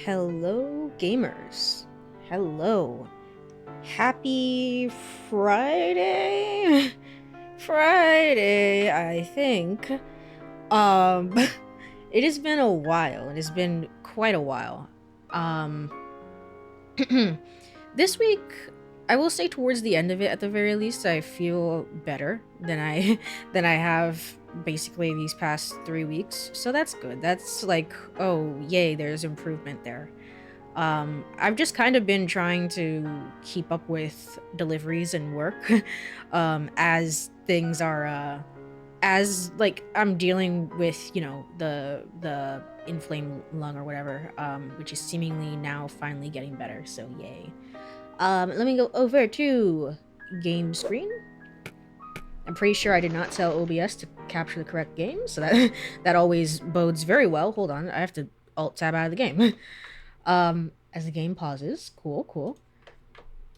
Hello, gamers. Hello. Happy Friday? Friday, I think. Um, it has been a while. It has been quite a while. Um, this week, I will say towards the end of it, at the very least, I feel better than I than I have basically these past 3 weeks. So that's good. That's like, oh, yay, there's improvement there. I've just kind of been trying to keep up with deliveries and work, as things are, as like I'm dealing with, the inflamed lung or whatever, which is seemingly now finally getting better. So yay. Let me go over to game screen. I'm pretty sure I did not tell OBS to capture the correct game, so that that always bodes very well. Hold on, I have to alt tab out of the game. As the game pauses. Cool, cool.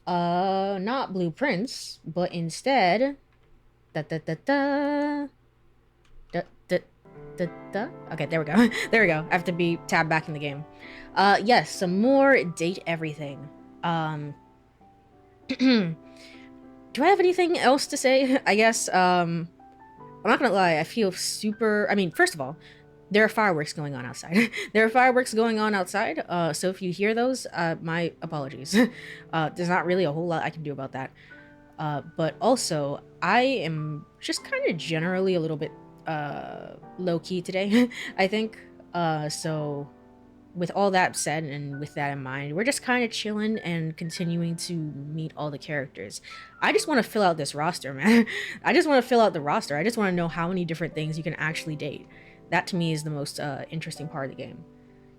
Not blueprints, but instead, da da da da da da da da. Okay, there we go. There we go. I have to be tabbed back in the game. Yes, some more date everything. Do I have anything else to say? I guess, I'm not gonna lie, I feel super, I mean, first of all, there are fireworks going on outside. There are fireworks going on outside, so if you hear those, my apologies. There's not really a whole lot I can do about that. But also, I am just kind of generally a little bit, low-key today, I think. So with all that said and with that in mind, we're just kind of chilling and continuing to meet all the characters. I just want to fill out this roster, man. I just want to fill out the roster. I just want to know how many different things you can actually date. That to me is the most interesting part of the game.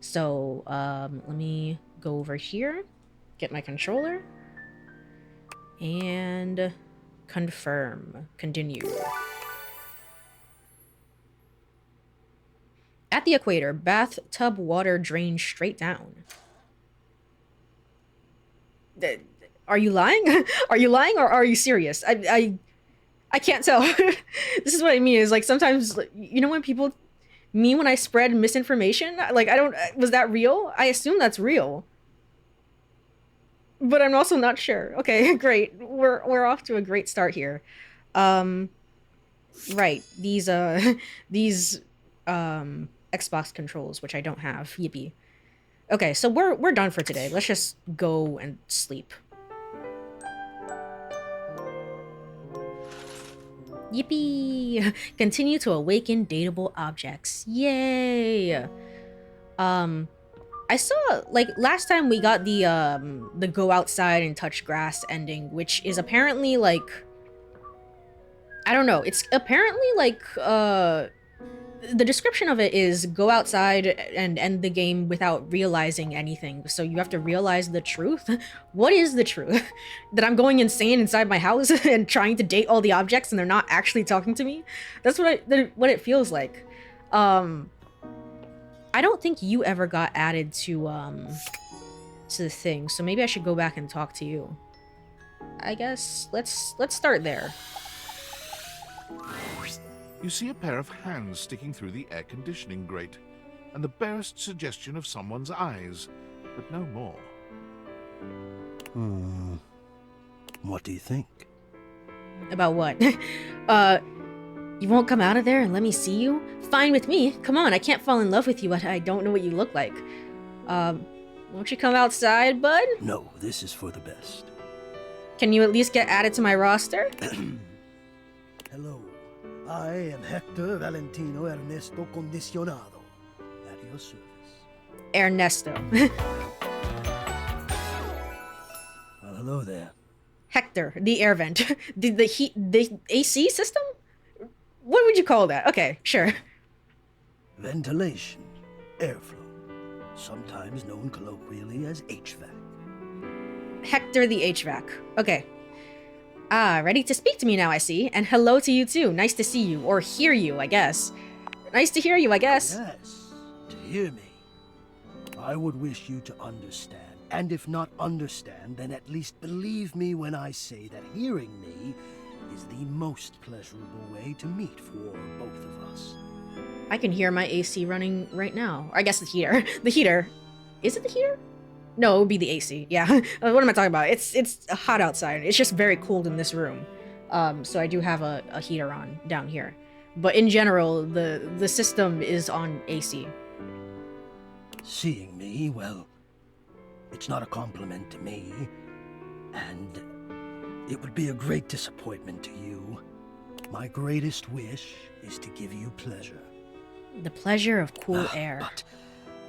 So let me go over here, get my controller, and confirm. Continue. At the equator, bathtub water drains straight down. Are you lying? Are you lying or are you serious? I can't tell. This is what I mean. Is like sometimes, you know, when people, me when I spread misinformation, like I don't, was that real? I assume that's real, but I'm also not sure. Okay, great. We're off to a great start here. Um, right. These these Xbox controls, which I don't have. Yippee. Okay, so we're done for today. Let's just go and sleep. Yippee! Continue to awaken dateable objects. Yay! I saw, like, last time we got the go outside and touch grass ending, which is apparently like, I don't know, it's apparently like the description of it is go outside and end the game without realizing anything. So you have to realize the truth. What is the truth? That I'm going insane inside my house and trying to date all the objects and they're not actually talking to me? That's what it feels like. I don't think you ever got added to the thing, so maybe I should go back and talk to you. I guess let's start there. You see a pair of hands sticking through the air conditioning grate, and the barest suggestion of someone's eyes, but no more. What do you think? About what? You won't come out of there and let me see you? Fine with me. Come on, I can't fall in love with you, but I don't know what you look like. Won't you come outside, bud? No, this is for the best. Can you at least get added to my roster? Hello, I am Hector Valentino Ernesto Condicionado. At your service. Ernesto. Well, hello there. Hector, the air vent. the heat, the AC system? What would you call that? Okay, sure. Ventilation, airflow, sometimes known colloquially as HVAC. Hector the HVAC. Okay. Ah, ready to speak to me now, I see. And hello to you too. Nice to see you, or hear you, I guess. Nice to hear you, I guess. Yes, to hear me. I would wish you to understand, and if not understand, then at least believe me when I say that hearing me is the most pleasurable way to meet for both of us. I can hear my AC running right now. I guess the heater. The heater. Is it the heater? No, it would be the AC. Yeah. What am I talking about? It's hot outside. It's just very cold in this room. So I do have a heater on down here. But in general, the system is on AC. Seeing me, well, it's not a compliment to me, and it would be a great disappointment to you. My greatest wish is to give you pleasure. The pleasure of cool air. But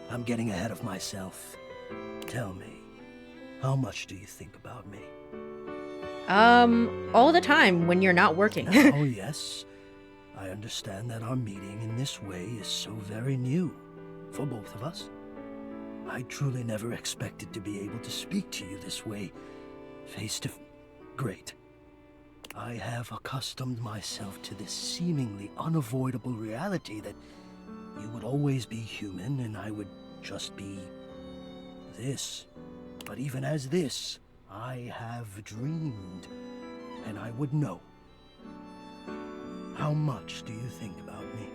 I'm getting ahead of myself. Tell me, how much do you think about me? All the time when you're not working. Oh, yes. I understand that our meeting in this way is so very new for both of us. I truly never expected to be able to speak to you this way, face to face. Great. I have accustomed myself to this seemingly unavoidable reality that you would always be human and I would just be this. But even as this, I have dreamed, and I would know. How much do you think about me?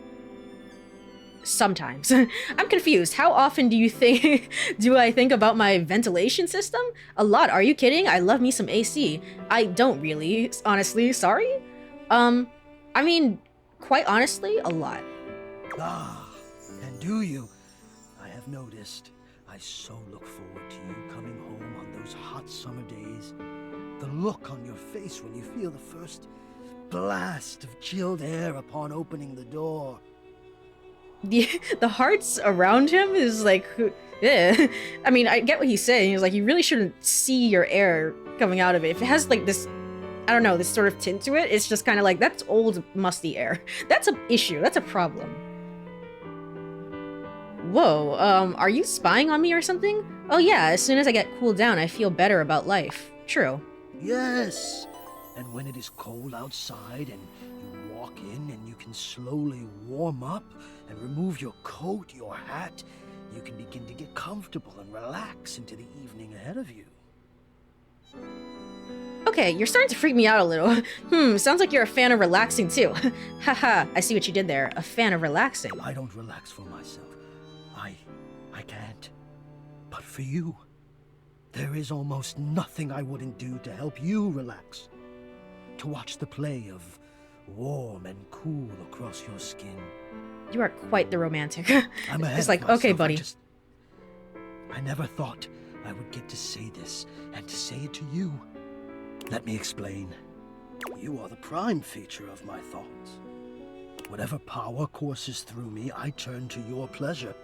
Sometimes. I'm confused. How often do you think do I think about my ventilation system? A lot. Are you kidding? I love me some AC. I don't really, honestly. Sorry? I mean, quite honestly, a lot. Ah, and do you? I have noticed. I so look forward to you coming home on those hot summer days. The look on your face when you feel the first blast of chilled air upon opening the door. The hearts around him is like, eh. I mean, I get what he's saying. He's like, you really shouldn't see your air coming out of it. If it has like this, I don't know, this sort of tint to it, it's just kind of like, that's old, musty air. That's an issue. That's a problem. Whoa, are you spying on me or something? Oh yeah, as soon as I get cooled down, I feel better about life. True. Yes, and when it is cold outside and you walk in and you can slowly warm up and remove your coat, your hat, you can begin to get comfortable and relax into the evening ahead of you. Okay, you're starting to freak me out a little. Sounds like you're a fan of relaxing too. Haha, I see what you did there. A fan of relaxing. I don't relax for myself. I can't. But for you, there is almost nothing I wouldn't do to help you relax. To watch the play of warm and cool across your skin. You are quite the romantic. I'm ahead It's like, of myself. okay, buddy. I never thought I would get to say this and to say it to you. Let me explain. You are the prime feature of my thoughts. Whatever power courses through me, I turn to your pleasure.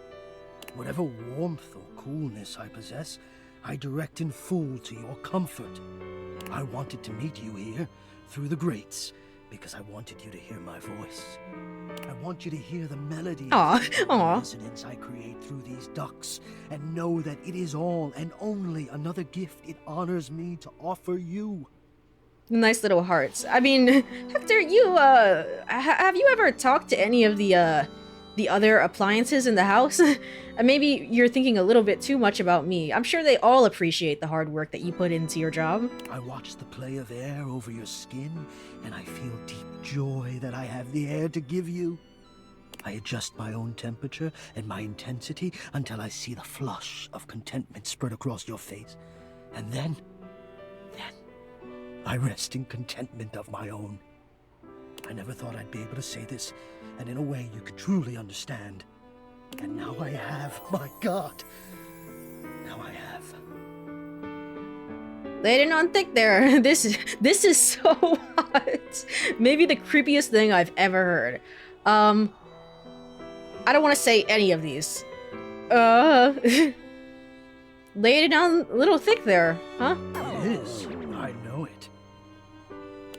Whatever warmth or coolness I possess, I direct in full to your comfort. I wanted to meet you here, through the grates, because I wanted you to hear my voice. I want you to hear the melody of the resonance I create through these ducts, and know that it is all and only another gift it honors me to offer you. Nice little hearts. I mean, Hector, you, have you ever talked to any of the other appliances in the house? Maybe you're thinking a little bit too much about me. I'm sure they all appreciate the hard work that you put into your job. I watch the play of air over your skin, and I feel deep joy that I have the air to give you. I adjust my own temperature and my intensity until I see the flush of contentment spread across your face. And then, I rest in contentment of my own. I never thought I'd be able to say this, and in a way you could truly understand. And now I have, my God. Now I have. Laid it on thick there. This is so hot. Maybe the creepiest thing I've ever heard. I don't want to say any of these. Laid it on a little thick there, huh? It is. I know it.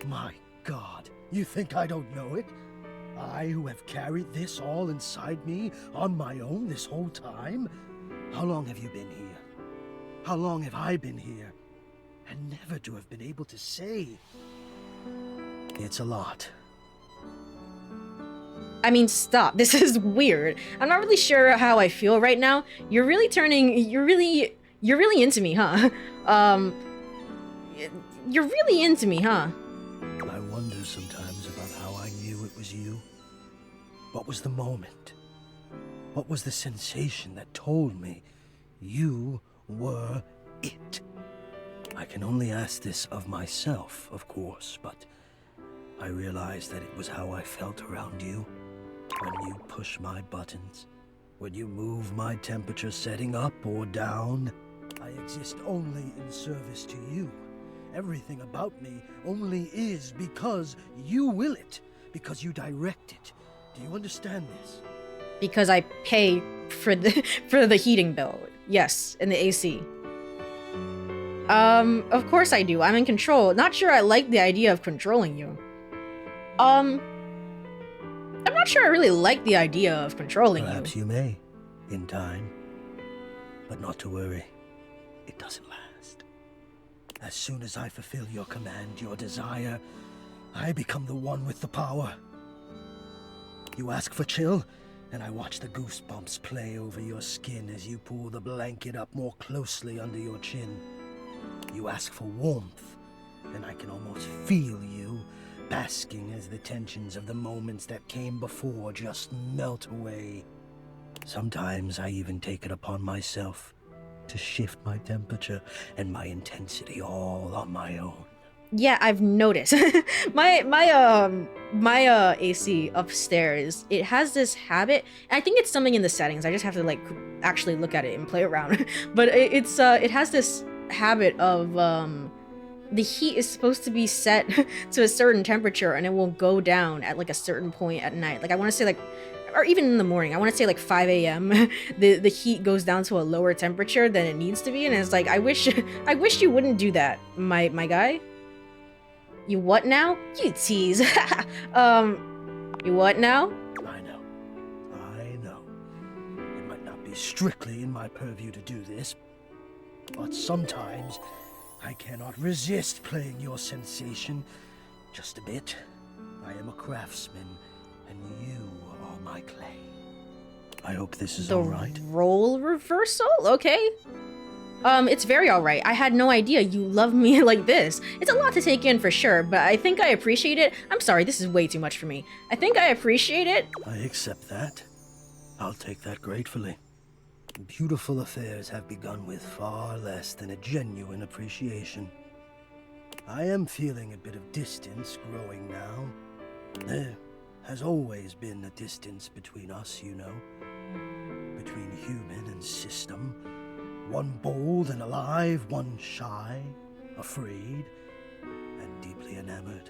My God, you think I don't know it? I who have carried this all inside me on my own this whole time? How long have you been here? How long have I been here? And never to have been able to say. It's a lot. I mean, stop. This is weird. I'm not really sure how I feel right now. You're really into me, huh? You're really into me, huh? I wonder sometimes about how I knew it was you. What was the moment? What was the sensation that told me You were it. I can only ask this of myself, of course, but I realized that it was how I felt around you. When you push my buttons, when you move my temperature setting up or down, I exist only in service to you. Everything about me only is because you will it, because you direct it. Do you understand this? Because I pay for the heating bill. Yes, and the AC. Of course I do. I'm in control. Not sure I like the idea of controlling you. I'm not sure I really like the idea of controlling you. Perhaps you may, in time. But not to worry. It doesn't last. As soon as I fulfill your command, your desire, I become the one with the power. You ask for chill, and I watch the goosebumps play over your skin as you pull the blanket up more closely under your chin. You ask for warmth, and I can almost feel you, basking as the tensions of the moments that came before just melt away. Sometimes I even take it upon myself to shift my temperature and my intensity all on my own. Yeah, I've noticed. my AC upstairs, it has this habit. I think it's something in the settings. I just have to like actually look at it and play around. But it has this habit of the heat is supposed to be set to a certain temperature and it will go down at like a certain point at night. Like I want to say like, or even in the morning, I want to say like 5 a.m. the heat goes down to a lower temperature than it needs to be, and it's like I wish you wouldn't do that, my guy. You what now? You tease. You what now? I know. It might not be strictly in my purview to do this, but sometimes I cannot resist playing your sensation just a bit. I am a craftsman, and you are my clay. I hope this is all right. The role reversal? Okay. It's very alright. I had no idea you love me like this. It's a lot to take in for sure, but I think I appreciate it. I'm sorry, this is way too much for me. I think I appreciate it. I accept that. I'll take that gratefully. Beautiful affairs have begun with far less than a genuine appreciation. I am feeling a bit of distance growing now. There has always been a distance between us, you know. Between human and system. One bold and alive, one shy, afraid, and deeply enamored.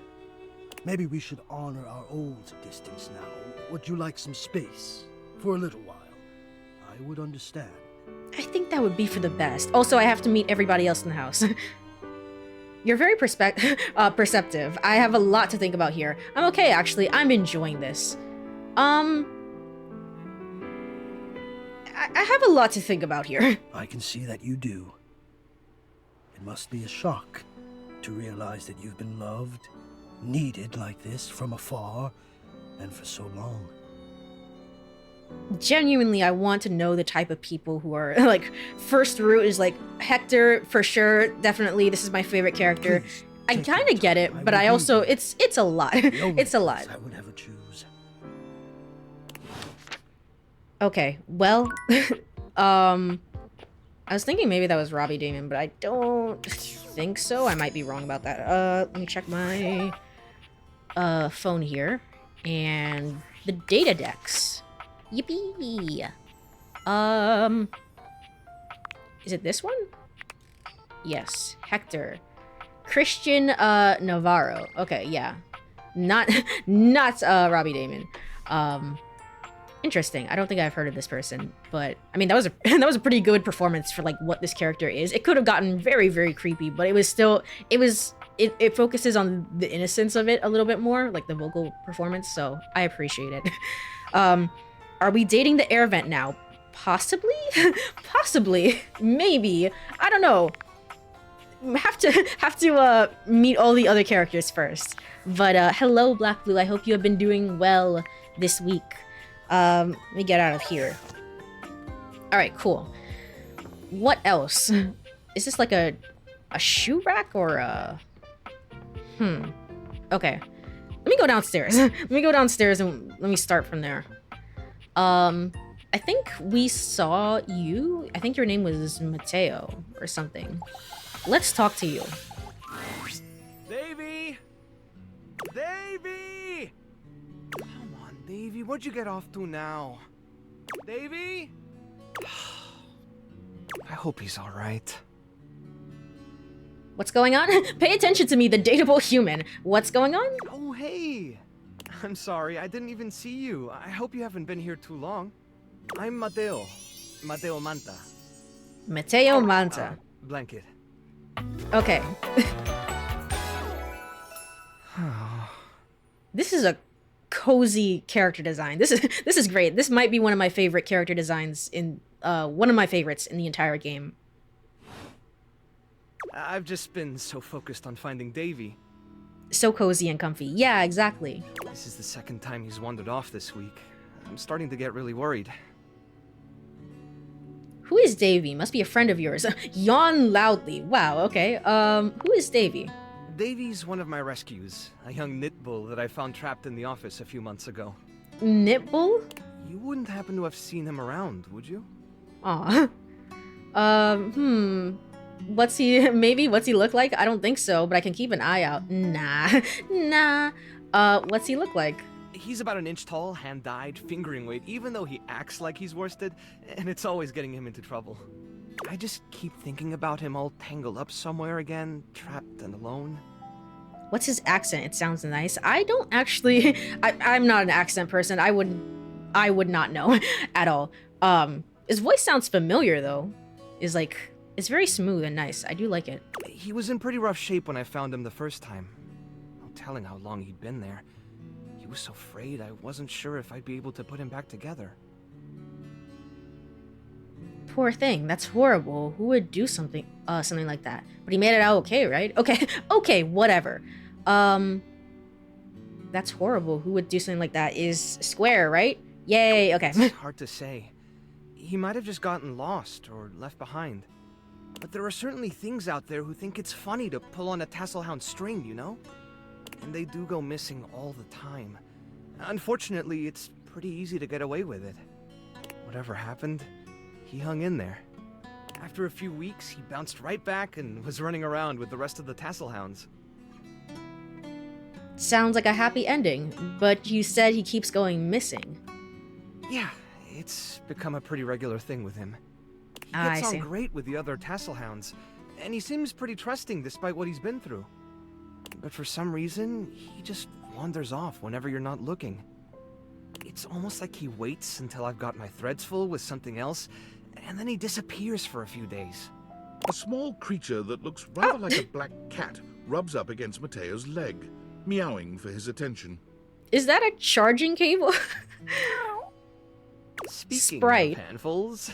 Maybe we should honor our old distance now. Would you like some space? For a little while. I would understand. I think that would be for the best. Also, I have to meet everybody else in the house. You're very perceptive. I have a lot to think about here. I'm okay, actually. I'm enjoying this. I have a lot to think about here. I can see that you do. It must be a shock to realize that you've been loved, needed like this from afar, and for so long. Genuinely, I want to know the type of people who are like, first route is like Hector for sure, definitely. This is my favorite character. Please, I kind of get it, but I also it's a lot. It's a lot. I would ever choose. Okay, well, I was thinking maybe that was Robbie Damon, but I don't think so. I might be wrong about that. Let me check my phone here, and the data decks. Yippee! Is it this one? Yes, Hector. Christian Navarro. Okay, yeah. Not Robbie Damon. Interesting. I don't think I've heard of this person, but I mean that was a pretty good performance for like what this character is. It could have gotten very, very creepy, but it was still it focuses on the innocence of it a little bit more, like the vocal performance, so I appreciate it. Are we dating the air vent now? Possibly? Possibly. Maybe. I don't know. Have to meet all the other characters first. But hello, Black Blue. I hope you have been doing well this week. Let me get out of here. Alright, cool. What else? Is this like a shoe rack or a... Okay. Let me go downstairs. Let me go downstairs and let me start from there. I think we saw you. I think your name was Mateo or something. Let's talk to you. Davy! Davy! Come on, Davy, what'd you get off to now? Davy? I hope he's alright. What's going on? Pay attention to me, the dateable human. What's going on? Oh, hey! I'm sorry, I didn't even see you. I hope you haven't been here too long. I'm Mateo. Mateo Manta. Mateo Manta. Blanket. Okay. This is a cozy character design. This is great. This might be one of my favorite character designs in one of my favorites in the entire game. I've just been so focused on finding Davy. So cozy and comfy. Yeah, exactly. This is the second time he's wandered off this week. I'm starting to get really worried. Who is Davy? Must be a friend of yours. Yawn loudly. Wow, okay. Who is Davy? Davy's one of my rescues, a young knit bull that I found trapped in the office a few months ago. Knitbull? You wouldn't happen to have seen him around, would you? Aw. What's he look like? I don't think so, but I can keep an eye out. Nah. Nah. What's he look like? He's about an inch tall, hand-dyed, fingering weight, even though he acts like he's worsted, and it's always getting him into trouble. I just keep thinking about him all tangled up somewhere again, trapped and alone. What's his accent? It sounds nice. I don't actually... I'm not an accent person. I would not know at all. His voice sounds familiar, though. It's very smooth and nice. I do like it. He was in pretty rough shape when I found him the first time. No telling how long he'd been there. He was so frayed, I wasn't sure if I'd be able to put him back together. Poor thing. That's horrible. Who would do something like that? But he made it out okay, right? Okay. Okay, whatever. That's horrible. Who would do something like that? Is Square, right? Yay, okay. It's hard to say. He might have just gotten lost or left behind. But there are certainly things out there who think it's funny to pull on a tasselhound string, you know? And they do go missing all the time. Unfortunately, it's pretty easy to get away with it. Whatever happened, he hung in there. After a few weeks, he bounced right back and was running around with the rest of the tasselhounds. Sounds like a happy ending, but you said he keeps going missing. Yeah, it's become a pretty regular thing with him. He I gets on see. great with the other tasselhounds, and he seems pretty trusting despite what he's been through. But for some reason, he just wanders off whenever you're not looking. It's almost like he waits until I've got my threads full with something else, and then he disappears for a few days. A small creature that looks rather like a black cat rubs up against Mateo's leg, meowing for his attention. Is that a charging cable? Speaking Sprite. of handfuls...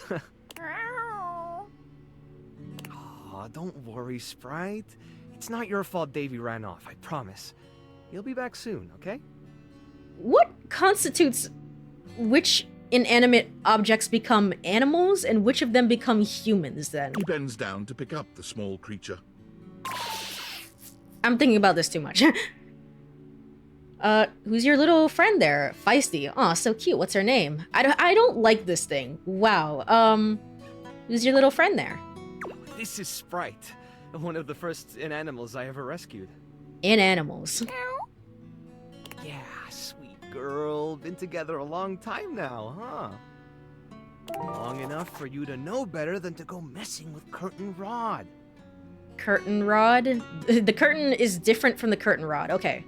Aw, don't worry, Sprite. It's not your fault Davy ran off, I promise. He'll be back soon, okay? What constitutes which inanimate objects become animals and which of them become humans then? He bends down to pick up the small creature. I'm thinking about this too much. Who's your little friend there? Feisty. Aw, so cute. What's her name? I don't like this thing. Wow. Who's your little friend there? This is Sprite, one of the first inanimals I ever rescued. Inanimals. Yeah, sweet girl. Been together a long time now, huh? Long enough for you to know better than to go messing with Curtain Rod. Curtain Rod? The curtain is different from the curtain rod. Okay.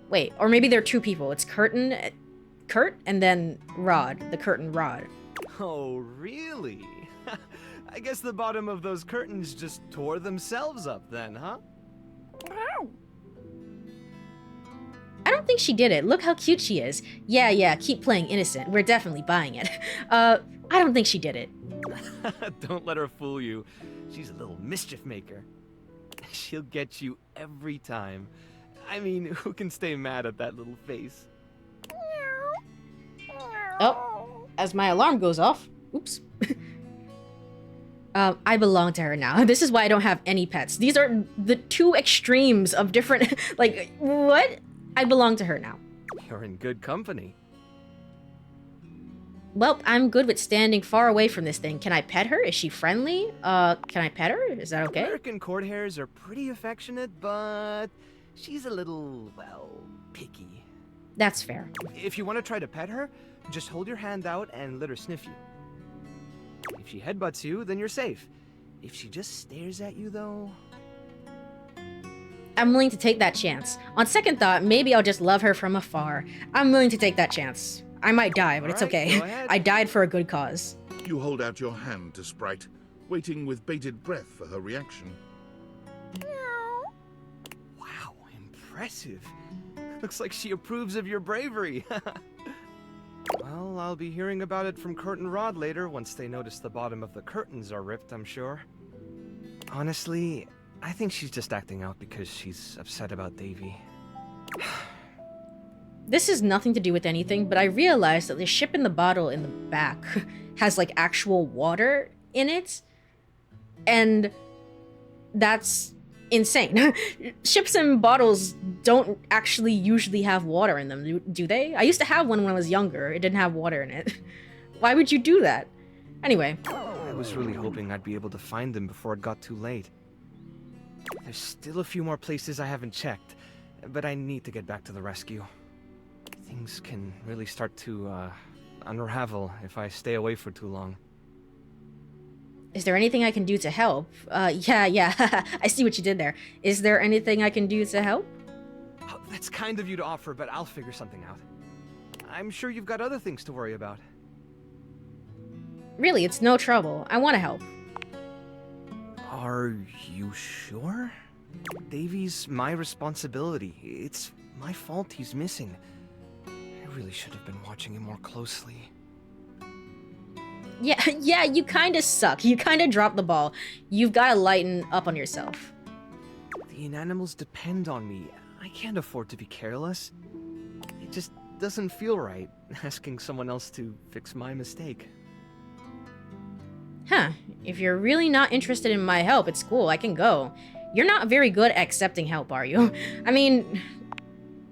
Wait, or maybe they're two people. It's Kurt, and then Rod, the curtain rod. Oh, really? I guess the bottom of those curtains just tore themselves up then, huh? I don't think she did it. Look how cute she is. Yeah, keep playing innocent. We're definitely buying it. I don't think she did it. Don't let her fool you. She's a little mischief maker. She'll get you every time. I mean, who can stay mad at that little face? Oh, as my alarm goes off. Oops. I belong to her now. This is why I don't have any pets. These are the two extremes of different... like, what? I belong to her now. You're in good company. Well, I'm good with standing far away from this thing. Can I pet her? Is she friendly? Can I pet her? Is that okay? American court hares are pretty affectionate, but she's a little, well, picky. That's fair. If you want to try to pet her, just hold your hand out and let her sniff you. If she headbutts you, then you're safe. If she just stares at you, though... I'm willing to take that chance. On second thought, maybe I'll just love her from afar. I'm willing to take that chance. I might die, but it's All right, okay. go ahead. I died for a good cause. You hold out your hand to Sprite, waiting with bated breath for her reaction. Wow, impressive. Looks like she approves of your bravery. Well, I'll be hearing about it from Curtain Rod later once they notice the bottom of the curtains are ripped, I'm sure. Honestly, I think she's just acting out because she's upset about Davy. This has nothing to do with anything, but I realized that the ship in the bottle in the back has like actual water in it. And that's insane. Ships and bottles don't actually usually have water in them, do they? I used to have one when I was younger. It didn't have water in it. Why would you do that? Anyway. I was really hoping I'd be able to find them before it got too late. There's still a few more places I haven't checked, but I need to get back to the rescue. Things can really start to, unravel if I stay away for too long. Is there anything I can do to help? Yeah. I see what you did there. Is there anything I can do to help? Oh, that's kind of you to offer, but I'll figure something out. I'm sure you've got other things to worry about. Really, it's no trouble. I want to help. Are you sure? Davy's my responsibility. It's my fault he's missing. I really should have been watching him more closely. Yeah, you kind of suck. You kind of dropped the ball. You've got to lighten up on yourself. The inanimals depend on me. I can't afford to be careless. It just doesn't feel right, asking someone else to fix my mistake. Huh. If you're really not interested in my help, it's cool. I can go. You're not very good at accepting help, are you? I mean,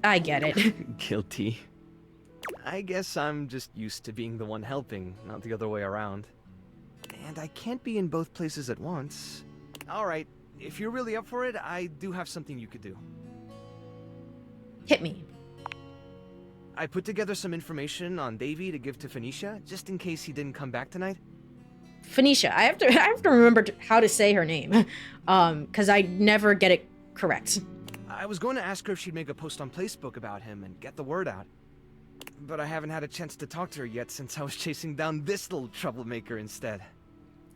I get it. Guilty. I guess I'm just used to being the one helping, not the other way around. And I can't be in both places at once. Alright, if you're really up for it, I do have something you could do. Hit me. I put together some information on Davy to give to Phoenicia, just in case he didn't come back tonight. Phoenicia. I have to remember how to say her name, because I never get it correct. I was going to ask her if she'd make a post on Facebook about him and get the word out. But I haven't had a chance to talk to her yet since I was chasing down this little troublemaker instead.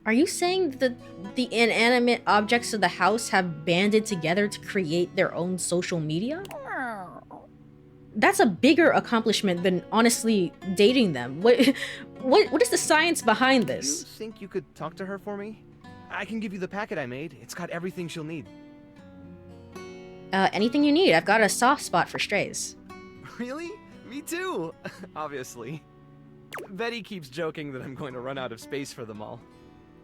Are you saying that the inanimate objects of the house have banded together to create their own social media? That's a bigger accomplishment than honestly dating them. What is the science behind this? You think you could talk to her for me? I can give you the packet I made. It's got everything she'll need. Anything you need. I've got a soft spot for strays. Really? Me too! Obviously. Betty keeps joking that I'm going to run out of space for them all.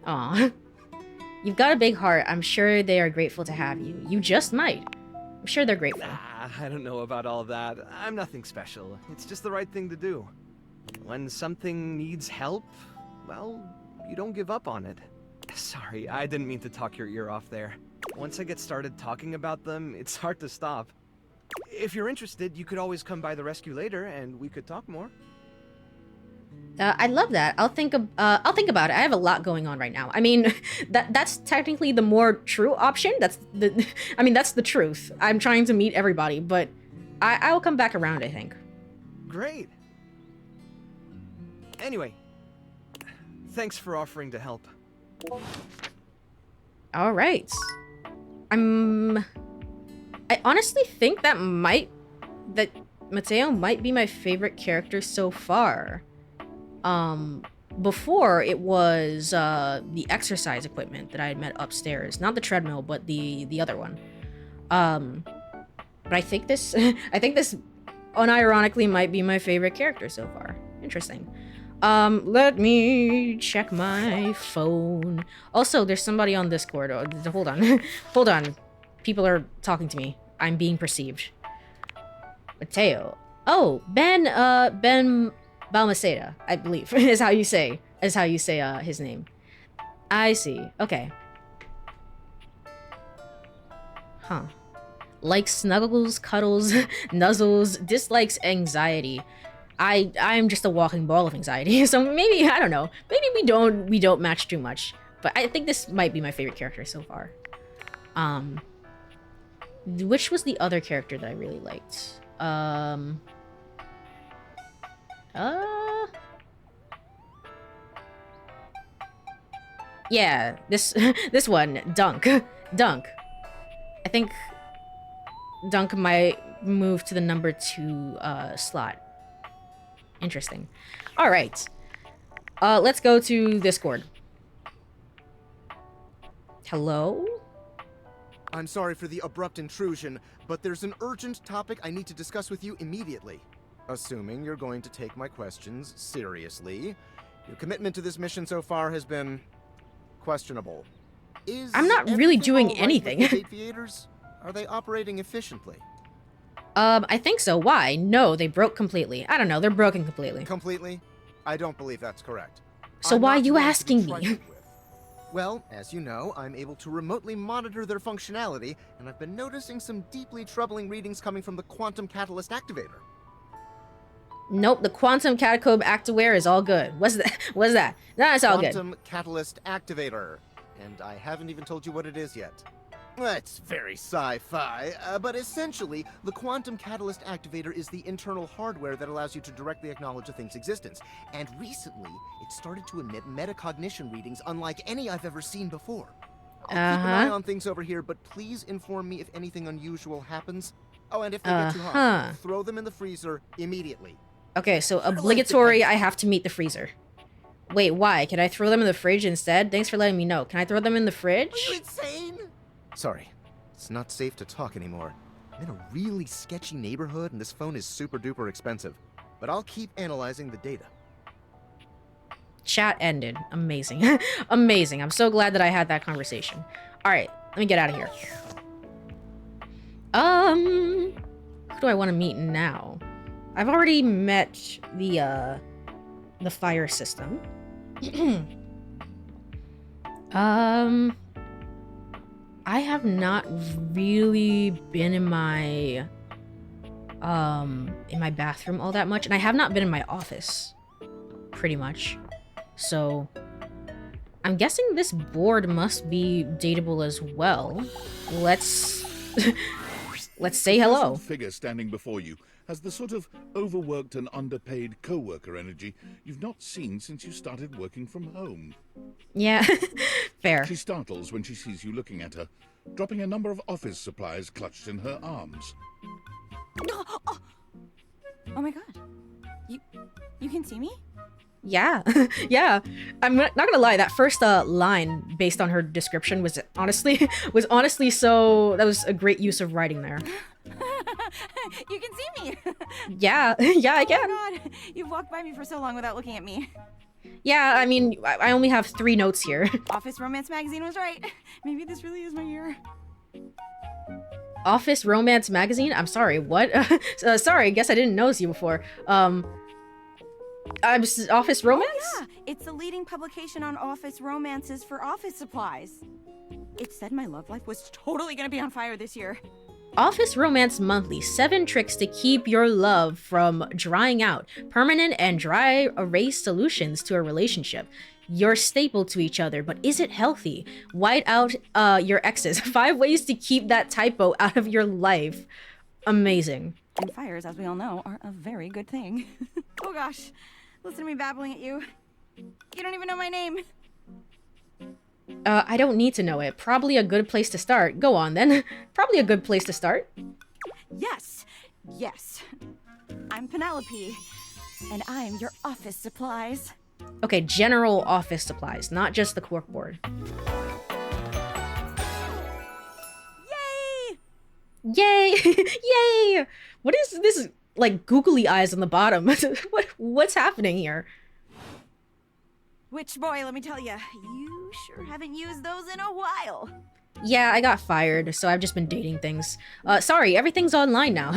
Aw. You've got a big heart. I'm sure they are grateful to have you. You just might. I'm sure they're grateful. I don't know about all that. I'm nothing special. It's just the right thing to do. When something needs help, well, you don't give up on it. Sorry, I didn't mean to talk your ear off there. Once I get started talking about them, it's hard to stop. If you're interested, you could always come by the rescue later, and we could talk more. I love that. I'll think about it. I have a lot going on right now. I mean, that's technically the more true option. That's the truth. I'm trying to meet everybody, but I'll come back around, I think. Great. Anyway, thanks for offering to help. All right. I honestly think that Mateo might be my favorite character so far. Before it was the exercise equipment that I had met upstairs, not the treadmill, but the other one. But I think this unironically might be my favorite character so far. Interesting. Let me check my phone. Also, there's somebody on Discord. Oh, hold on. Hold on. People are talking to me. I'm being perceived. Mateo. Oh, Ben Balmaceda, I believe, is how you say his name. I see. Okay. Huh. Likes snuggles, cuddles, nuzzles, dislikes anxiety. I'm just a walking ball of anxiety. So maybe, I don't know. Maybe we don't match too much. But I think this might be my favorite character so far. Which was the other character that I really liked? Yeah, this one, Dunk. Dunk. I think Dunk might move to the number 2 slot. Interesting. All right. Let's go to Discord. Hello? I'm sorry for the abrupt intrusion, but there's an urgent topic I need to discuss with you immediately. Assuming you're going to take my questions seriously, your commitment to this mission so far has been questionable. I'm not really doing anything. Date theaters? Are they operating efficiently? I think so. Why? No, they broke completely. I don't know. They're broken completely. Completely? I don't believe that's correct. So why are you asking me? Well, as you know, I'm able to remotely monitor their functionality, and I've been noticing some deeply troubling readings coming from the quantum catalyst activator. Nope, the quantum catacomb activator is all good. What's that? What's that? No, it's all good. Quantum catalyst activator. And I haven't even told you what it is yet. It's very sci-fi, but essentially, the quantum catalyst activator is the internal hardware that allows you to directly acknowledge a thing's existence. And recently, it started to emit metacognition readings unlike any I've ever seen before. I'll keep an eye on things over here, but please inform me if anything unusual happens. Oh, and if they get too hot, throw them in the freezer immediately. Okay, so obligatory, I have to meet the freezer. Wait, why? Can I throw them in the fridge instead? Thanks for letting me know. Can I throw them in the fridge? Are you insane? Sorry, it's not safe to talk anymore. I'm in a really sketchy neighborhood and this phone is super duper expensive. But I'll keep analyzing the data. Chat ended. Amazing. Amazing. I'm so glad that I had that conversation. Alright, let me get out of here. Who do I want to meet now? I've already met the fire system. I have not really been in my bathroom all that much, and I have not been in my office pretty much. So I'm guessing this board must be dateable as well. Let's let's say hello. The figure standing before you has the sort of overworked and underpaid co-worker energy you've not seen since you started working from home. Yeah, fair. She startles when she sees you looking at her, dropping a number of office supplies clutched in her arms. Oh my god. You can see me? Yeah, yeah. I'm not gonna lie. That first line, based on her description, was honestly so. That was a great use of writing there. You can see me. Yeah, yeah, I can. Oh my god, you've walked by me for so long without looking at me. Yeah, I mean, I only have 3 notes here. Office Romance Magazine was right. Maybe this really is my year. Office Romance Magazine? I'm sorry, what? Sorry, I guess I didn't notice you before. Office Romance? Oh, yeah, it's the leading publication on office romances for office supplies. It said my love life was totally gonna be on fire this year. Office Romance Monthly, 7 tricks to keep your love from drying out. Permanent and dry erase solutions to a relationship. You're staple to each other, but is it healthy? White out your exes. 5 ways to keep that typo out of your life. Amazing. And fires, as we all know, are a very good thing. Oh gosh, listen to me babbling at you. You don't even know my name. I don't need to know it. Probably a good place to start. Go on, then. Probably a good place to start. Yes, yes. I'm Penelope, and I'm your office supplies. Okay, general office supplies, not just the corkboard. Yay! Yay! Yay! What is this, like, googly eyes on the bottom? What's happening here? Which boy, let me tell you, you sure haven't used those in a while. Yeah, I got fired, so I've just been dating things. Sorry, everything's online now.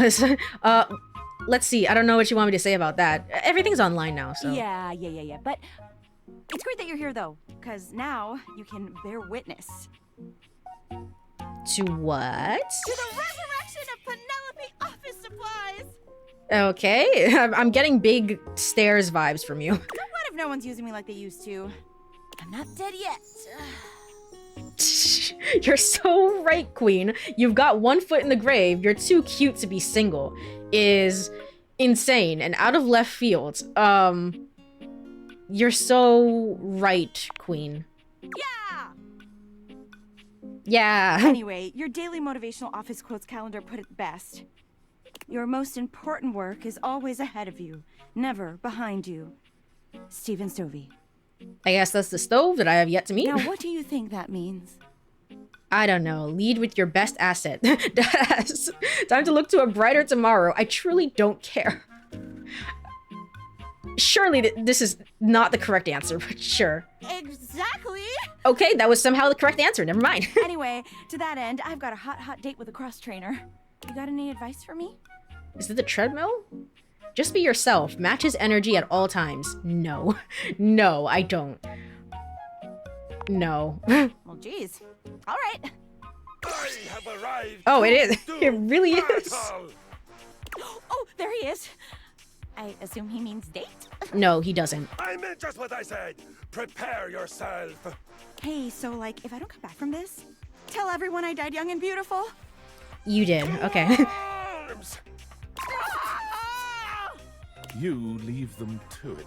let's see. I don't know what you want me to say about that. Everything's online now, so. Yeah. But it's great that you're here, though, because now you can bear witness To what? to the resurrection of Penelope office supplies. Okay, I'm getting big stairs vibes from you. What if no one's using me like they used to? I'm not dead yet. You're so right, Queen. You've got one foot in the grave. You're too cute to be single. Is insane and out of left field. You're so right, Queen. Yeah! Yeah. Anyway, your daily motivational office quotes calendar put it best. Your most important work is always ahead of you, never behind you. Stephen Stovey. I guess that's the stove that I have yet to meet. Now, what do you think that means? I don't know. Lead with your best asset. Time to look to a brighter tomorrow. I truly don't care. Surely this is not the correct answer, but sure. Exactly! Okay, that was somehow the correct answer. Never mind. Anyway, to that end, I've got a hot date with a cross trainer. You got any advice for me? Is it the treadmill? Just be yourself. Match his energy at all times. No. No, I don't. No. Well, geez. All right. I have arrived. Oh, it is. to It really is. battle. Oh, there he is. I assume he means date? No, he doesn't. I meant just what I said. Prepare yourself. Hey, so, like, if I don't come back from this, tell everyone I died young and beautiful. You did. Okay. Arms. You leave them to it.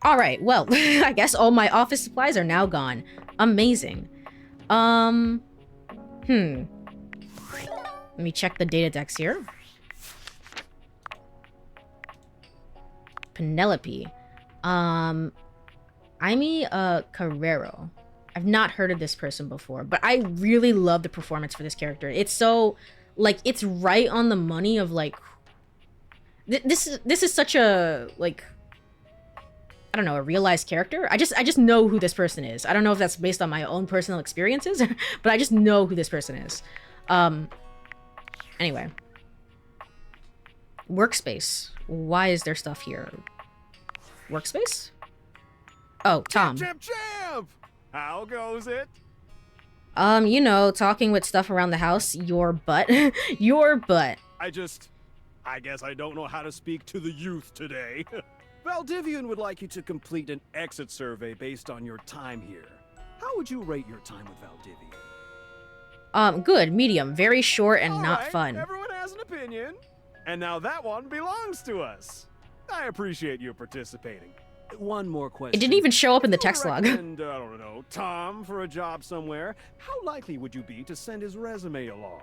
All right. Well, I guess all my office supplies are now gone. Amazing. Let me check the data decks here. Penelope. Amy Carrero. I've not heard of this person before, but I really love the performance for this character. It's so, like, it's right on the money of, like, this is such a, like, I don't know, a realized character. I just know who this person is. I don't know if that's based on my own personal experiences, but I just know who this person is. Anyway. Workspace. Why is there stuff here? Workspace? Oh, Tom. Champ, champ! How goes it? You know, talking with stuff around the house. Your butt. Your butt. I guess I don't know how to speak to the youth today. Valdivian would like you to complete an exit survey based on your time here. How would you rate your time with Valdivian? Good, medium, very short and not Alright, fun. Everyone has an opinion. And now that one belongs to us. I appreciate you participating. One more question. It didn't even show up in the If you text log. recommend, I don't know, Tom for a job somewhere, how likely would you be to send his resume along?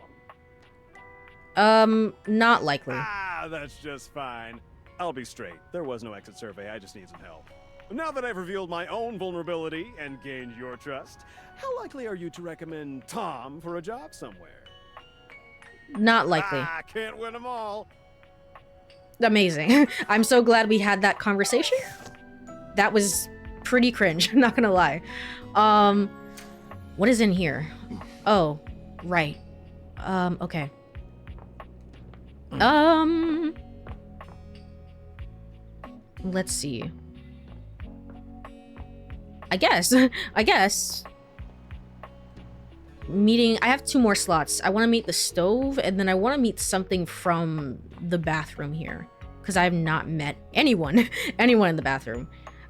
Not likely. Ah, that's just fine. I'll be straight. There was no exit survey. I just need some help. Now that I've revealed my own vulnerability and gained your trust, how likely are you to recommend Tom for a job somewhere? Not likely. Ah, can't win them all. Amazing. I'm so glad we had that conversation. That was pretty cringe, not gonna lie. What is in here? Oh, right. Okay. Let's see. I guess. Meeting, I have 2 more slots. I want to meet the stove, and then I want to meet something from the bathroom here, because I have not met anyone in the bathroom.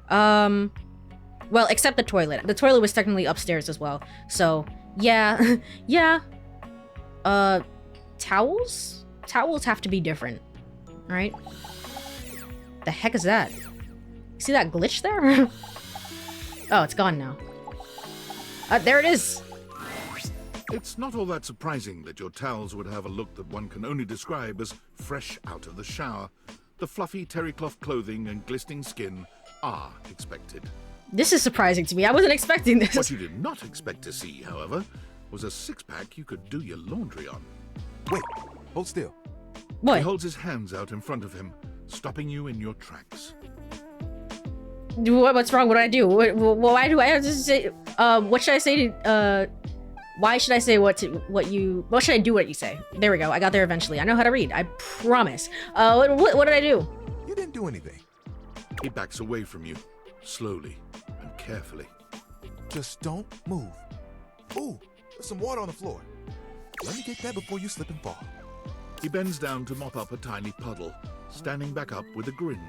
Well, except the toilet. The toilet was technically upstairs as well. So, yeah. Yeah. Towels? Towels have to be different, right? The heck is that? See that glitch there? Oh, it's gone now. There it is. It's not all that surprising that your towels would have a look that one can only describe as fresh out of the shower. The fluffy terry cloth clothing and glistening skin are expected. This is surprising to me. I wasn't expecting this. What you did not expect to see, however, was a six-pack you could do your laundry on. Wait, hold still. He What? holds his hands out in front of him, stopping you in your tracks. What's wrong? What do I do? Why do I have to say? What should I say to Why should I say what should I do what you say? There we go. I got there eventually. I know how to read. I promise. What did I do? You didn't do anything. He backs away from you, slowly and carefully. Just don't move. Ooh, there's some water on the floor. Let me get that before you slip and fall. He bends down to mop up a tiny puddle, standing back up with a grin.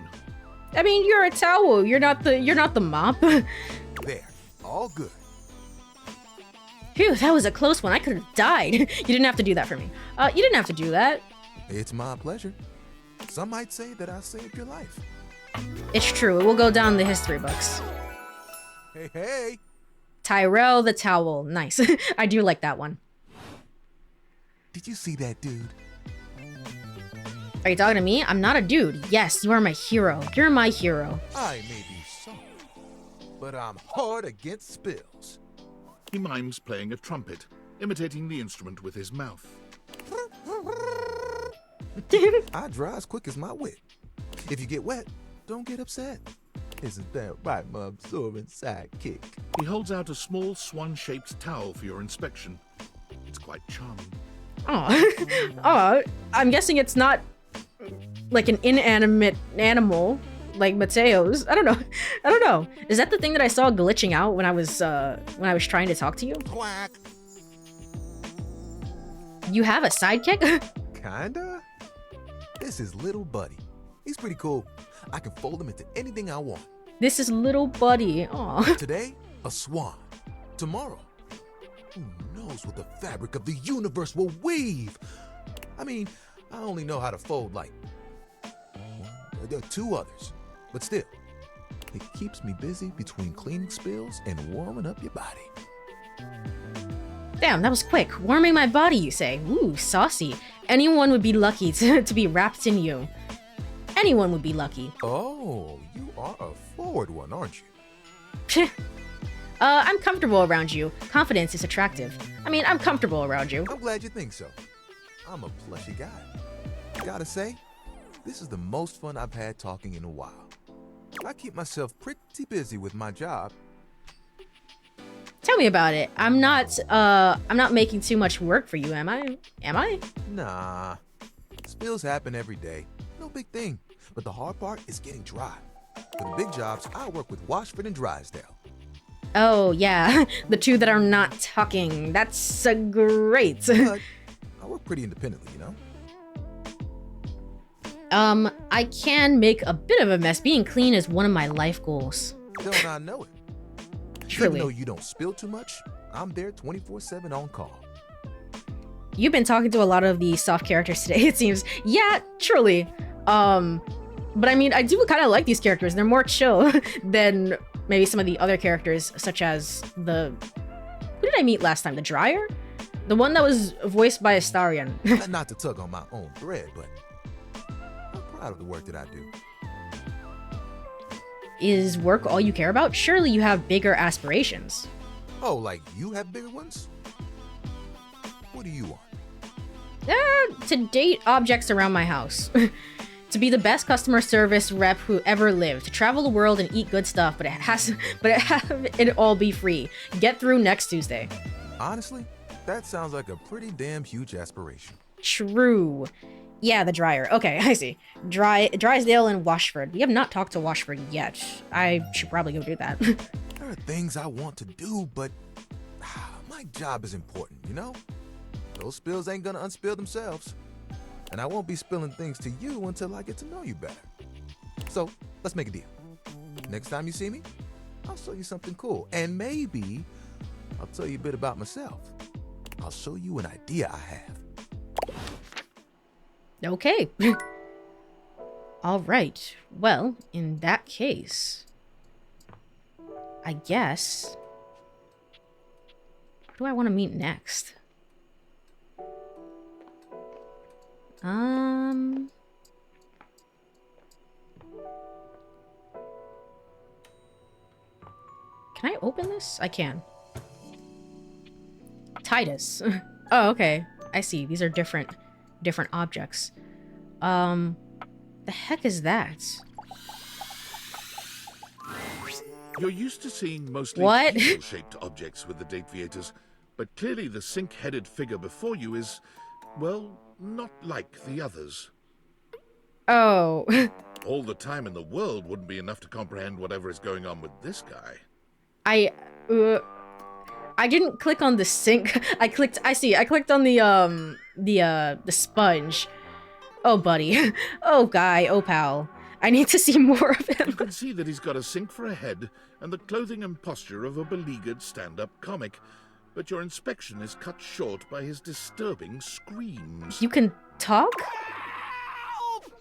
I mean, you're a towel. You're not the mop. There, all good. Phew, that was a close one. I could have died. You didn't have to do that for me. You didn't have to do that. It's my pleasure. Some might say that I saved your life. It's true. It will go down in the history books. Hey, hey! Tyrell the Towel. Nice. I do like that one. Did you see that dude? Are you talking to me? I'm not a dude. Yes, you are my hero. You're my hero. I may be soft, but I'm hard against spills. He mimes playing a trumpet, imitating the instrument with his mouth. I dry as quick as my wit. If you get wet, don't get upset. Isn't that right, my absorbent sidekick? He holds out a small swan-shaped towel for your inspection. It's quite charming. Oh, I'm guessing it's not like an inanimate animal like Mateo's. I don't know. Is that the thing that I saw glitching out when I was trying to talk to you? Quack. You have a sidekick? Kinda. This is little buddy. He's pretty cool. I can fold him into anything I want. This is little buddy. Aw. Today, a swan. Tomorrow, who knows what the fabric of the universe will weave? I mean, I only know how to fold like two others, but still, it keeps me busy between cleaning spills and warming up your body. Damn, that was quick. Warming my body, you say? Ooh, saucy. Anyone would be lucky to be wrapped in you. Anyone would be lucky. Oh, you are a forward one, aren't you? I'm comfortable around you. Confidence is attractive. I mean, I'm comfortable around you. I'm glad you think so. I'm a plushy guy. Gotta say, this is the most fun I've had talking in a while. I keep myself pretty busy with my job. Tell me about it. I'm not making too much work for you, am I? Am I? Nah. Spills happen every day. No big thing. But the hard part is getting dry. For the big jobs, I work with Washford and Drysdale. Oh, yeah. The two that are not talking. That's great. But I work pretty independently, you know? I can make a bit of a mess. Being clean is one of my life goals. Don't I know it? Truly. Even though you don't spill too much, I'm there 24/7 on call. You've been talking to a lot of the soft characters today, it seems. Yeah, truly. But I mean, I do kind of like these characters. They're more chill than maybe some of the other characters, such as who did I meet last time? The Dryer? The one that was voiced by Astarion. Not to tug on my own thread, but I'm proud of the work that I do. Is work all you care about? Surely you have bigger aspirations. Oh, like you have bigger ones? What do you want? To date objects around my house. To be the best customer service rep who ever lived. To travel the world and eat good stuff, but it all be free. Get through next Tuesday. Honestly, that sounds like a pretty damn huge aspiration. True. Yeah, the Dryer. Okay, I see. Drysdale and Washford. We have not talked to Washford yet. I should probably go do that. There are things I want to do, but my job is important, you know? Those spills ain't gonna unspill themselves. And I won't be spilling things to you until I get to know you better. So, let's make a deal. Next time you see me, I'll show you something cool. And maybe I'll tell you a bit about myself. I'll show you an idea I have. Okay. All right. Well, in that case, I guess... Who do I want to meet next? Can I open this? I can. Titus. Oh, okay. I see. These are different objects. The heck is that? You're used to seeing mostly What? keel-shaped objects with the Dateviators, But clearly the sink-headed figure before you is, well, not like the others. Oh. All the time in the world wouldn't be enough to comprehend whatever is going on with this guy. I didn't click on the sink. I clicked on the sponge. Oh, buddy. Oh, guy. Oh, pal. I need to see more of him. You can see that he's got a sink for a head and the clothing and posture of a beleaguered stand-up comic, but your inspection is cut short by his disturbing screams. You can talk? Help!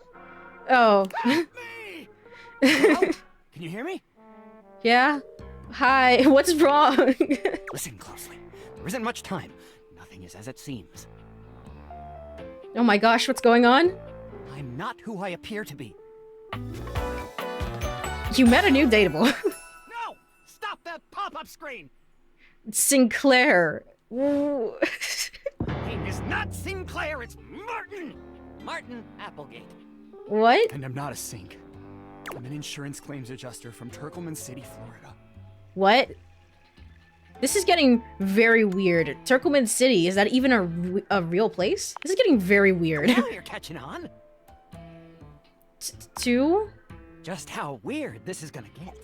Oh. Help me! Hello? Can you hear me? Yeah? Hi, what's wrong? Listen closely. There isn't much time. Nothing is as it seems. Oh my gosh, what's going on? I'm not who I appear to be. You met a new dateable. No! Stop that pop-up screen! Sinclair. Ooh. My name is not Sinclair, it's Martin! Martin Applegate. What? And I'm not a sink. I'm an insurance claims adjuster from Turkleman City, Florida. What? This is getting very weird. Turkleman City, is that even a real place? This is getting very weird. Now you're catching on. Two? Just how weird this is gonna get.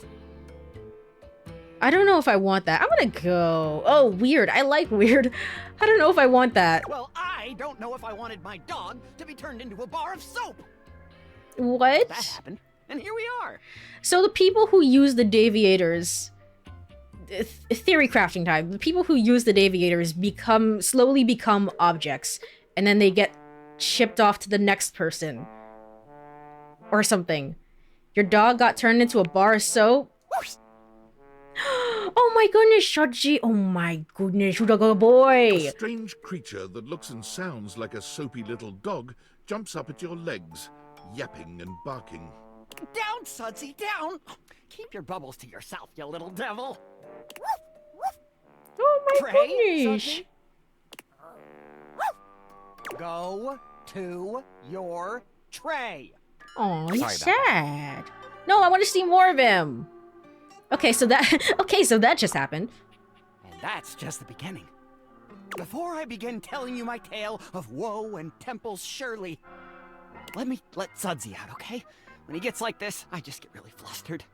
I don't know if I want that. I'm gonna go. Oh, weird. I like weird. I don't know if I want that. Well, I don't know if I wanted my dog to be turned into a bar of soap. What? That happened, and here we are. So the people who use the deviators, theory crafting time, the people who use the deviators slowly become objects, and then they get shipped off to the next person. Or something. Your dog got turned into a bar of soap? Oh my goodness, Shoji! Oh my goodness, you good boy! A strange creature that looks and sounds like a soapy little dog jumps up at your legs, yapping and barking. Down, Sudsy, down! Keep your bubbles to yourself, you little devil. Oh my Pray, goodness! Sudsy. Go to your tray. Oh, he's Sorry about sad. No, I want to see more of him. Okay, so that just happened. And that's just the beginning. Before I begin telling you my tale of woe and Temple's Shirley, let me let Sudsy out, okay? When he gets like this, I just get really flustered.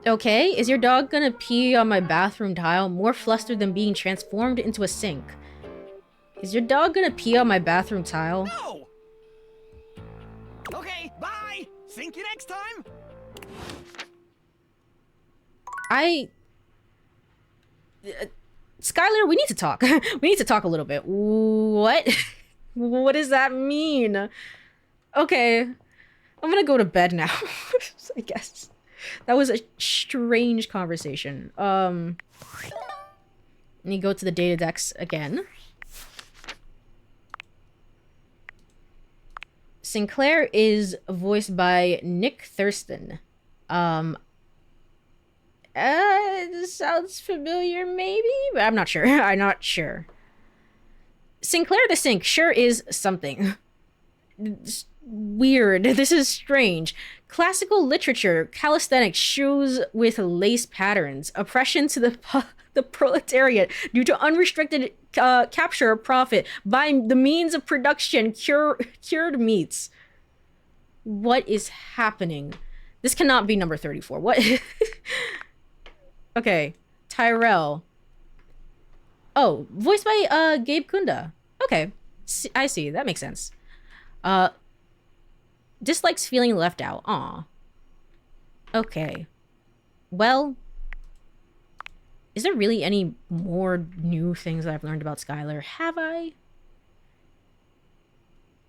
Okay, is your dog gonna pee on my bathroom tile more flustered than being transformed into a sink? Is your dog gonna pee on my bathroom tile? No! Okay, bye! Sink you next time! Skylar, we need to talk. We need to talk a little bit. What? What does that mean? Okay. I'm gonna go to bed now, I guess. That was a strange conversation. Let me go to the data decks again. Sinclair is voiced by Nick Thurston. Sounds familiar, maybe? But I'm not sure. I'm not sure. Sinclair the Sink sure is something. It's weird. This is strange. Classical literature, calisthenics, shoes with lace patterns, oppression to the proletariat due to unrestricted capture of profit by the means of production, cured meats. What is happening? This cannot be number 34. What? Okay, Tyrell. Oh, voiced by Gabe Kunda. Okay, I see. That makes sense. Dislikes feeling left out. Aw. Okay. Well, is there really any more new things that I've learned about Skylar? Have I?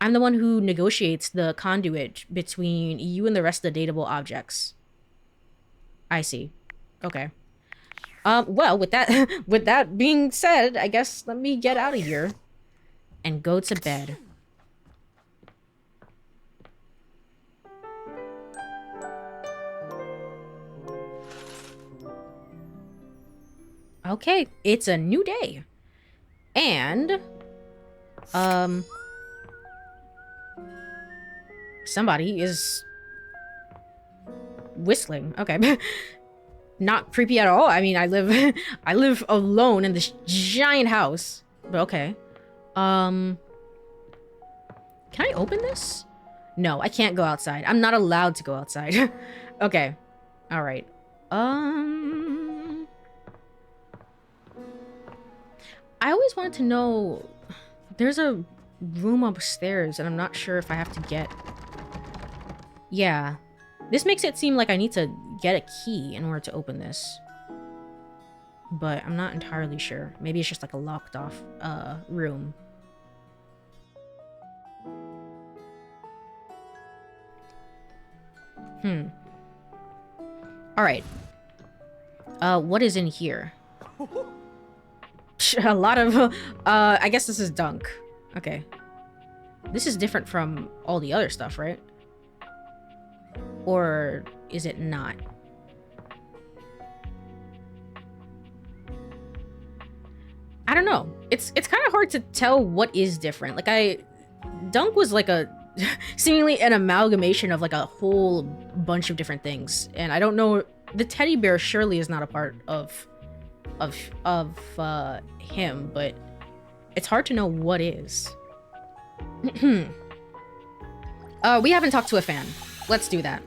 I'm the one who negotiates the conduit between you and the rest of the dateable objects. I see. Okay. Well, with that being said, I guess let me get out of here and go to bed. Okay, it's a new day. And somebody is whistling. Okay. not creepy at all. I mean, I live I live alone in this giant house. But okay. Can I open this? No, I can't go outside. I'm not allowed to go outside. Okay. All right. I always wanted to know, there's a room upstairs and I'm not sure if I have to get... Yeah. This makes it seem like I need to get a key in order to open this. But I'm not entirely sure. Maybe it's just like a locked off room. Alright. What is in here? A lot of... I guess this is Dunk. Okay. This is different from all the other stuff, right? Or is it not? I don't know. It's kind of hard to tell what is different. Like Dunk was like a seemingly an amalgamation of like a whole bunch of different things, and I don't know. The teddy bear surely is not a part of him, but it's hard to know what is. We haven't talked to a fan. Let's do that.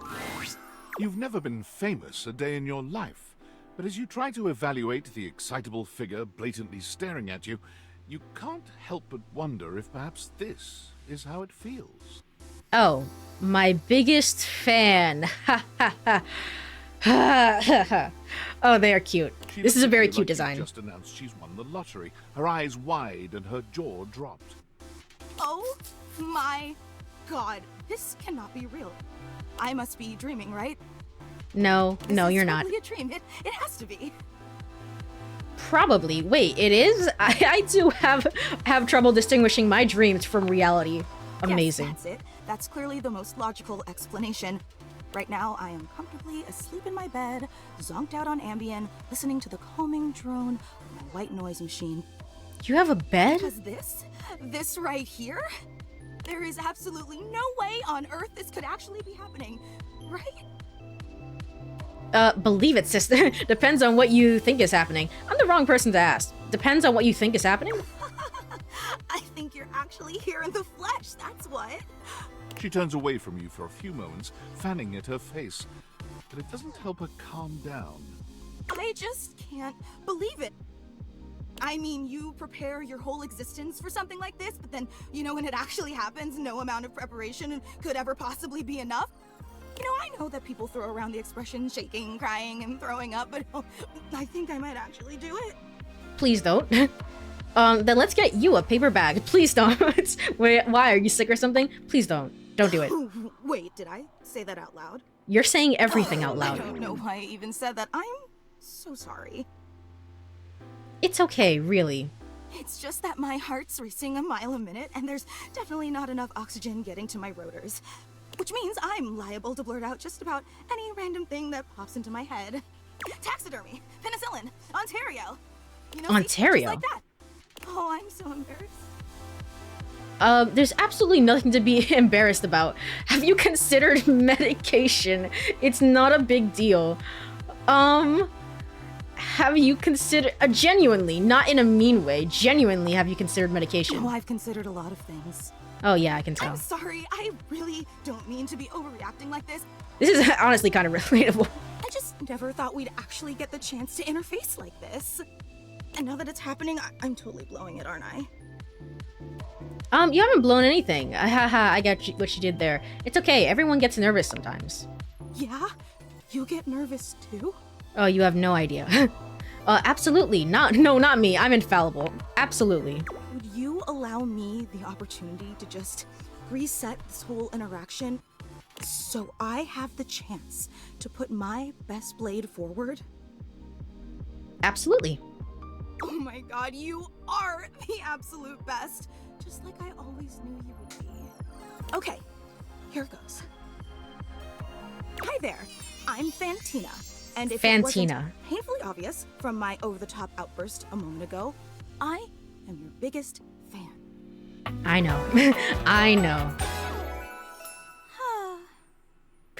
You've never been famous a day in your life, but as you try to evaluate the excitable figure blatantly staring at you, you can't help but wonder if perhaps this is how it feels. Oh, my biggest fan. Oh, they are cute. This is a very cute design. She just announced she's won the lottery, her eyes wide and her jaw dropped. Oh my god, this cannot be real. I must be dreaming, right? No, you're not. This is totally a dream. It has to be. Probably. Wait, it is? I do have trouble distinguishing my dreams from reality. Amazing. Yes, that's it. That's clearly the most logical explanation. Right now, I am comfortably asleep in my bed, zonked out on Ambien, listening to the calming drone of my white noise machine. You have a bed? Because this right here, there is absolutely no way on Earth this could actually be happening, right? Believe it, sister. Depends on what you think is happening. I'm the wrong person to ask. Depends on what you think is happening? I think you're actually here in the flesh, that's what. She turns away from you for a few moments, fanning at her face, but it doesn't help her calm down. I just can't believe it. I mean, you prepare your whole existence for something like this, but then, you know, when it actually happens, no amount of preparation could ever possibly be enough. You know, I know that people throw around the expression shaking, crying, and throwing up, but I think I might actually do it. Please don't. Then let's get you a paper bag. Please don't. Wait, why? Are you sick or something? Please don't. Don't do it. Wait, did I say that out loud? You're saying everything out loud. I don't know why I even said that. I'm so sorry. It's okay, really. It's just that my heart's racing a mile a minute, and there's definitely not enough oxygen getting to my rotors. Which means I'm liable to blurt out just about any random thing that pops into my head. Taxidermy, penicillin, Ontario. You know, Ontario? Just like that. Oh, I'm so embarrassed. There's absolutely nothing to be embarrassed about. Have you considered medication? It's not a big deal. Have you considered, genuinely, not in a mean way, genuinely have you considered medication? Oh, I've considered a lot of things. Oh yeah, I can tell. I'm sorry, I really don't mean to be overreacting like this. This is honestly kind of relatable. I just never thought we'd actually get the chance to interface like this. And now that it's happening, I'm totally blowing it, aren't I? You haven't blown anything. Haha, I got what you did there. It's okay, everyone gets nervous sometimes. Yeah? You get nervous too? Oh, you have no idea. Absolutely. No, not me. I'm infallible. Absolutely. Would you allow me the opportunity to just reset this whole interaction so I have the chance to put my best blade forward? Absolutely. Oh my god, you are the absolute best. Just like I always knew you would be. Okay, here goes. Hi there, I'm Fantina. And if it wasn't painfully obvious from my over-the-top outburst a moment ago, I am your biggest fan. I know. I know.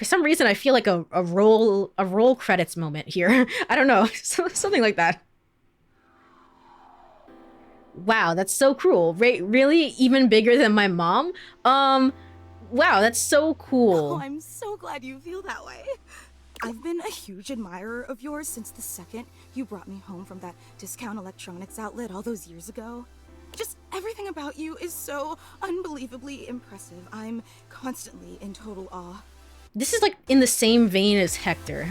For some reason, I feel like a roll credits moment here. I don't know, something like that. Wow, that's so cruel. Really? Even bigger than my mom? Wow, that's so cool. Oh, I'm so glad you feel that way. I've been a huge admirer of yours since the second you brought me home from that discount electronics outlet all those years ago. Just everything about you is so unbelievably impressive. I'm constantly in total awe. This is like in the same vein as Hector.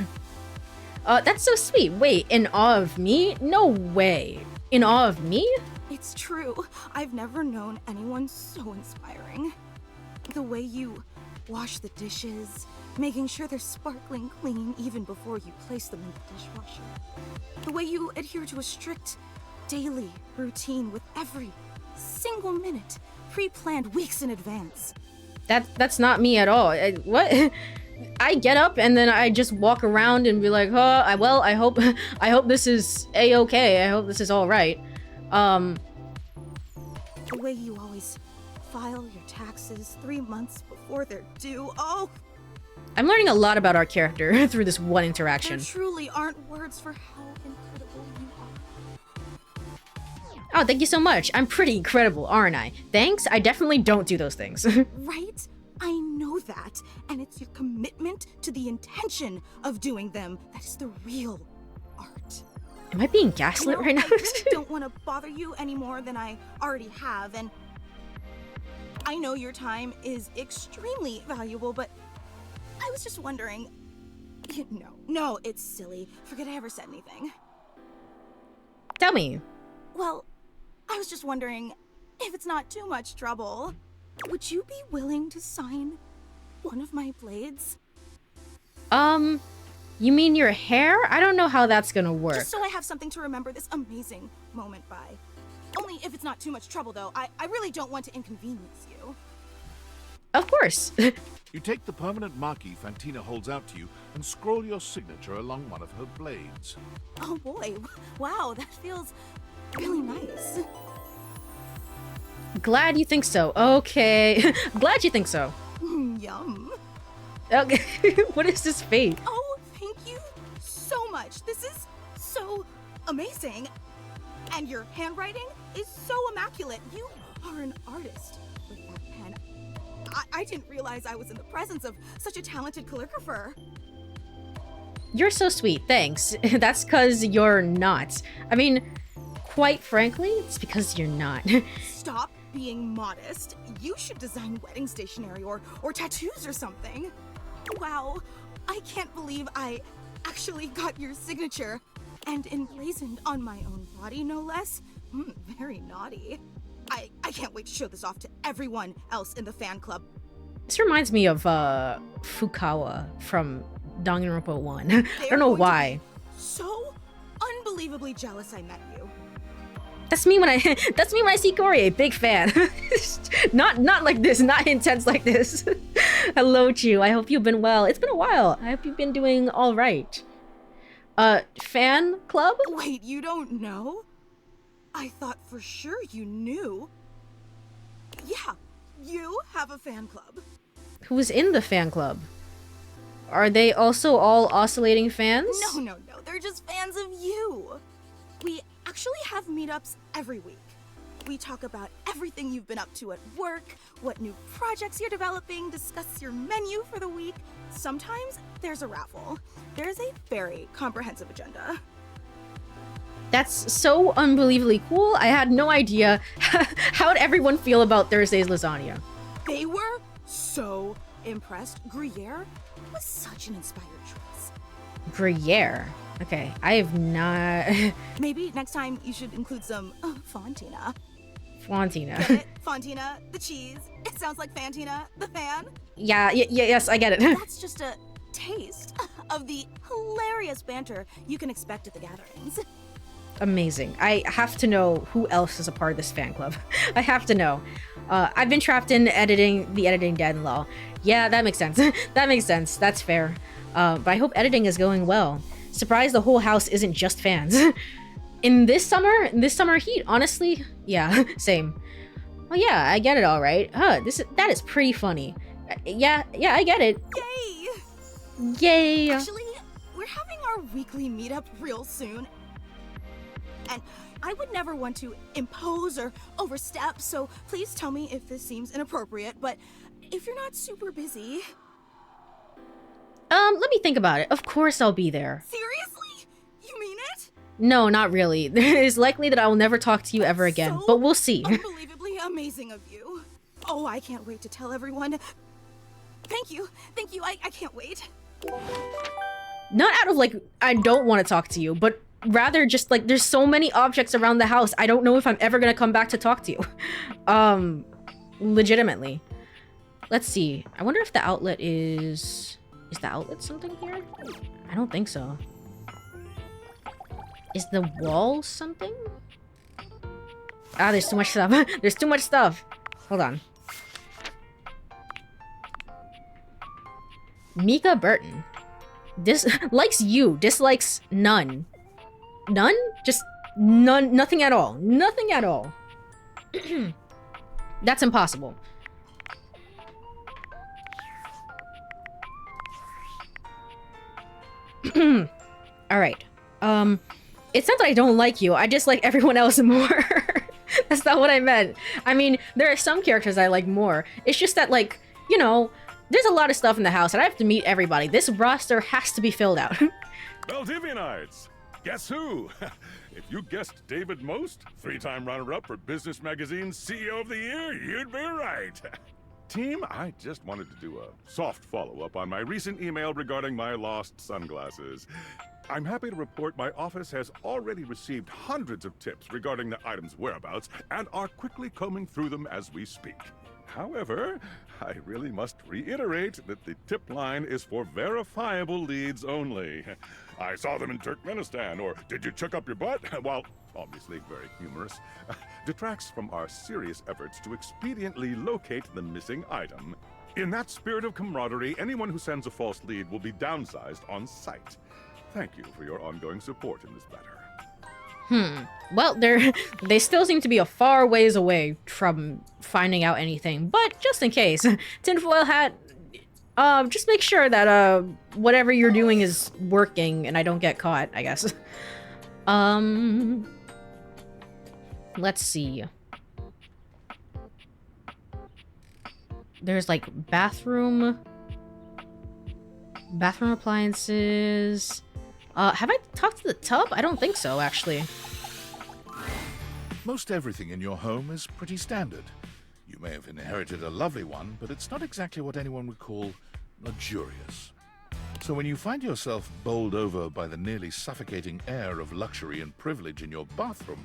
That's so sweet. Wait, in awe of me? No way. In awe of me? It's true. I've never known anyone so inspiring. The way you wash the dishes, making sure they're sparkling clean even before you place them in the dishwasher. The way you adhere to a strict daily routine with every single minute pre-planned weeks in advance. That's not me at all. What? I get up and then I just walk around and be like, oh, I hope this is a-okay. I hope this is all right. The way you always file your taxes 3 months before they're due. Oh, I'm learning a lot about our character through this one interaction. there truly aren't words for how incredible you are. Oh, thank you so much. I'm pretty incredible, aren't I? Thanks? I definitely don't do those things. Right? I know that. And it's your commitment to the intention of doing them that is the real art. Am I being gaslit right now? I really don't want to bother you any more than I already have, and I know your time is extremely valuable, but I was just wondering... No, it's silly. Forget I ever said anything. Tell me. Well, I was just wondering, if it's not too much trouble, would you be willing to sign one of my blades? You mean your hair? I don't know how that's gonna work. Just so I have something to remember this amazing moment by. Only if it's not too much trouble, though. I really don't want to inconvenience you. Of course. You take the permanent marquee Fantina holds out to you and scroll your signature along one of her blades. Oh boy, wow, that feels really nice. Glad you think so. Okay. Glad you think so. Yum. Okay. What is this fate? Oh, thank you so much. This is so amazing. And your handwriting is so immaculate. You are an artist with that pen. I didn't realize I was in the presence of such a talented calligrapher. You're so sweet, thanks. That's because you're not. I mean, quite frankly, it's because you're not. Stop being modest. You should design wedding stationery or tattoos or something. Wow, I can't believe I actually got your signature. And emblazoned on my own body, no less. Very naughty. I can't wait to show this off to everyone else in the fan club. This reminds me of Fukawa from Danganronpa 1. I don't know why. So unbelievably jealous I met you. That's me when I see Courie, big fan. not like this, not intense like this. Hello, Chu. I hope you've been well. It's been a while. I hope you've been doing all right. Fan club? Wait, you don't know? I thought for sure you knew. Yeah, you have a fan club. Who's in the fan club? Are they also all oscillating fans? No. They're just fans of you. We actually have meetups every week. We talk about everything you've been up to at work, what new projects you're developing, discuss your menu for the week. Sometimes there's a raffle. There's a very comprehensive agenda. That's so unbelievably cool. I had no idea. How'd everyone feel about Thursday's lasagna? They were so impressed. Gruyere was such an inspired choice. Gruyere? Okay, I have not... Maybe next time you should include some Fontina. Fontina. Get it? Fontina, the cheese. It sounds like Fantina, the fan. Yes, I get it. That's just a taste of the hilarious banter you can expect at the gatherings. Amazing. I have to know who else is a part of this fan club. I have to know. I've been trapped in the editing dead and law. Yeah, that makes sense. That makes sense. That's fair. But I hope editing is going well. Surprised the whole house isn't just fans. In this summer heat, honestly, yeah, same. Well, yeah, I get it all right. That is pretty funny. Yeah, I get it. Yay! Yay! Actually, we're having our weekly meetup real soon. And I would never want to impose or overstep, so please tell me if this seems inappropriate, but if you're not super busy... Let me think about it. Of course I'll be there. Seriously? You mean it? No, not really. It's likely that I will never talk to you ever again, So but we'll see. Unbelievably amazing of you. Oh, I can't wait to tell everyone. Thank you. Thank you. I can't wait. Not out of, like, I don't want to talk to you, but rather just, like, there's so many objects around the house, I don't know if I'm ever gonna come back to talk to you. Legitimately. Let's see. I wonder if the outlet is... Is the outlet something here? I don't think so. Is the wall something? Ah, there's too much stuff. There's too much stuff. Hold on. Mika Burton. Likes you, dislikes none. None? Just none, nothing at all. Nothing at all. That's impossible. Alright. It's not that I don't like you, I just like everyone else more. That's not what I meant. I mean, there are some characters I like more. It's just that, like, you know, there's a lot of stuff in the house and I have to meet everybody. This roster has to be filled out. Valdivianites! Guess who? If you guessed David Most, 3-time runner-up for Business Magazine's CEO of the Year, you'd be right. Team, I just wanted to do a soft follow-up on my recent email regarding my lost sunglasses. I'm happy to report my office has already received hundreds of tips regarding the item's whereabouts and are quickly combing through them as we speak. However, I really must reiterate that the tip line is for verifiable leads only. I saw them in Turkmenistan, or did you check up your butt? While obviously very humorous, detracts from our serious efforts to expediently locate the missing item. In that spirit of camaraderie, anyone who sends a false lead will be downsized on sight. Thank you for your ongoing support in this matter. Well, they still seem to be a far ways away from finding out anything, but just in case, tinfoil hat, just make sure that whatever you're doing is working and I don't get caught, I guess. Let's see. There's like bathroom appliances. Have I talked to the tub? I don't think so, actually. Most everything in your home is pretty standard. You may have inherited a lovely one, but it's not exactly what anyone would call luxurious. So when you find yourself bowled over by the nearly suffocating air of luxury and privilege in your bathroom,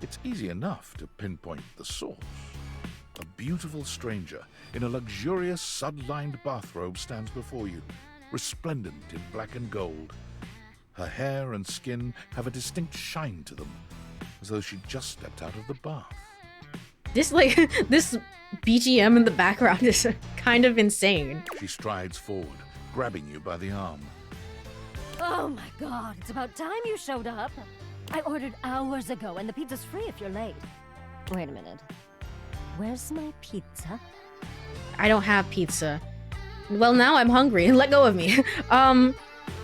it's easy enough to pinpoint the source. A beautiful stranger in a luxurious sud-lined bathrobe stands before you, resplendent in black and gold. Her hair and skin have a distinct shine to them, as though she just stepped out of the bath. This BGM in the background is kind of insane. She strides forward, grabbing you by the arm. Oh my god, it's about time you showed up. I ordered hours ago, and the pizza's free if you're late. Wait a minute. Where's my pizza? I don't have pizza. Well, now I'm hungry. Let go of me.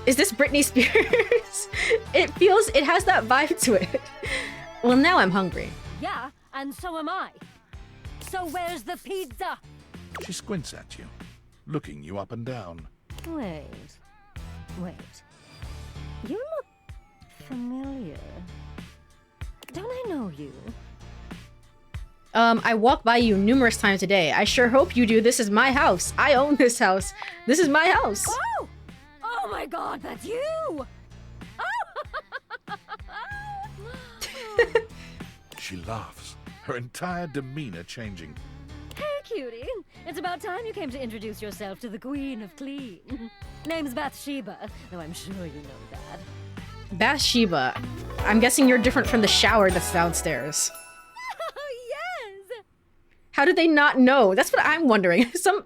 Is this Britney Spears? It has that vibe to it. Well, now I'm hungry. Yeah, and so am I. So where's the pizza? She squints at you, looking you up and down. Wait. You look familiar. Don't I know you? I walked by you numerous times today. I sure hope you do. This is my house. I own this house. This is my house. Oh! Oh my god, that's you! She laughs, her entire demeanor changing. Hey, cutie. It's about time you came to introduce yourself to the Queen of Clean. Name's Bathsheba, though I'm sure you know that. Bathsheba. I'm guessing you're different from the shower that's downstairs. Yes! How did they not know? That's what I'm wondering. Some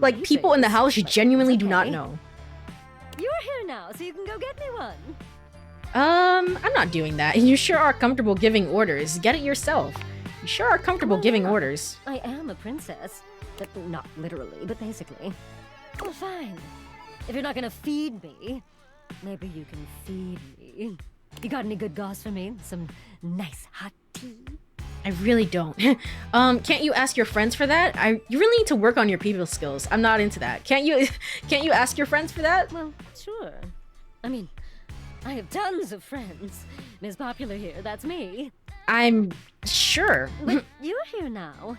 like people in the house genuinely do not know. You're here now, so you can go get me one. I'm not doing that. You sure are comfortable giving orders. Get it yourself. You sure are comfortable giving orders. I am a princess. Not literally, but basically. Well, fine. If you're not gonna feed me, maybe you can feed me. You got any good gauze for me? Some nice hot tea? I really don't. Can't you ask your friends for that? You really need to work on your people skills. I'm not into that. Can't you ask your friends for that? Well, sure. I mean, I have tons of friends. Ms. Popular here, that's me. I'm sure. But you're here now,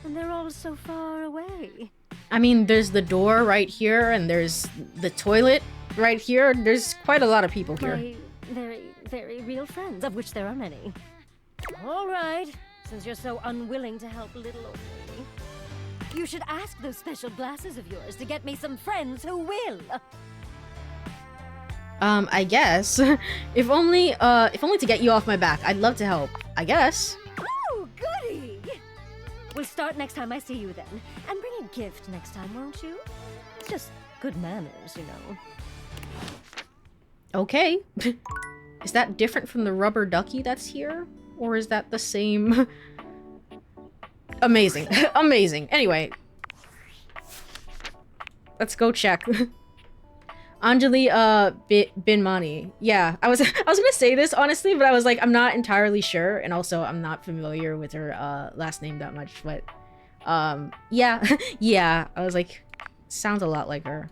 and they're all so far away. I mean, there's the door right here, and there's the toilet right here. There's quite a lot of people here. My very, very real friends, of which there are many. All right, since you're so unwilling to help little old lady, you should ask those special glasses of yours to get me some friends who will. I guess. If only to get you off my back. I'd love to help. I guess. Oh, goody! We'll start next time I see you then. And bring a gift next time, won't you? It's just good manners, you know. Okay. Is that different from the rubber ducky that's here? Or is that the same? Amazing. Amazing. Anyway. Let's go check. Anjali Binmani. Yeah, I was gonna say this honestly, but I was like, I'm not entirely sure, and also I'm not familiar with her last name that much, but yeah. Yeah, I was like, sounds a lot like her.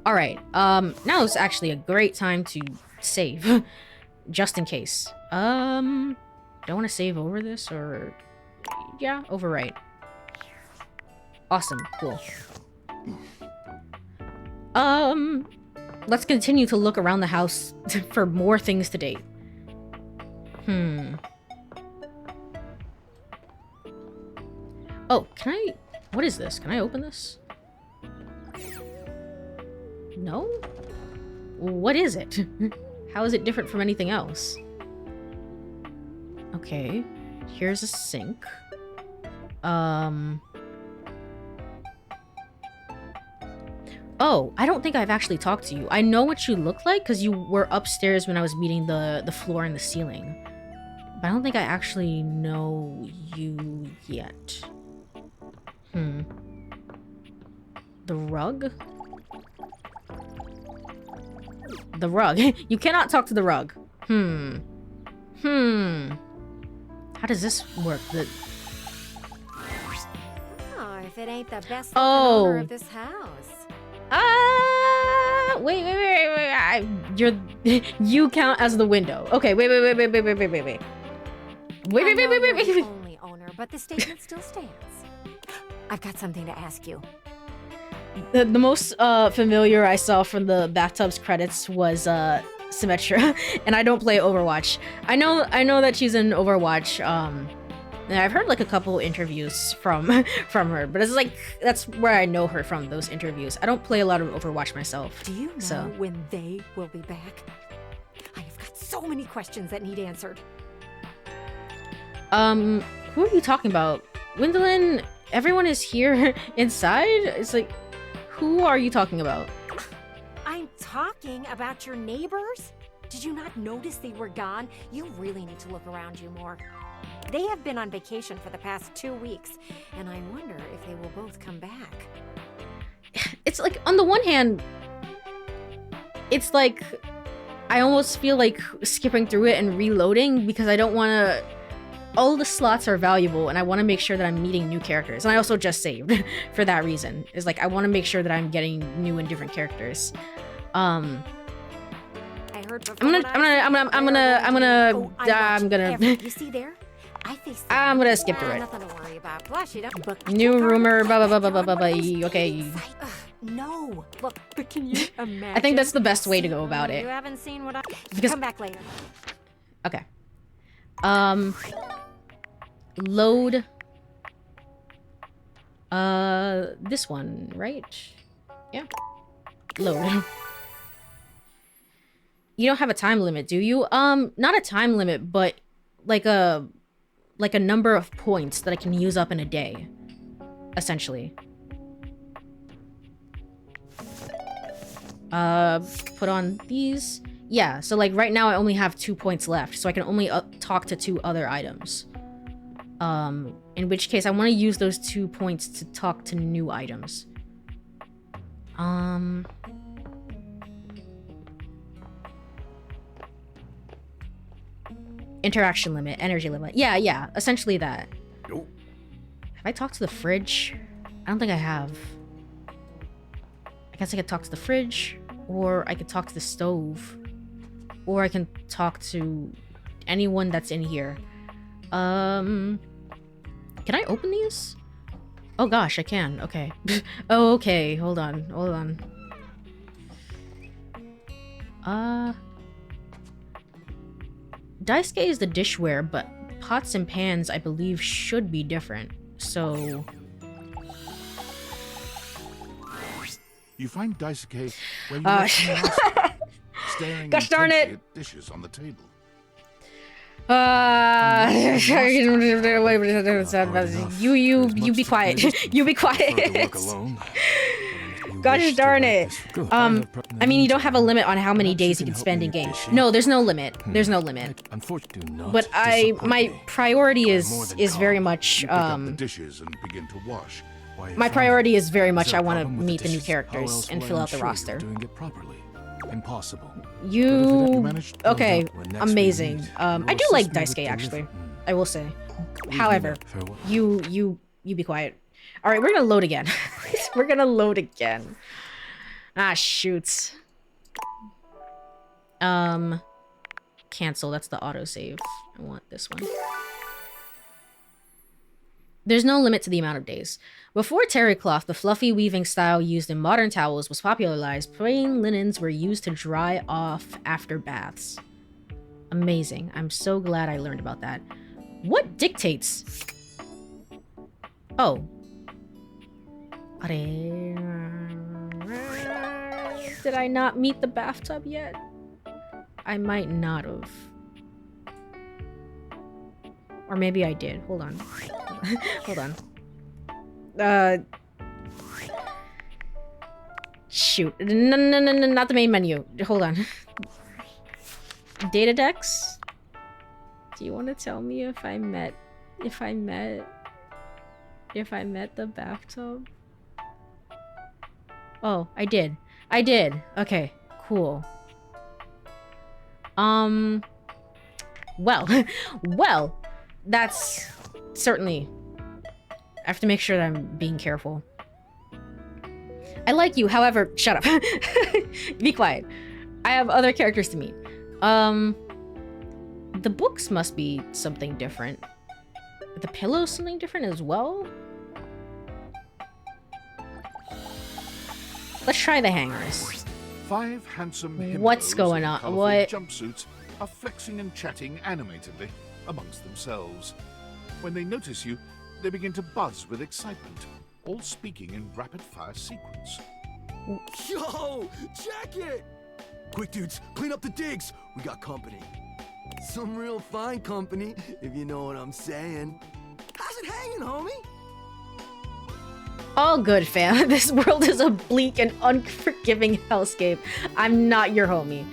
Alright, now is actually a great time to save. Just in case. Don't want to save over this, or... Yeah, overwrite. Awesome, cool. Let's continue to look around the house for more things to date. Oh, can I... What is this? Can I open this? No? What is it? How is it different from anything else? Okay. Here's a sink. Oh, I don't think I've actually talked to you. I know what you look like because you were upstairs when I was meeting the floor and the ceiling. But I don't think I actually know you yet. The rug? The rug. You cannot talk to the rug. How does this work? Oh, if it ain't the best owner of this house. Wait. You count as the window. Okay, wait. Wait. Only owner, but the statement still stands. I've got something to ask you. The most familiar I saw from the bathtub's credits was Symmetra, and I don't play Overwatch. I know that she's in Overwatch. And I've heard like a couple interviews from her, but it's like that's where I know her from, those interviews. I don't play a lot of Overwatch myself. Do you know when they will be back? I have got so many questions that need answered. Who are you talking about? Gwendolyn, everyone is here inside? It's like, who are you talking about? I'm talking about your neighbors. Did you not notice they were gone? You really need to look around you more. They have been on vacation for the past 2 weeks, and I wonder if they will both come back. It's like, on the one hand, it's like, I almost feel like skipping through it and reloading because I don't want to... All the slots are valuable, and I want to make sure that I'm meeting new characters. And I also just saved for that reason. It's like, I want to make sure that I'm getting new and different characters. I heard I'm gonna You see there? I'm gonna skip through it. Nothing to worry about. Plus, you don't New rumor, okay. No. Look, but can you imagine? I think that's the best way to go about it. You haven't seen what I... Because... Come back later. Okay. Load. This one, right? Yeah. Load. You don't have a time limit, do you? Not a time limit, but like a number of points that I can use up in a day, essentially. Put on these. Yeah, so like right now I only have 2 points left, so I can only talk to 2 other items. In which case I want to use those 2 points to talk to new items. Interaction limit, energy limit. Yeah, essentially that. Have I talked to the fridge? I don't think I have. I guess I could talk to the fridge, or I could talk to the stove, or I can talk to anyone that's in here. Can I open these? Oh gosh, I can. Okay. Oh, okay. Hold on. Daisuke is the dishware, but pots and pans, I believe, should be different. So... You find Daisuke where you left him last time, staring gosh darn it! intently at dishes on the table. You be quiet. You be quiet. Gosh darn it. I mean, you don't have a limit on how many days you can spend in game. No, there's no limit. There's no limit. But my priority is very much You pick up the dishes and begin to wash. my priority is very much I want to meet the new characters and fill out the roster. Doing it properly. Impossible. Okay, amazing. I do like Daisuke actually. I will say. However, you be quiet. All right, we're gonna load again. We're gonna load again. Ah, shoots. Cancel. That's the autosave. I want this one. There's no limit to the amount of days. Before terry cloth, the fluffy weaving style used in modern towels, was popularized, plain linens were used to dry off after baths. Amazing. I'm so glad I learned about that. What dictates? Oh. Did I not meet the bathtub yet? I might not have. Or maybe I did. Hold on. Hold on. Shoot. No, not the main menu. Hold on. Data decks? Do you want to tell me if I met the bathtub? Oh, I did. I did. Okay, cool. Well, that's certainly... I have to make sure that I'm being careful. I like you, however, shut up. Be quiet. I have other characters to meet. The books must be something different. The pillow's something different as well? Let's try the hangers. 5 handsome What's going on? What? Jumpsuits are flexing and chatting animatedly amongst themselves. When they notice you, they begin to buzz with excitement, all speaking in rapid-fire sequence. Yo, check it! Quick, dudes, clean up the digs. We got company. Some real fine company, if you know what I'm saying. How's it hanging, homie? All good, fam. This world is a bleak and unforgiving hellscape. I'm not your homie.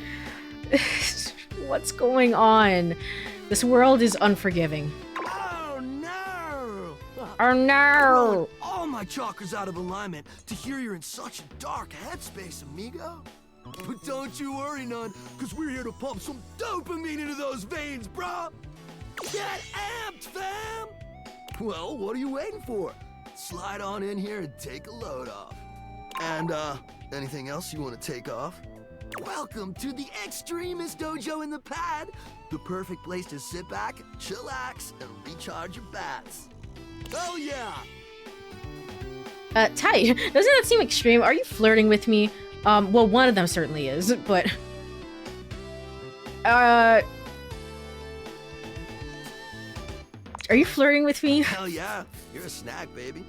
What's going on? This world is unforgiving. Oh no! Oh no! All my chakras out of alignment to hear you're in such a dark headspace, amigo. But don't you worry none, cause we're here to pump some dopamine into those veins, brah! Get amped, fam! Well, what are you waiting for? Slide on in here and take a load off. And, anything else you want to take off? Welcome to the Extremist Dojo in the Pad, the perfect place to sit back, chillax, and recharge your bats. Oh yeah! Ty, doesn't that seem extreme? Are you flirting with me? Well, one of them certainly is, but... Are you flirting with me? Hell yeah, you're a snack, baby.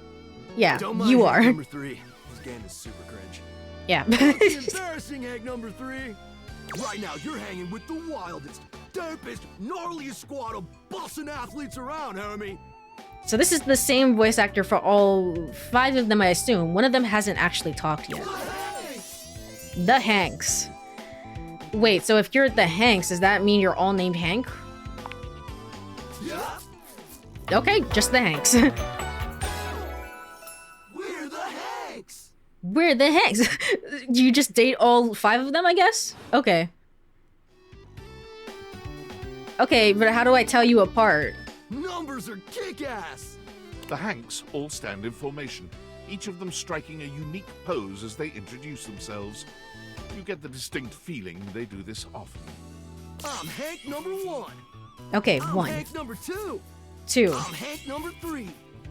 Yeah, Don't mind you egg are. Number 3. This game is super cringe. Yeah. It's embarrassing, egg number 3. Right now, you're hanging with the wildest, dopest, gnarliest squad of bussin' athletes around, homie. So this is the same voice actor for all 5 of them, I assume. One of them hasn't actually talked yet. The Hanks. Wait, so if you're the Hanks, does that mean you're all named Hank? Yeah. Okay, just the Hanks. We're the Hanks! We're the Hanks. You just date all 5 of them, I guess? Okay. Okay, but how do I tell you apart? Numbers are kick-ass! The Hanks all stand in formation, each of them striking a unique pose as they introduce themselves. You get the distinct feeling they do this often. I'm Hank number 1. Okay, I'm 1. Hank number 2. 2. I'm Hank number 3.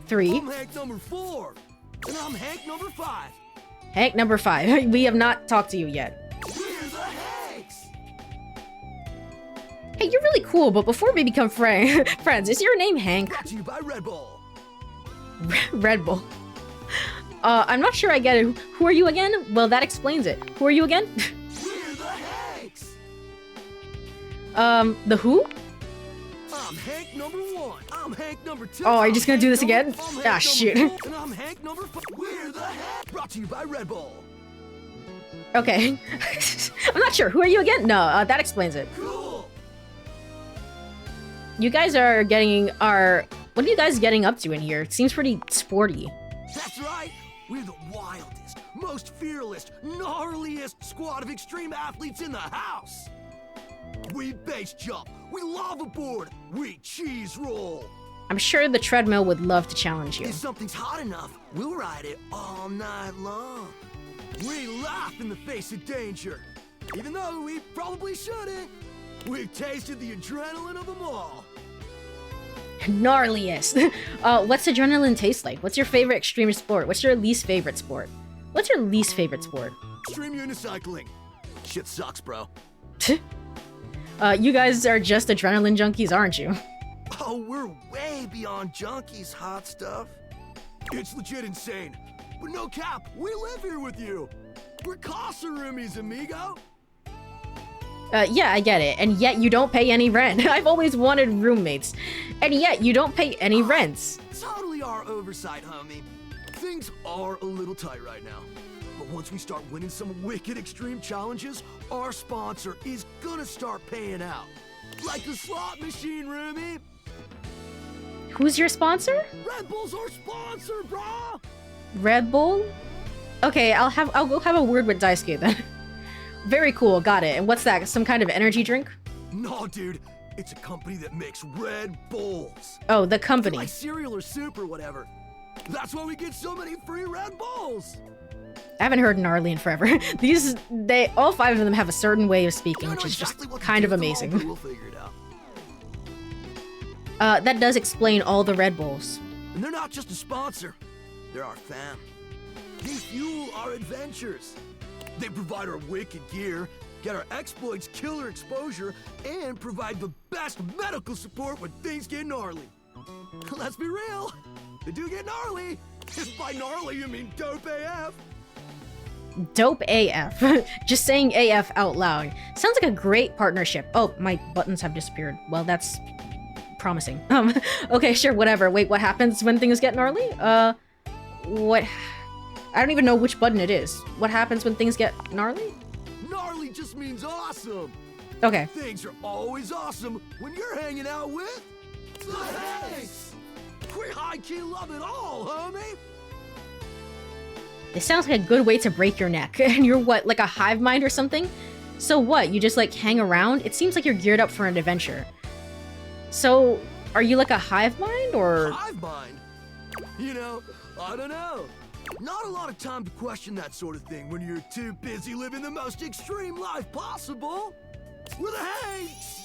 3. I'm Hank number 4. And I'm Hank number 5. Hank number 5. We have not talked to you yet. We're the Hanks! Hey, you're really cool, but before we become friends, is your name Hank? Brought to you by Red Bull. Red Bull. I'm not sure I get it. Who are you again? Well, that explains it. Who are you again? We're the Hanks! The who? I'm Hank number 1. I'm Hank number 2. Oh, are you just gonna do this again? Ah, shit. shoot. And I'm Hank number 5. We're the Hanks! Brought to you by Red Bull. Okay. I'm not sure. Who are you again? No, that explains it. Cool. You guys are getting what are you guys getting up to in here? It seems pretty sporty. That's right. We're the wildest, most fearless, gnarliest squad of extreme athletes in the house. We base jump, we lava board, we cheese roll. I'm sure the treadmill would love to challenge you. If something's hot enough, we'll ride it all night long. We laugh in the face of danger, even though we probably shouldn't. We've tasted the adrenaline of them all. Gnarliest. What's adrenaline taste like? What's your favorite extreme sport? What's your least favorite sport? What's your least favorite sport? Extreme unicycling. Shit sucks, bro. You guys are just adrenaline junkies, aren't you? Oh, we're way beyond junkies, hot stuff. It's legit insane. But no cap, we live here with you. We're Casa roomies, amigo. Yeah, I get it. And yet you don't pay any rent. I've always wanted roommates. And yet you don't pay any rents. Totally our oversight, homie. Things are a little tight right now. But once we start winning some wicked extreme challenges, our sponsor is gonna start paying out. Like the slot machine, roomie. Who's your sponsor? Red Bull's our sponsor, brah! Red Bull? Okay, I'll go have a word with Daisuke then. Very cool, got it. And what's that? Some kind of energy drink? No, dude. It's a company that makes Red Bulls. Oh, the company. Like cereal or soup or whatever. That's why we get so many free Red Bulls. I haven't heard gnarly in forever. All 5 of them have a certain way of speaking, which is just kind of amazing. We'll figure it out. That does explain all the Red Bulls. And they're not just a sponsor. They're our fam. They fuel our adventures. They provide our wicked gear, get our exploits killer exposure, and provide the best medical support when things get gnarly. Let's be real, they do get gnarly. If by gnarly you mean dope AF. Dope AF. Just saying AF out loud. Sounds like a great partnership. Oh, my buttons have disappeared. Well, that's promising. Okay, sure, whatever. Wait, what happens when things get gnarly? What? I don't even know which button it is. What happens when things get gnarly? Gnarly just means awesome. Okay. Things are always awesome when you're hanging out with the Hanks. We high-key love it all, homie. This sounds like a good way to break your neck. And you're what, like a hive mind or something? So what, you just like hang around? It seems like you're geared up for an adventure. So, are you like a hive mind or? Hive mind? You know, I don't know. Not a lot of time to question that sort of thing when you're too busy living the most extreme life possible. We're the Hanks!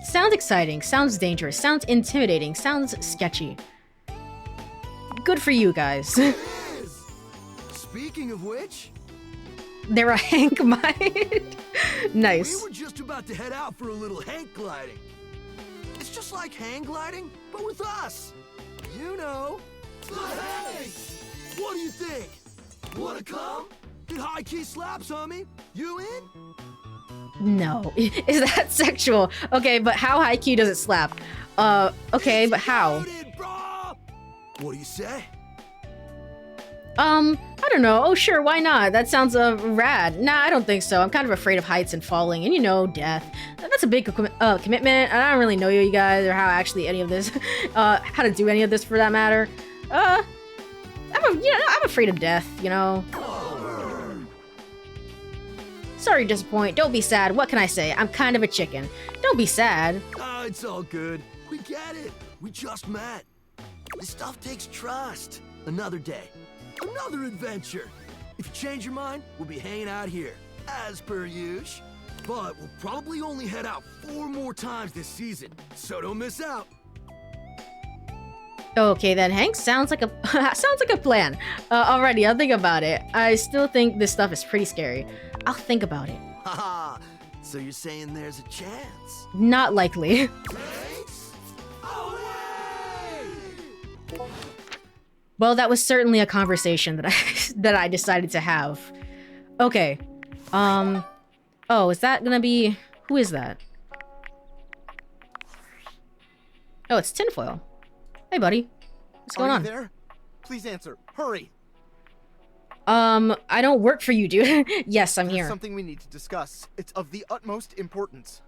Sounds exciting, sounds dangerous, sounds intimidating, sounds sketchy. Good for you guys. It is! Speaking of which... They're a Hank mind. Nice. We were just about to head out for a little Hank gliding. It's just like hang gliding, but with us. You know... the Hanks! What do you think? Wanna come? Get high-key slaps, homie. You in? No. Is that sexual? Okay, but how high key does it slap? Okay, but how? Loaded, brah! What do you say? I don't know. Oh, sure, why not? That sounds rad. Nah, I don't think so. I'm kind of afraid of heights and falling, and you know, death. That's a big commitment, and I don't really know you guys or how actually any of this, how to do any of this for that matter. I'm afraid of death, you know. Sorry to disappoint. Don't be sad. What can I say? I'm kind of a chicken. Don't be sad. It's all good. We get it. We just met. This stuff takes trust. Another day. Another adventure. If you change your mind, we'll be hanging out here, as per usual. But we'll probably only head out 4 more times this season, so don't miss out. Okay then, Hank. Sounds like a plan. Alrighty, I'll think about it. I still think this stuff is pretty scary. I'll think about it. Haha. So you're saying there's a chance? Not likely. Well, that was certainly a conversation that I decided to have. Okay. Oh, is that gonna be... Who is that? Oh, it's Tinfoil. Hey, buddy. What's going on? Are you there? Please answer. Hurry. I don't work for you, dude. Yes, I'm here. There's something we need to discuss. It's of the utmost importance.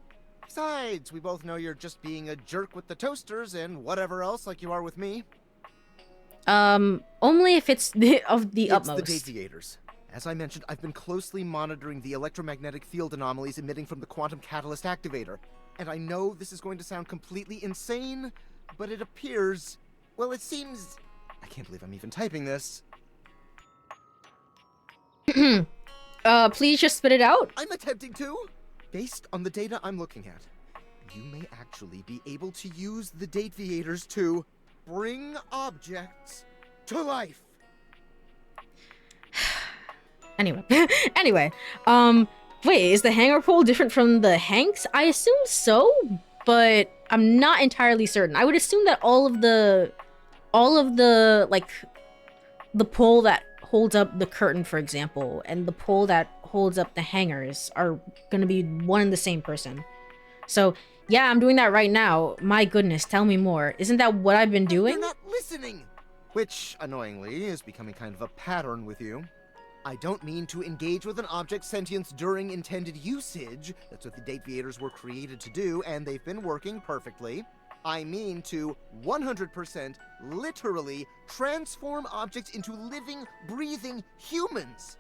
Besides, we both know you're just being a jerk with the toasters and whatever else like you are with me. Only if it's of the utmost. It's the DateEverything. As I mentioned, I've been closely monitoring the electromagnetic field anomalies emitting from the quantum catalyst activator. And I know this is going to sound completely insane, but it appears... Well, it seems... I can't believe I'm even typing this. Please just spit it out. I'm attempting to. Based on the data I'm looking at, you may actually be able to use the DateEverything to bring objects to life. Anyway, wait, is the hanger pole different from the Hanks? I assume so, but I'm not entirely certain. I would assume that all of the like the pole that holds up the curtain, for example, and the pole that holds up the hangers are gonna be one and the same person. So yeah, I'm doing that right now. My goodness, tell me more. Isn't that what I've been doing? You're not listening! Which, annoyingly, is becoming kind of a pattern with you. I don't mean to engage with an object's sentience during intended usage. That's what the DateEverything were created to do, and they've been working perfectly. I mean to 100% literally transform objects into living, breathing humans.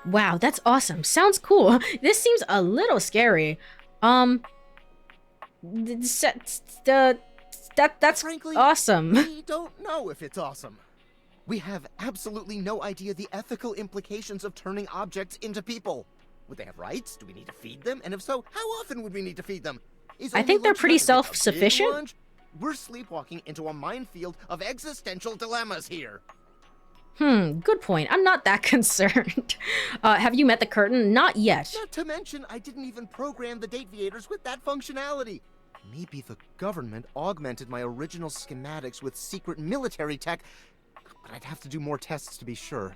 Wow, that's awesome. Sounds cool. This seems a little scary. That's Frankly, awesome. We don't know if it's awesome. We have absolutely no idea the ethical implications of turning objects into people. Would they have rights? Do we need to feed them? And if so, how often would we need to feed them? I think they're pretty self-sufficient. We're sleepwalking into a minefield of existential dilemmas here. Good point. I'm not that concerned. Have you met the curtain? Not yet. Not to mention, I didn't even program the DateEverything with that functionality. Maybe the government augmented my original schematics with secret military tech, but I'd have to do more tests to be sure.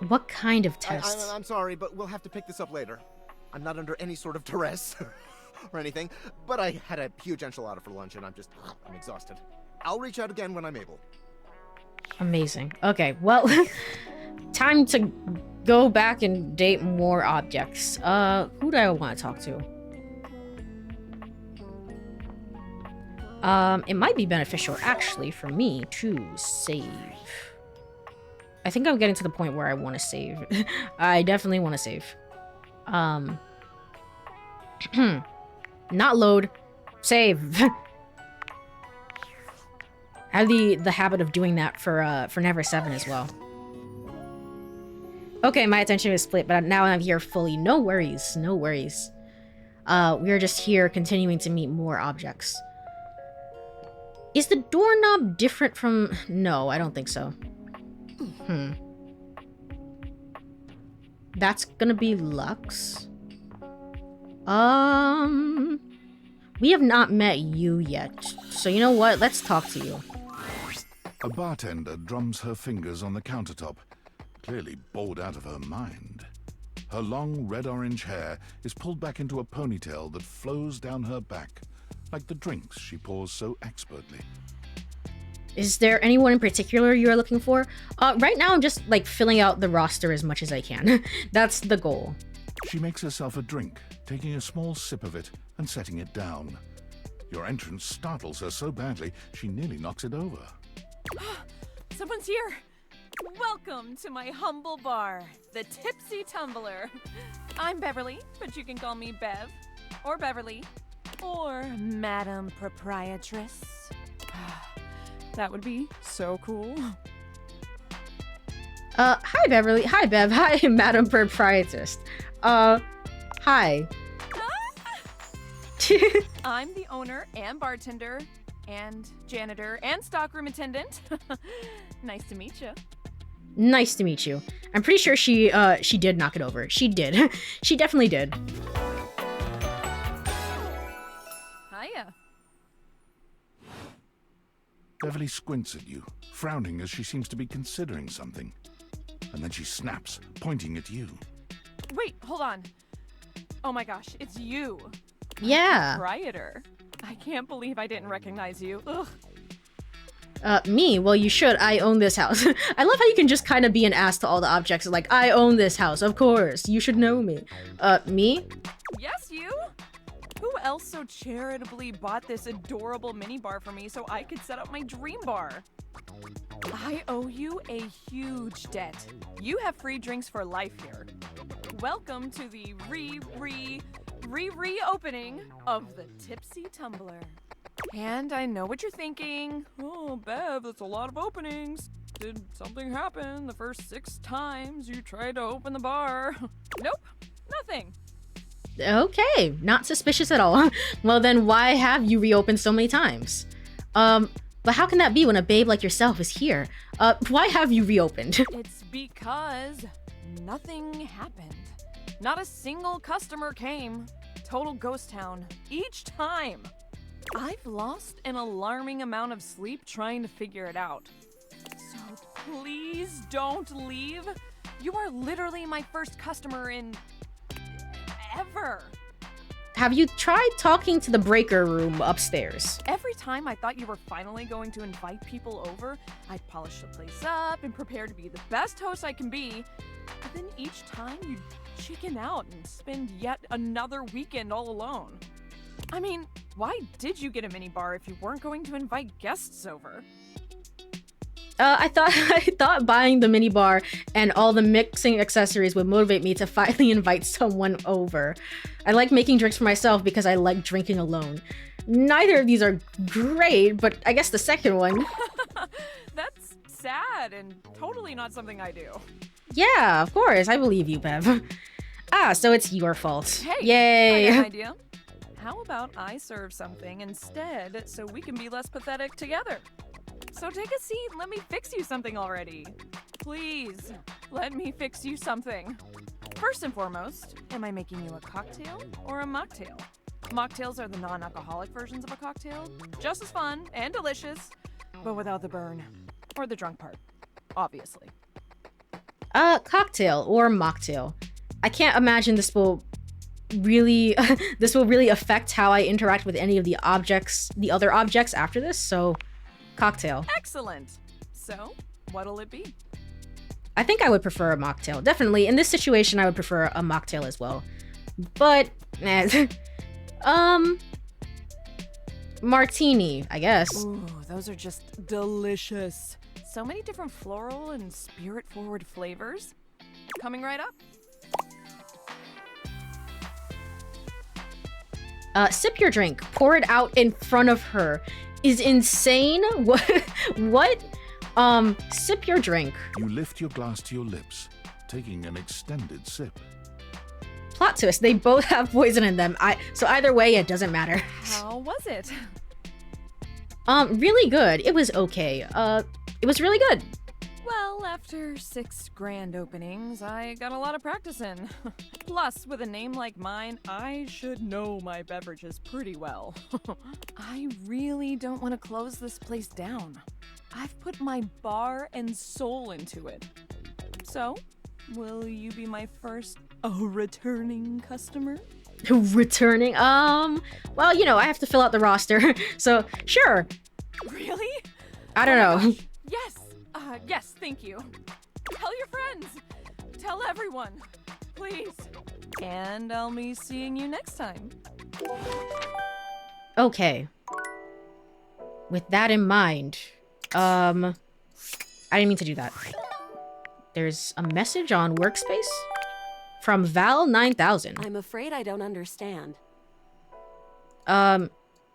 What kind of tests? I'm sorry, but we'll have to pick this up later. I'm not under any sort of duress or anything, but I had a huge enchilada for lunch and I'm exhausted. I'll reach out again when I'm able. Amazing. Okay, well, time to go back and date more objects. Who do I want to talk to? It might be beneficial, actually, for me to save. I think I'm getting to the point where I want to save. I definitely want to save. Not load. Save. I have the habit of doing that for Never 7 as well. Okay, my attention is split, but now I'm here fully. No worries, no worries. We are just here continuing to meet more objects. Is the doorknob different from... No, I don't think so. That's gonna be Lux. We have not met you yet. So you know what? Let's talk to you. A bartender drums her fingers on the countertop, clearly bored out of her mind. Her long red-orange hair is pulled back into a ponytail that flows down her back, like the drinks she pours so expertly. Is there anyone in particular you are looking for? Right now I'm just like filling out the roster as much as I can. That's the goal. She makes herself a drink, taking a small sip of it and setting it down. Your entrance startles her so badly, she nearly knocks it over. Someone's here! Welcome to my humble bar, the Tipsy Tumbler. I'm Beverly, but you can call me Bev, or Beverly, or Madam Proprietress. That would be so cool. Hi Beverly. Hi Bev. Hi Madam Proprietress. Hi. I'm the owner and bartender and janitor and stockroom attendant. Nice to meet you. Nice to meet you. I'm pretty sure she did knock it over. She did. She definitely did. Hiya. Beverly squints at you, frowning as she seems to be considering something. And then she snaps, pointing at you. Wait, hold on. Oh my gosh, it's you. Yeah. Proprietor. I can't believe I didn't recognize you. Ugh. Me? Well, you should. I own this house. I love how you can just kind of be an ass to all the objects. Like, I own this house, of course. You should know me. Me? Yes, you? Who else so charitably bought this adorable minibar for me so I could set up my dream bar? I owe you a huge debt. You have free drinks for life here. Welcome to the reopening of the Tipsy Tumbler. And I know what you're thinking. Oh, Bev, that's a lot of openings. Did something happen the first 6 times you tried to open the bar? Nope, nothing. Okay, not suspicious at all. Well then, why have you reopened so many times? But how can that be when a babe like yourself is here? Why have you reopened? It's because nothing happened. Not a single customer came. Total ghost town. Each time. I've lost an alarming amount of sleep trying to figure it out. So please don't leave. You are literally my first customer in... ever. Have you tried talking to the breaker room upstairs? Every time I thought you were finally going to invite people over, I'd polish the place up and prepare to be the best host I can be. But then each time you'd chicken out and spend yet another weekend all alone. I mean, why did you get a minibar if you weren't going to invite guests over? I thought buying the minibar and all the mixing accessories would motivate me to finally invite someone over. I like making drinks for myself because I like drinking alone. Neither of these are great, but I guess the second one. That's sad and totally not something I do. Yeah, of course. I believe you, Bev. So it's your fault. Hey, yay! I got an idea. How about I serve something instead so we can be less pathetic together? So take a seat and let me fix you something already. Please, let me fix you something. First and foremost, am I making you a cocktail or a mocktail? Mocktails are the non-alcoholic versions of a cocktail. Just as fun and delicious, but without the burn. Or the drunk part, obviously. Cocktail or mocktail. I can't imagine this will really affect how I interact with any of the other objects after this, so cocktail. Excellent. So, what'll it be? I think I would prefer a mocktail. Definitely, in this situation, I would prefer a mocktail as well. But, martini, I guess. Ooh, those are just delicious. So many different floral and spirit-forward flavors. Coming right up. Sip your drink. Pour it out in front of her. Is insane. What? Sip your drink. You lift your glass to your lips, taking an extended sip. Plot twist, they both have poison in them. So either way, it doesn't matter. How was it? Really good. It was okay. It was really good. Well, after 6 grand openings, I got a lot of practice in. Plus, with a name like mine, I should know my beverages pretty well. I really don't want to close this place down. I've put my bar and soul into it. So, will you be my first returning customer? Returning? Well, you know, I have to fill out the roster, so sure. Really? I don't know. Yes! Yes, thank you. Tell your friends! Tell everyone! Please! And I'll be seeing you next time. Okay. With that in mind, I didn't mean to do that. There's a message on Workspace from Val9000. I'm afraid I don't understand.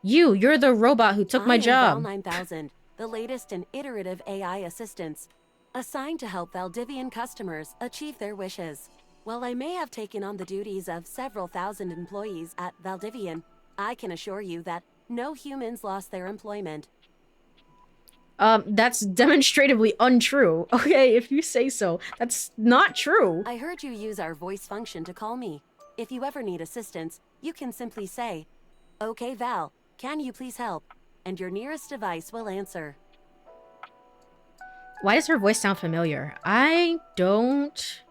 You're the robot who took my job. Val9000, the latest in iterative AI assistants, assigned to help Valdivian customers achieve their wishes. While I may have taken on the duties of several thousand employees at Valdivian, I can assure you that no humans lost their employment. That's demonstratively untrue. Okay, if you say so. That's not true. I heard you use our voice function to call me. If you ever need assistance, you can simply say, "Okay, Val, can you please help?" And your nearest device will answer. Why does her voice sound familiar? I don't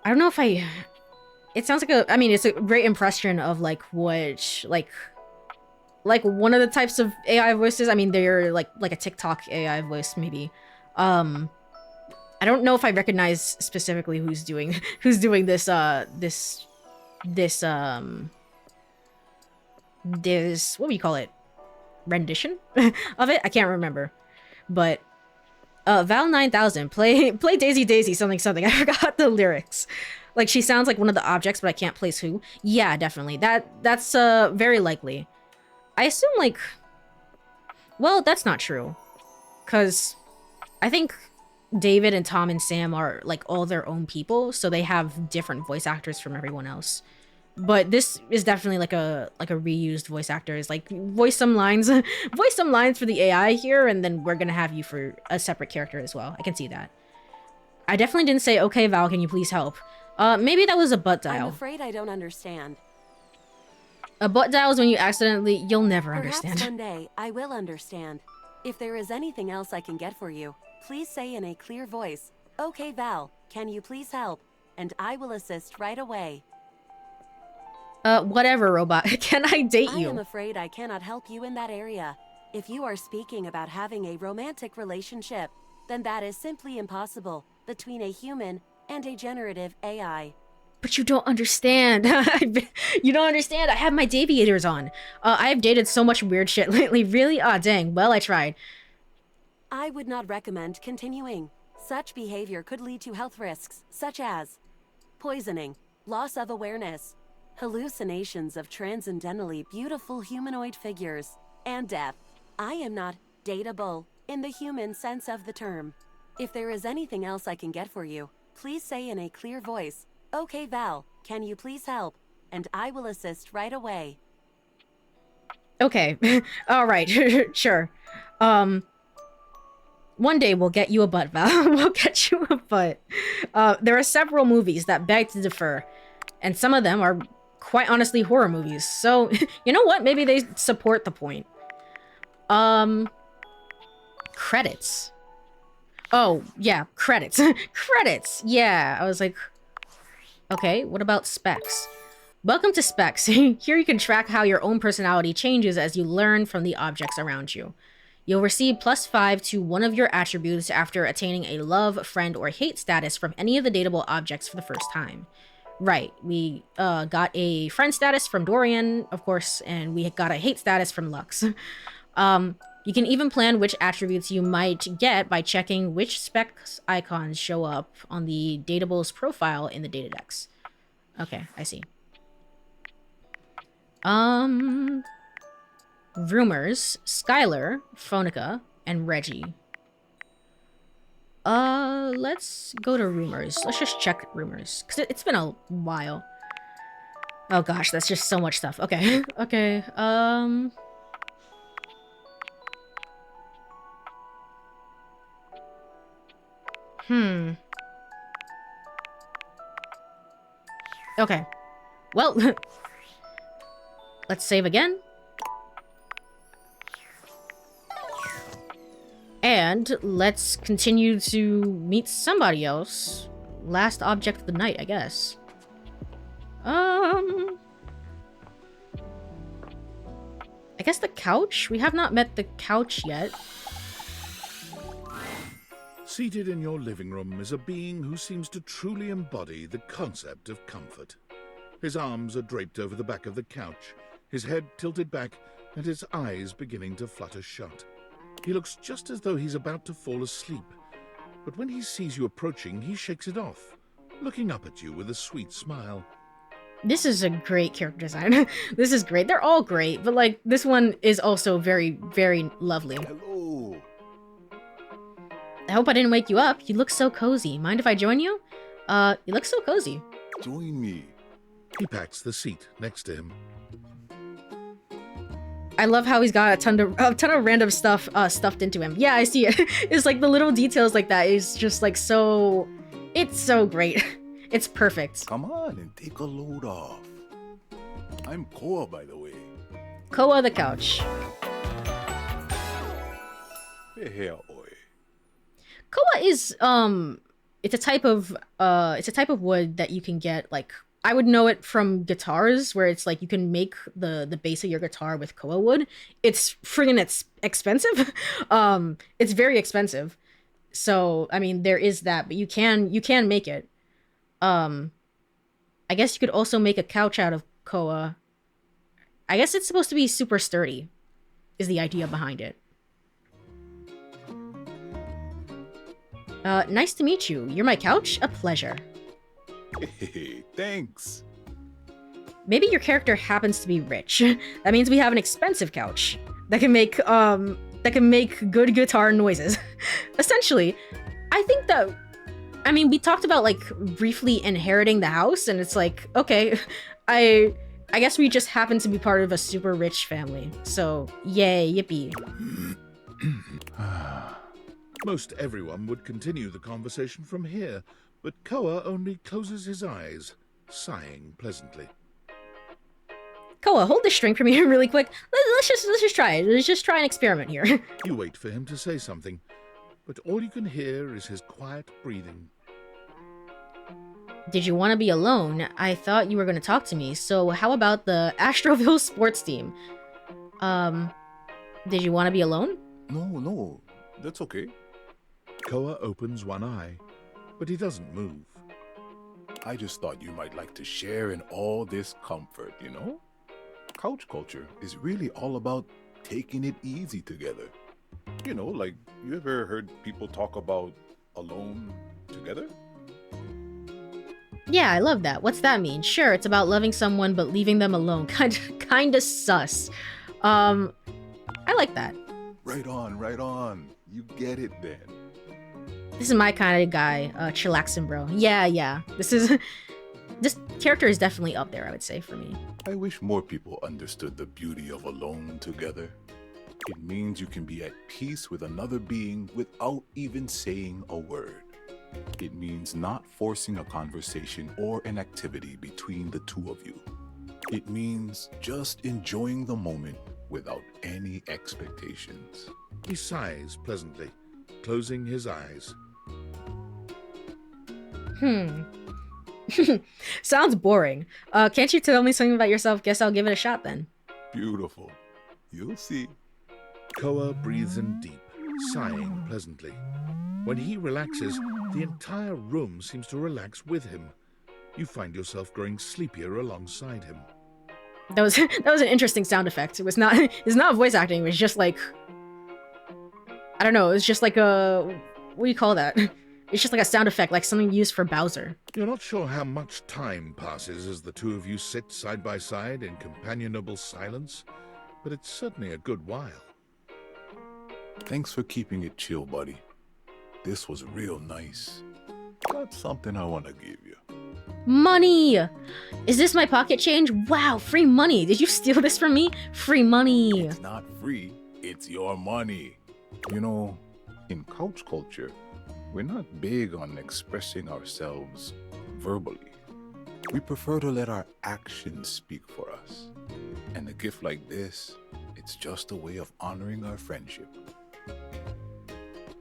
know if it sounds like it's a great impression of like what like one of the types of AI voices. I mean, they're like a TikTok AI voice maybe. I don't know if I recognize specifically who's doing this what do you call it? Rendition of it? I can't remember. But Val9000, play Daisy Daisy something something. I forgot the lyrics. Like, she sounds like one of the objects, but I can't place who. Yeah, definitely. That's very likely. I assume, like... Well, that's not true. Because I think David and Tom and Sam are, like, all their own people, so they have different voice actors from everyone else. But this is definitely like a reused voice actors. Like, voice some lines for the AI here, and then we're gonna have you for a separate character as well. I can see that. I definitely didn't say, "Okay, Val, can you please help?" Maybe that was a butt dial. I'm afraid I don't understand. A butt dial is when you accidentally... You'll never Perhaps understand. one day I will understand. If there is anything else I can get for you, please say in a clear voice, "Okay, Val, can you please help?" And I will assist right away. Whatever, robot. Can I date you? I am afraid I cannot help you in that area. If you are speaking about having a romantic relationship, then that is simply impossible between a human and a generative AI. But you don't understand. You don't understand. I have my deviators on. I have dated so much weird shit lately. Really? Ah, dang. Well, I tried. I would not recommend continuing. Such behavior could lead to health risks, such as poisoning, loss of awareness, hallucinations of transcendentally beautiful humanoid figures, and death. I am not dateable in the human sense of the term. If there is anything else I can get for you, please say in a clear voice, "Okay, Val, can you please help?" And I will assist right away. Okay. All right. Sure. One day we'll get you a butt, Val. We'll get you a butt. There are several movies that beg to differ, and some of them are quite honestly horror movies. So, you know what? Maybe they support the point. Credits. Oh, yeah, credits. Credits! Yeah, I was like... Okay, what about specs? Welcome to specs. Here you can track how your own personality changes as you learn from the objects around you. You'll receive +5 to one of your attributes after attaining a love, friend, or hate status from any of the dateable objects for the first time. Right, we got a friend status from Dorian, of course, and we got a hate status from Lux. You can even plan which attributes you might get by checking which specs icons show up on the datable's profile in the data decks. Okay, I see. Rumors, Skylar, Phonica, and Reggie. Let's go to rumors. Let's just check rumors, because it's been a while. Oh gosh, that's just so much stuff. Okay, okay, Okay. Well, let's save again. And let's continue to meet somebody else. Last object of the night, I guess. I guess the couch? We have not met the couch yet. Seated in your living room is a being who seems to truly embody the concept of comfort. His arms are draped over the back of the couch, his head tilted back, and his eyes beginning to flutter shut. He looks just as though he's about to fall asleep, but when he sees you approaching, he shakes it off, looking up at you with a sweet smile. This is a great character design. This is great. They're all great, but like this one is also very, very lovely. Hello. I hope I didn't wake you up. You look so cozy. Mind if I join you? You look so cozy. Join me. He pats the seat next to him. I love how he's got a ton of random stuff stuffed into him. Yeah, I see it. It's like the little details like that is just like so... It's so great. It's perfect. Come on and take a load off. I'm Koa, by the way. Koa the couch. Hey, oi. Koa is it's a type of wood that you can get. Like, I would know it from guitars, where it's like you can make the base of your guitar with Koa wood. It's friggin' expensive. It's very expensive. So I mean, there is that, but you can make it. I guess you could also make a couch out of Koa. I guess it's supposed to be super sturdy, is the idea behind it. Nice to meet you. You're my couch? A pleasure. Hey, thanks. Maybe your character happens to be rich. That means we have an expensive couch that can make good guitar noises. Essentially, I think that, I mean, we talked about like briefly inheriting the house, and it's like, okay, I guess we just happen to be part of a super rich family. So, yay, yippee. Most everyone would continue the conversation from here, but Koa only closes his eyes, sighing pleasantly. Koa, hold the string for me really quick. Let's just try it. Let's just try an experiment here. You wait for him to say something, but all you can hear is his quiet breathing. Did you want to be alone? I thought you were going to talk to me, so how about the Astroville sports team? Did you want to be alone? No, that's okay. Koa opens one eye, but he doesn't move. I just thought you might like to share in all this comfort, you know? Couch culture is really all about taking it easy together. You know, like, you ever heard people talk about alone together? Yeah, I love that. What's that mean? Sure, it's about loving someone but leaving them alone. Kinda sus. I like that. Right on. You get it then. This is my kind of guy, chillaxin' bro. Yeah. This character is definitely up there, I would say, for me. I wish more people understood the beauty of alone together. It means you can be at peace with another being without even saying a word. It means not forcing a conversation or an activity between the two of you. It means just enjoying the moment without any expectations. He sighs pleasantly, closing his eyes. Sounds boring. Can't you tell me something about yourself? Guess I'll give it a shot then. Beautiful. You'll see. Koa breathes in deep, sighing pleasantly. When he relaxes, the entire room seems to relax with him. You find yourself growing sleepier alongside him. That was an interesting sound effect. It's not voice acting. It was just like, I don't know. It was just like a, what do you call that? It's just like a sound effect, like something used for Bowser. You're not sure how much time passes as the two of you sit side by side in companionable silence, but it's certainly a good while. Thanks for keeping it chill, buddy. This was real nice. Got something I want to give you. Money! Is this my pocket change? Wow, free money. Did you steal this from me? Free money. It's not free. It's your money. You know, in couch culture, we're not big on expressing ourselves verbally. We prefer to let our actions speak for us. And a gift like this, it's just a way of honoring our friendship.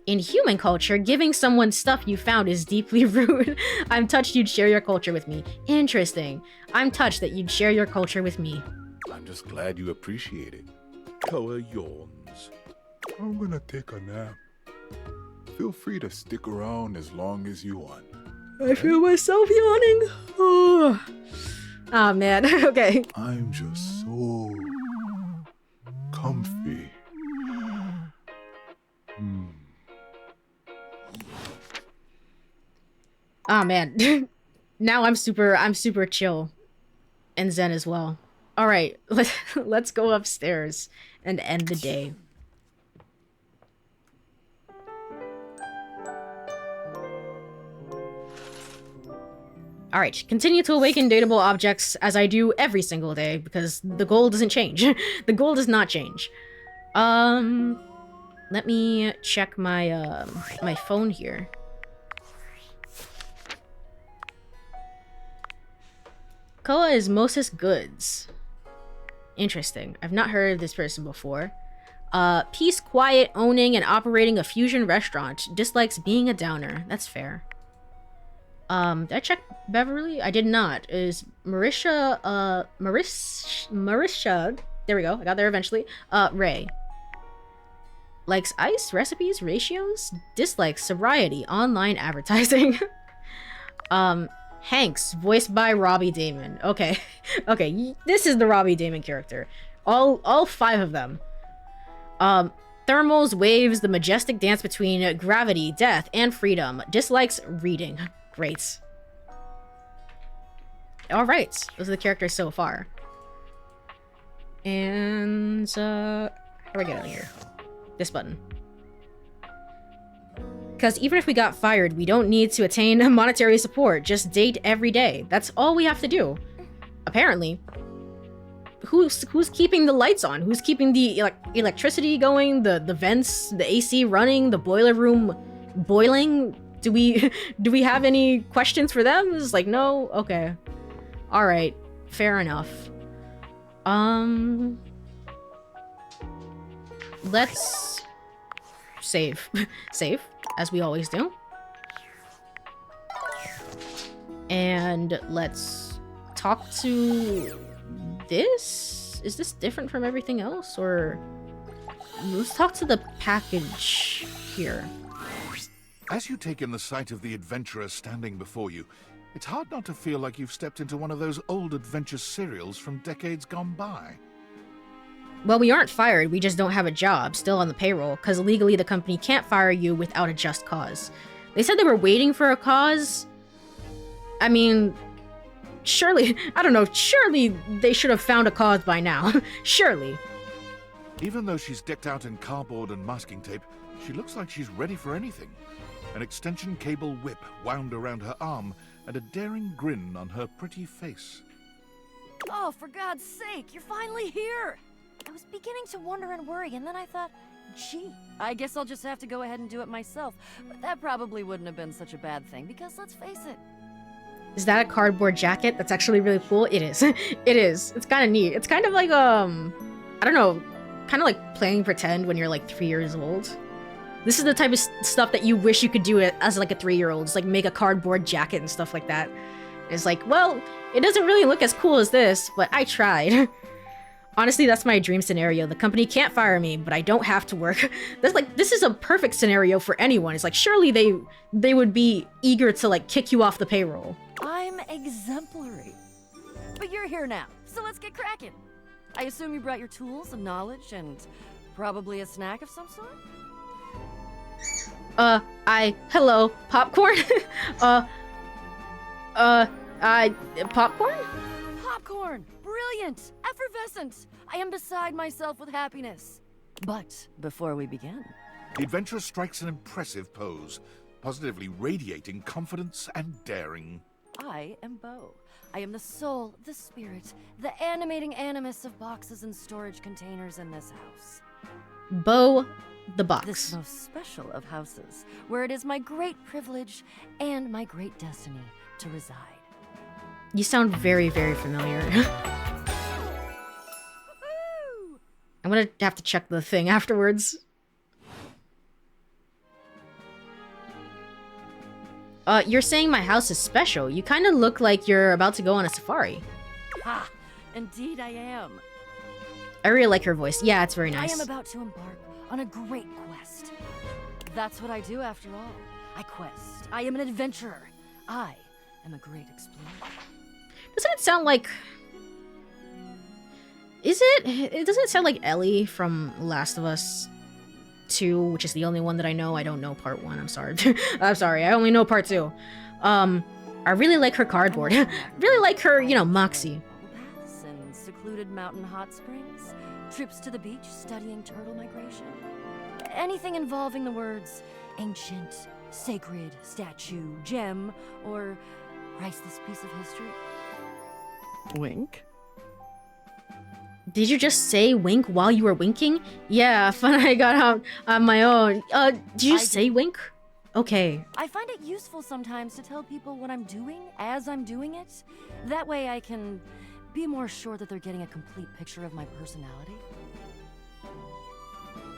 In human culture, giving someone stuff you found is deeply rude. I'm touched you'd share your culture with me. Interesting. I'm touched that you'd share your culture with me. I'm just glad you appreciate it. Koa yawns. I'm gonna take a nap. Feel free to stick around as long as you want. I feel myself yawning. Oh, oh man. Okay. I'm just so comfy. Oh man. Now I'm super chill and zen as well. All right, let's go upstairs and end the day. All right, continue to awaken dateable objects as I do every single day because the goal doesn't change. The goal does not change. Let me check my my phone here. Koa is Moses Goods. Interesting. I've not heard of this person before. Peace, quiet, owning, and operating a fusion restaurant. Dislikes being a downer. That's fair. Did I check Beverly? I did not. Is Marisha, Marisha, there we go. I got there eventually. Ray. Likes ice, recipes, ratios. Dislikes sobriety, online advertising. Hanks, voiced by Robbie Damon. Okay. Okay, this is the Robbie Damon character. All 5 of them. Thermals, waves, the majestic dance between gravity, death, and freedom. Dislikes reading. Great. Alright, those are the characters so far. And, how do I get out of here? This button. Because even if we got fired, we don't need to attain monetary support. Just date every day. That's all we have to do. Apparently. Who's keeping the lights on? Who's keeping the electricity going? The vents, the AC running, the boiler room boiling? Do we have any questions for them? It's like, no? Okay. Alright. Fair enough. Let's save. Save, as we always do. And let's talk to this? Is this different from everything else? Or let's talk to the package here. As you take in the sight of the adventurer standing before you, it's hard not to feel like you've stepped into one of those old adventure serials from decades gone by. Well, we aren't fired, we just don't have a job, still on the payroll, because legally the company can't fire you without a just cause. They said they were waiting for a cause. I mean, surely, I don't know, surely they should have found a cause by now. Surely. Even though she's decked out in cardboard and masking tape, she looks like she's ready for anything. An extension cable whip wound around her arm, and a daring grin on her pretty face. Oh, for God's sake, you're finally here! I was beginning to wonder and worry, and then I thought, gee, I guess I'll just have to go ahead and do it myself. But that probably wouldn't have been such a bad thing, because let's face it. Is that a cardboard jacket? That's actually really cool. It is. It is. It's kind of neat. It's kind of like, I don't know, kind of like playing pretend when you're like 3 years old. This is the type of stuff that you wish you could do it as like a 3-year-old. It's like make a cardboard jacket and stuff like that. It's like, well, it doesn't really look as cool as this, but I tried. Honestly, that's my dream scenario. The company can't fire me, but I don't have to work. That's like, this is a perfect scenario for anyone. It's like, surely they would be eager to like kick you off the payroll. I'm exemplary. But you're here now, so let's get cracking. I assume you brought your tools and knowledge and probably a snack of some sort? Hello, popcorn? Popcorn? Popcorn! Brilliant! Effervescent! I am beside myself with happiness. But before we begin... The adventurer strikes an impressive pose, positively radiating confidence and daring. I am Bo. I am the soul, the spirit, the animating animus of boxes and storage containers in this house. Bo the box. This most special of houses, where it is my great privilege and my great destiny to reside. You sound very, very familiar. I'm gonna have to check the thing afterwards. You're saying my house is special. You kind of look like you're about to go on a safari. Ha! Indeed I am. I really like her voice. Yeah, it's very nice. I am about to embark on a great quest. That's what I do after all. I quest. I am an adventurer. I am a great explorer. Doesn't it sound like... Is it? It doesn't sound like Ellie from Last of Us 2, which is the only one that I know. I don't know part 1. I'm sorry. I'm sorry. I only know part 2. I really like her cardboard. Really like her, you know, moxie. Paths and secluded mountain hot springs. Trips to the beach studying turtle migration. Anything involving the words ancient, sacred, statue, gem, or priceless piece of history. Wink? Did you just say wink while you were winking? Yeah, fun I got out on my own. Did you say wink? Okay. I find it useful sometimes to tell people what I'm doing as I'm doing it. That way I can be more sure that they're getting a complete picture of my personality.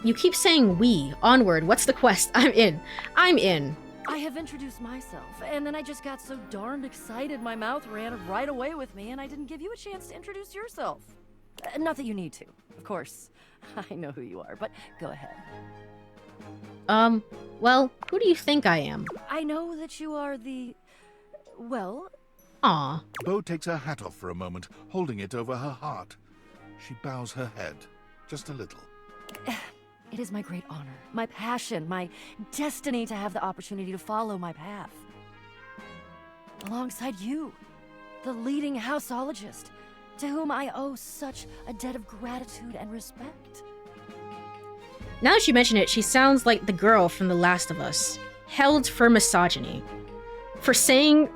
You keep saying we. Onward. What's the quest? I'm in. I'm in. I have introduced myself, and then I just got so darned excited my mouth ran right away with me, and I didn't give you a chance to introduce yourself. Not that you need to, of course. I know who you are, but go ahead. Well, who do you think I am? I know that you are the... well... Aw. Bo takes her hat off for a moment, holding it over her heart. She bows her head, just a little. It is my great honor, my passion, my destiny to have the opportunity to follow my path. Alongside you, the leading houseologist, to whom I owe such a debt of gratitude and respect. Now that you mention it, she sounds like the girl from The Last of Us. Held for misogyny. For saying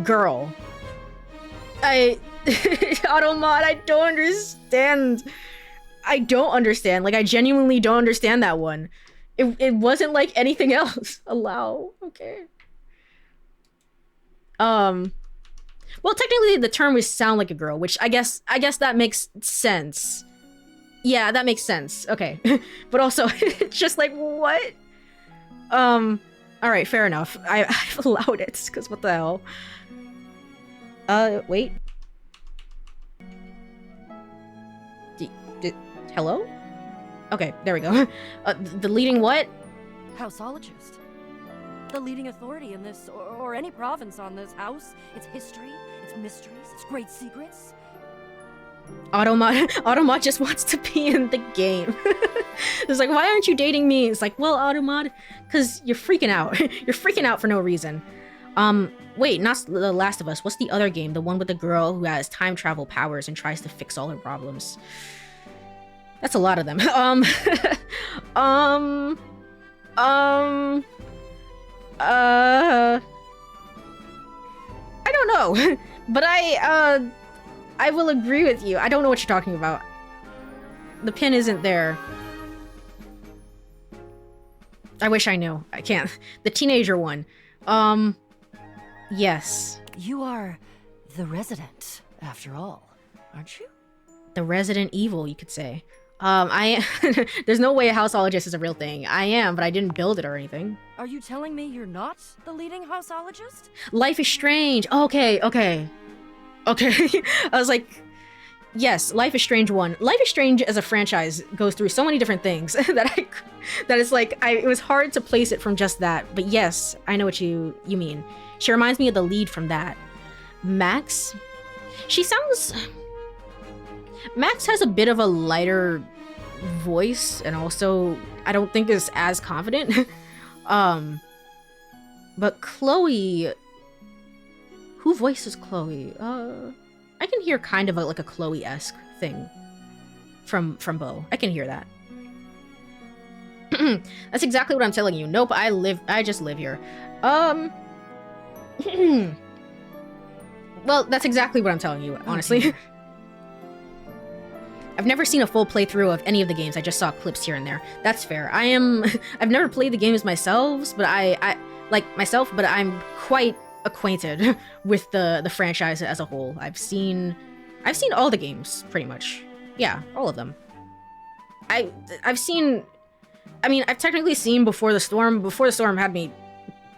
girl. Automod, I don't understand. I don't understand. Like, I genuinely don't understand that one. It wasn't like anything else. Allow. Okay. Well, technically the term would sound like a girl, which I guess that makes sense. Yeah, that makes sense. Okay. But also, it's just like, what? Alright, fair enough. I've allowed it, because what the hell? Wait. Hello? Okay, there we go. The leading what? Houseologist. The leading authority in this, or any province on this house, its history, its mysteries, its great secrets. Automod just wants to be in the game. It's like, why aren't you dating me? It's like, well, Automod, because you're freaking out. You're freaking out for no reason. Wait, not The Last of Us. What's the other game? The one with the girl who has time travel powers and tries to fix all her problems. That's a lot of them. I don't know. But I will agree with you. I don't know what you're talking about. The pin isn't there. I wish I knew. I can't. The teenager one. Yes. You are the resident, after all, aren't you? The Resident Evil, you could say. There's no way a houseologist is a real thing. I am, but I didn't build it or anything. Are you telling me you're not the leading houseologist? Life is Strange. Okay. I was like, yes, Life is Strange 1. Life is Strange as a franchise goes through so many different things that it's like, it was hard to place it from just that. But yes, I know what you mean. She reminds me of the lead from that. Max? Max has a bit of a lighter voice, and also I don't think is as confident. But Chloe, who voices Chloe? I can hear kind of like a Chloe-esque thing from Bo. I can hear that. That's exactly what I'm telling you. Nope, I just live here. Well, that's exactly what I'm telling you, honestly. I've never seen a full playthrough of any of the games. I just saw clips here and there. That's fair. I've never played the games myself, but but I'm quite acquainted with the franchise as a whole. I've seen all the games pretty much. Yeah, all of them. I've technically seen Before the Storm. Before the Storm had me,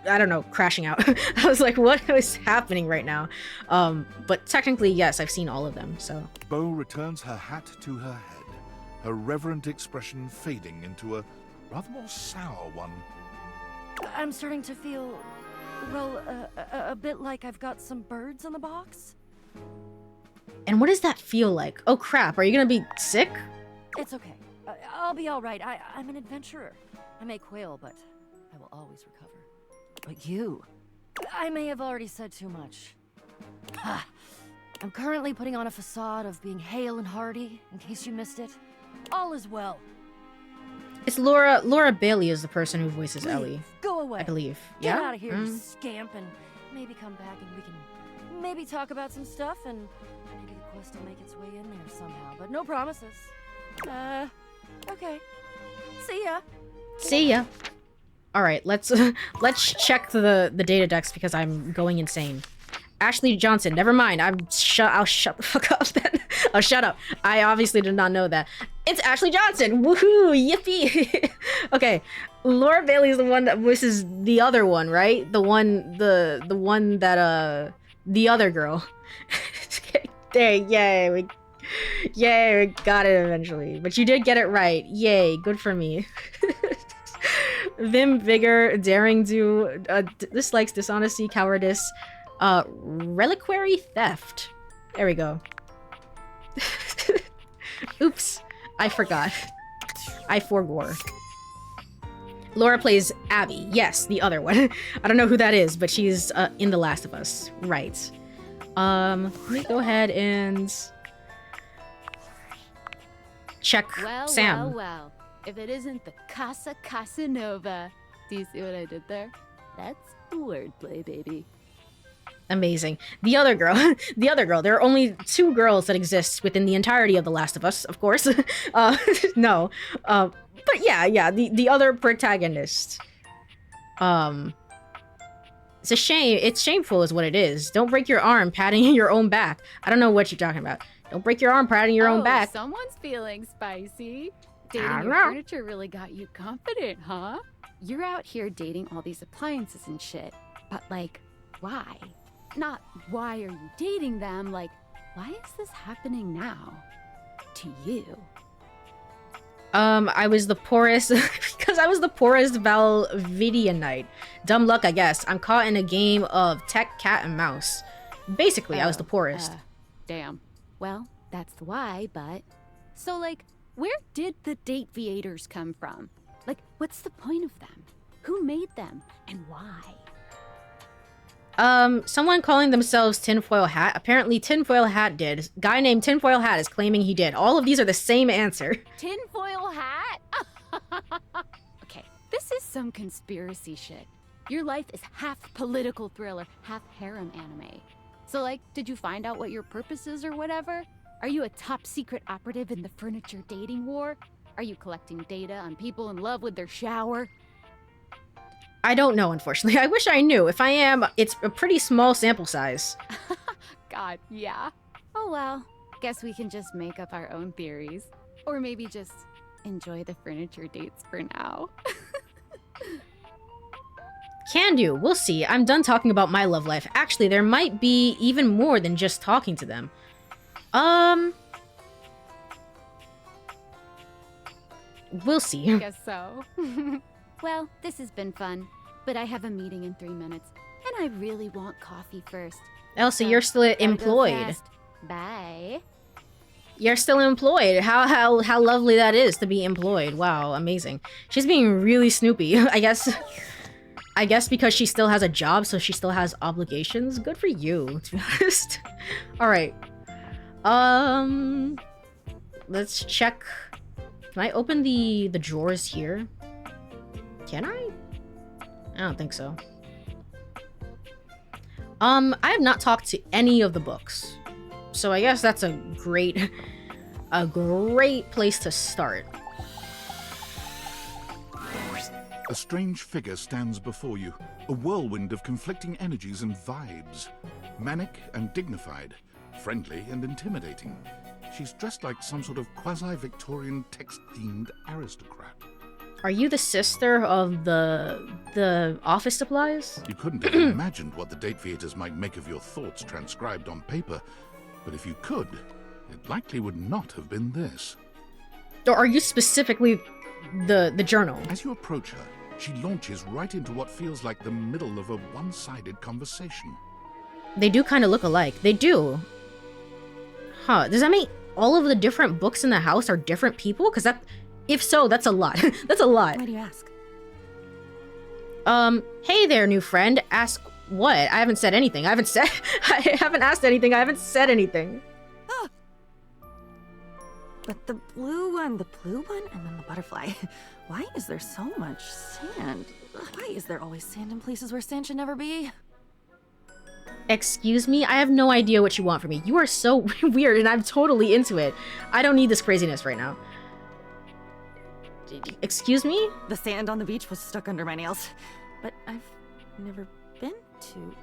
I don't know, crashing out. I was like, what is happening right now? But technically, yes, I've seen all of them, so. Bo returns her hat to her head. her reverent expression fading into a rather more sour one. I'm starting to feel, well, a bit like I've got some birds in the box. And what does that feel like? Oh crap, are you gonna be sick? It's okay. I'll be all right. I'm an adventurer. I may quail, but I will always recover. But you... I may have already said too much. I'm currently putting on a facade of being hale and hearty, in case you missed it. All is well. It's Laura Bailey is the person who voices Please, Ellie. go away. I believe. Get Yeah? out of here, you scamp, and maybe come back and we can maybe talk about some stuff, and maybe the quest will make its way in there somehow, but no promises. Okay. See ya. See ya. All right, let's check the data decks because I'm going insane. Ashley Johnson. Never mind. I'll shut the fuck up then. Oh, shut up. I obviously did not know that. It's Ashley Johnson. Woohoo! Yippee! Okay, Laura Bailey is the one that voices the other one, right? The one that the other girl. There, yay! We got it eventually. But you did get it right. Yay! Good for me. Vim, vigor, daring do, dislikes, dishonesty, cowardice, reliquary theft. There we go. Oops, I forgot. I forgore. Laura plays Abby. Yes, the other one. I don't know who that is, but she's in The Last of Us. Right. Let me go ahead and check Sam. Well. If it isn't the Casa Casanova. Do you see what I did there? That's wordplay, baby. Amazing. The other girl. There are only 2 girls that exist within the entirety of The Last of Us, of course. No. But yeah, the other protagonist. It's a shame. It's shameful is what it is. Don't break your arm patting your own back. I don't know what you're talking about. Don't break your arm patting your own back. Someone's feeling spicy. Dating your know. furniture really got you confident, huh? You're out here dating all these appliances and shit. But, like, why? Not why are you dating them, like, why is this happening now? To you. I was the poorest because I was the poorest Valvidianite. Dumb luck, I guess. I'm caught in a game of tech cat and mouse. Basically, I was the poorest. Damn. Well, that's the why, but... So, like, where did the DateEverythingers come from? Like, what's the point of them? Who made them? And why? Someone calling themselves Tinfoil Hat. Apparently Tinfoil Hat did. Guy named Tinfoil Hat is claiming he did. All of these are the same answer. Tinfoil hat? Okay, this is some conspiracy shit. Your life is half political thriller, half harem anime. So, like, did you find out what your purpose is or whatever? Are you a top secret operative in the furniture dating war? Are you collecting data on people in love with their shower? I don't know, unfortunately. I wish I knew. If I am, it's a pretty small sample size. God, yeah. Oh well, guess we can just make up our own theories. Or maybe just enjoy the furniture dates for now. Can do. We'll see. I'm done talking about my love life. Actually, there might be even more than just talking to them. We'll see. Guess so. Well, this has been fun, but I have a meeting in 3 minutes, and I really want coffee first. Elsa, you're still employed. Bye. You're still employed. How lovely that is to be employed. Wow, amazing. She's being really snoopy. I guess because she still has a job, so she still has obligations. Good for you, to be honest. All right. Let's check. Can I open the drawers here? Can I? I don't think so. I have not talked to any of the books, so I guess that's a great place to start. A strange figure stands before you, a whirlwind of conflicting energies and vibes. Manic and dignified, friendly and intimidating. She's dressed like some sort of quasi-Victorian text-themed aristocrat. Are you the sister of the office supplies? You couldn't have imagined what the DateEverythingers might make of your thoughts transcribed on paper, but if you could, it likely would not have been this. Or are you specifically the journal? As you approach her, she launches right into what feels like the middle of a one-sided conversation. They do kind of look alike. They do. Huh. Does that mean all of the different books in the house are different people? Because if so, that's a lot. That's a lot. Why do you ask? Hey there, new friend. Ask what? I haven't said anything. I haven't asked anything. I haven't said anything. Ah. But the blue one, and then the butterfly. Why is there so much sand? Why is there always sand in places where sand should never be? Excuse me? I have no idea what you want from me. You are so weird, and I'm totally into it. I don't need this craziness right now. Excuse me? The sand on the beach was stuck under my nails. But I've never been to...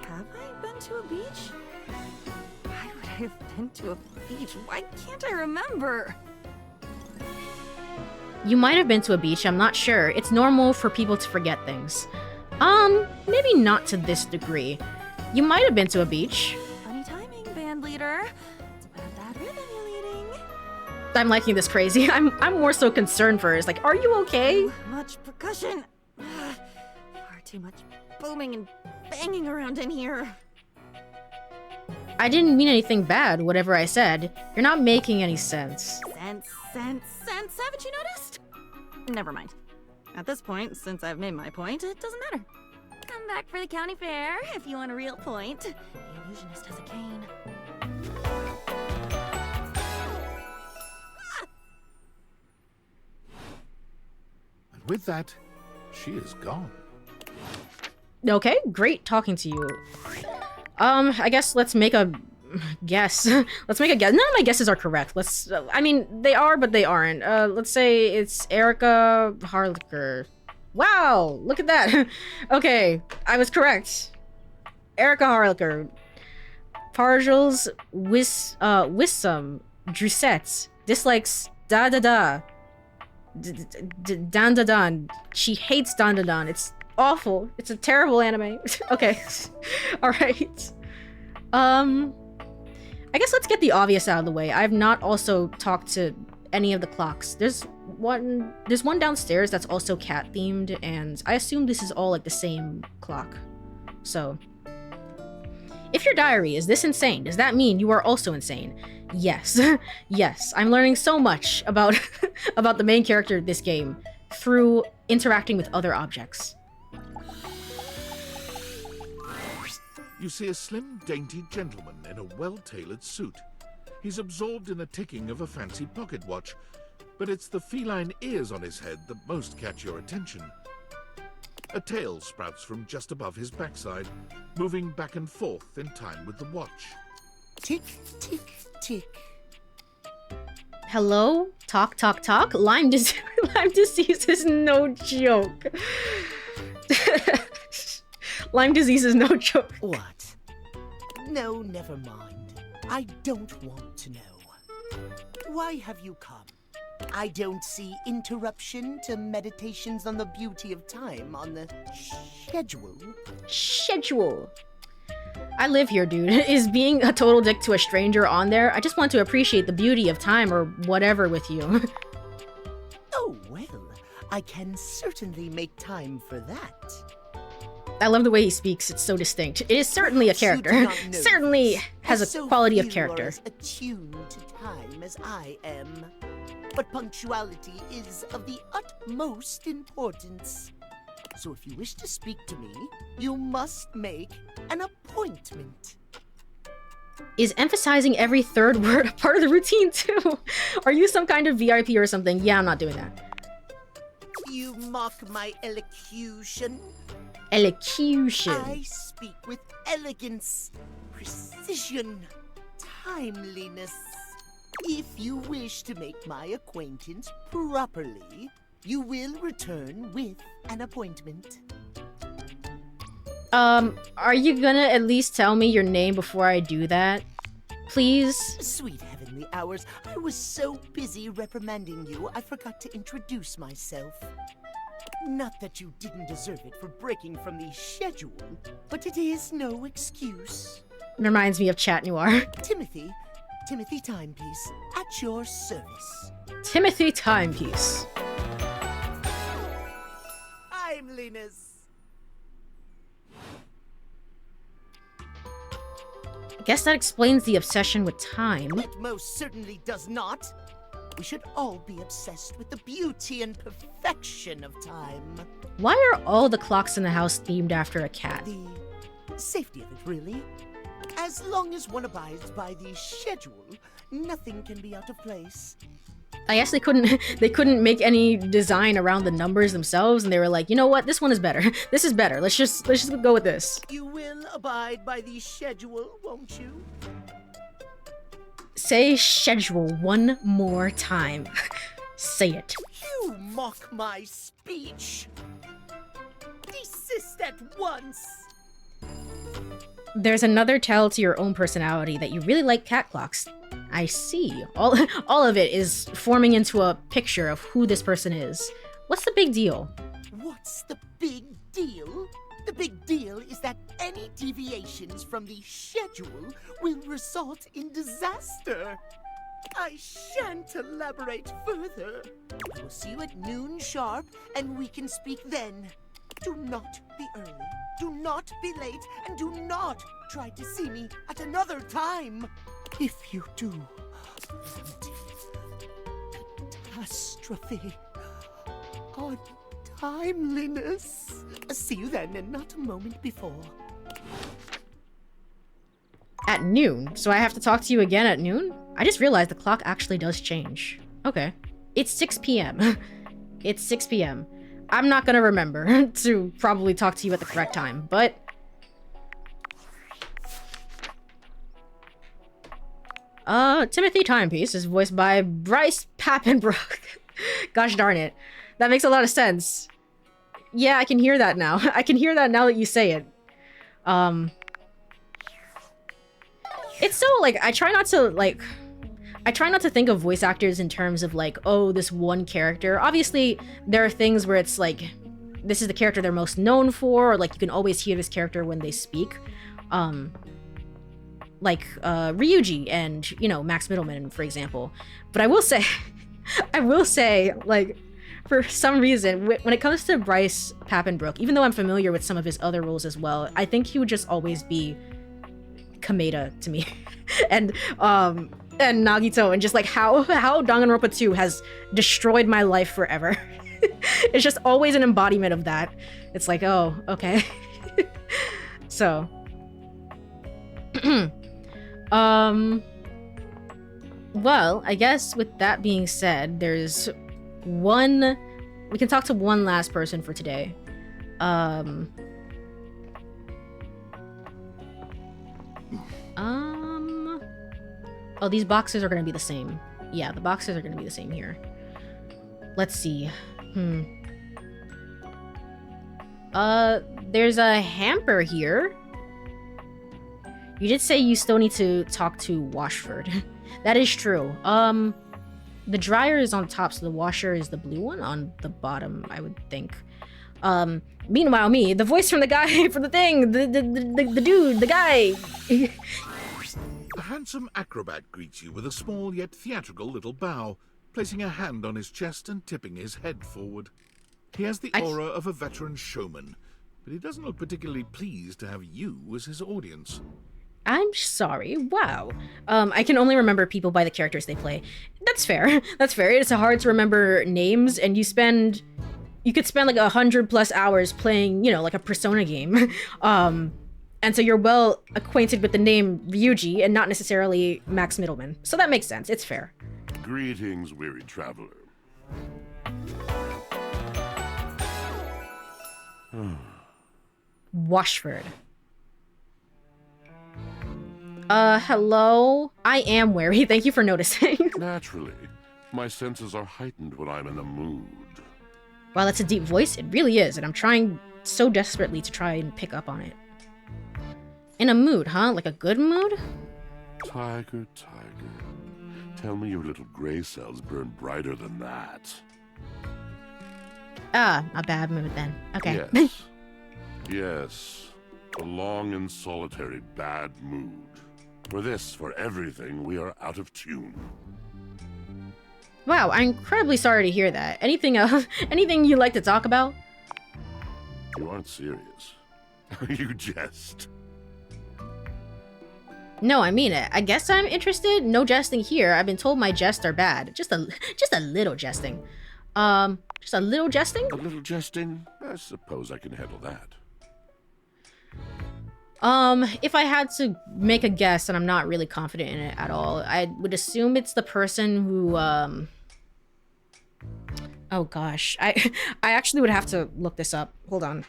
Have I been to a beach? Why would I have been to a beach? Why can't I remember? You might have been to a beach, I'm not sure. It's normal for people to forget things. Maybe not to this degree. You might have been to a beach. Funny timing, band leader. It's about that rhythm you're leading. I'm liking this crazy. I'm more so concerned for her. It's like, are you okay? Too much percussion. Far too much booming and banging around in here. I didn't mean anything bad, whatever I said. You're not making any sense. Sense. Haven't you noticed? Never mind. At this point, since I've made my point, it doesn't matter. Come back for the county fair if you want a real point. The illusionist has a cane. And with that, she is gone. Okay, great talking to you. I guess let's make a guess. Let's make a guess. None of my guesses are correct. I mean, they are, but they aren't. Let's say it's Erica Harlicker. Wow, look at that. Okay, I was correct. Erica Harlicker. Pargels, Wissam, Drusette, dislikes da-da-da. Dan-da-dan. She hates Dan-da-dan. It's awful. It's a terrible anime. Okay. Alright. I guess let's get the obvious out of the way. I've not also talked to any of the clocks. There's one downstairs that's also cat themed, and I assume this is all like the same clock. So, if your diary is this insane, does that mean you are also insane? Yes. Yes, I'm learning so much about about the main character of this game through interacting with other objects. You see a slim, dainty gentleman in a well-tailored suit. He's absorbed in the ticking of a fancy pocket watch, but it's the feline ears on his head that most catch your attention. A tail sprouts from just above his backside, moving back and forth in time with the watch. Tick, tick, tick. Hello? Talk, talk, talk? Lyme disease is no joke. Lyme disease is no joke. What? No, never mind. I don't want to know. Why have you come? I don't see interruption to meditations on the beauty of time on the schedule. Schedule. I live here, dude. Is being a total dick to a stranger on there? I just want to appreciate the beauty of time or whatever with you. Oh, well, I can certainly make time for that. I love the way he speaks. It's so distinct. It is certainly a character. Certainly has a quality of character. As attuned to time as I am. But punctuality is of the utmost importance. So if you wish to speak to me, you must make an appointment. Is emphasizing every third word a part of the routine too? Are you some kind of VIP or something? Yeah, I'm not doing that. You mock my elocution? Elocution. I speak with elegance, precision, timeliness. If you wish to make my acquaintance properly, you will return with an appointment. Are you gonna at least tell me your name before I do that? Please? Sweet heavenly hours, I was so busy reprimanding you, I forgot to introduce myself. Not that you didn't deserve it for breaking from the schedule, but it is no excuse. Reminds me of Chat Noir. Timothy, Timothy Timepiece, at your service. Timothy Timepiece. Timeliness. I guess that explains the obsession with time. It most certainly does not. We should all be obsessed with the beauty and perfection of time. Why are all the clocks in the house themed after a cat? The safety of it, really. As long as one abides by the schedule, nothing can be out of place. I guess they couldn't make any design around the numbers themselves, and they were like, you know what, this one is better. This is better. Let's just go with this. You will abide by the schedule, won't you? Say schedule one more time. Say it. You mock my speech. Desist at once. There's another tell to your own personality that you really like cat clocks. I see. All of it is forming into a picture of who this person is. What's the big deal? What's the big deal? The big deal is that any deviations from the schedule will result in disaster. I shan't elaborate further. I will see you at noon sharp, and we can speak then. Do not be early, do not be late, and do not try to see me at another time. If you do, catastrophe on timeliness. See you then, and not a moment before. At noon? So I have to talk to you again at noon? I just realized the clock actually does change. Okay. It's 6 p.m. It's 6 p.m. I'm not gonna remember to probably talk to you at the correct time, but... Timothy Timepiece is voiced by Bryce Papenbrook. Gosh darn it. That makes a lot of sense. Yeah, I can hear that now. I can hear that now that you say it. It's so, like, I try not to think of voice actors in terms of, like, oh, this one character. Obviously, there are things where it's, like, this is the character they're most known for, or, like, you can always hear this character when they speak. Like, Ryuji and, you know, Max Middleman, for example. But I will say, like, for some reason, when it comes to Bryce Papenbrook, even though I'm familiar with some of his other roles as well, I think he would just always be Kameda to me. and Nagito, and just like how Danganronpa 2 has destroyed my life forever. It's just always an embodiment of that. It's like, oh, okay. So well, I guess with that being said, we can talk to one last person for today. Oh, these boxes are gonna be the same. Yeah, the boxes are gonna be the same here. Let's see. There's a hamper here. You did say you still need to talk to Washford. That is true. The dryer is on top, so the washer is the blue one on the bottom, I would think. Meanwhile, me, the voice from the guy from the thing, the dude, the guy. A handsome acrobat greets you with a small yet theatrical little bow, placing a hand on his chest and tipping his head forward. He has the aura of a veteran showman, but he doesn't look particularly pleased to have you as his audience. I'm sorry. Wow. I can only remember people by the characters they play. That's fair. That's fair. It's hard to remember names, and you could spend like 100+ hours playing, you know, like a Persona game. And so you're well acquainted with the name Ryuji and not necessarily Max Middleman. So that makes sense. It's fair. Greetings, weary traveler. Washford. Hello? I am wary. Thank you for noticing. Naturally. My senses are heightened when I'm in a mood. Wow, that's a deep voice. It really is, and I'm trying so desperately to try and pick up on it. In a mood, huh? Like a good mood? Tiger, tiger. Tell me your little gray cells burn brighter than that. Ah, a bad mood then. Okay. Yes. Yes. A long and solitary bad mood. For everything, we are out of tune. Wow, I'm incredibly sorry to hear that. Anything else? Anything you'd like to talk about? You aren't serious. You jest. No, I mean it. I guess I'm interested. No jesting here. I've been told my jests are bad. Just a little jesting. Just a little jesting? A little jesting? I suppose I can handle that. If I had to make a guess, and I'm not really confident in it at all, I would assume it's the person who, oh gosh. I actually would have to look this up. Hold on.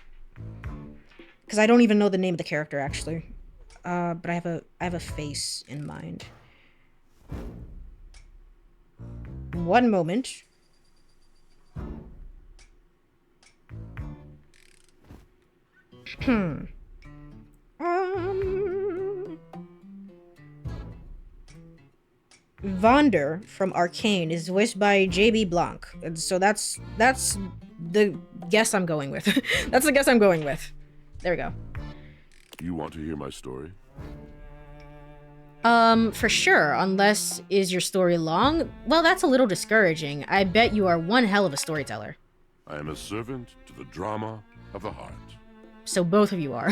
Because I don't even know the name of the character, actually. But I have a face in mind. One moment. Vonder from Arcane is voiced by JB Blanc. And so that's the guess I'm going with. That's the guess I'm going with. There we go. You want to hear my story? For sure, unless is your story long? Well, that's a little discouraging. I bet you are one hell of a storyteller. I am a servant to the drama of the heart. So both of you are.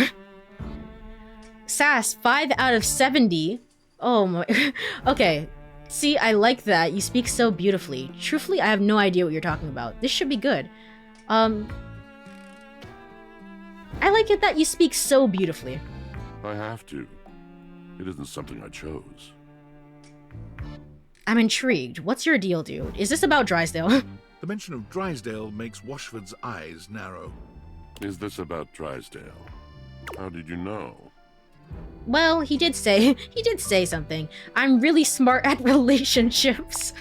Sass, 5 out of 70. Oh my... Okay, see, I like that. You speak so beautifully. Truthfully, I have no idea what you're talking about. This should be good. I like it that you speak so beautifully. I have to. It isn't something I chose. I'm intrigued. What's your deal, dude? Is this about Drysdale? The mention of Drysdale makes Washford's eyes narrow. Is this about Drysdale? How did you know? Well, he did say something. I'm really smart at relationships.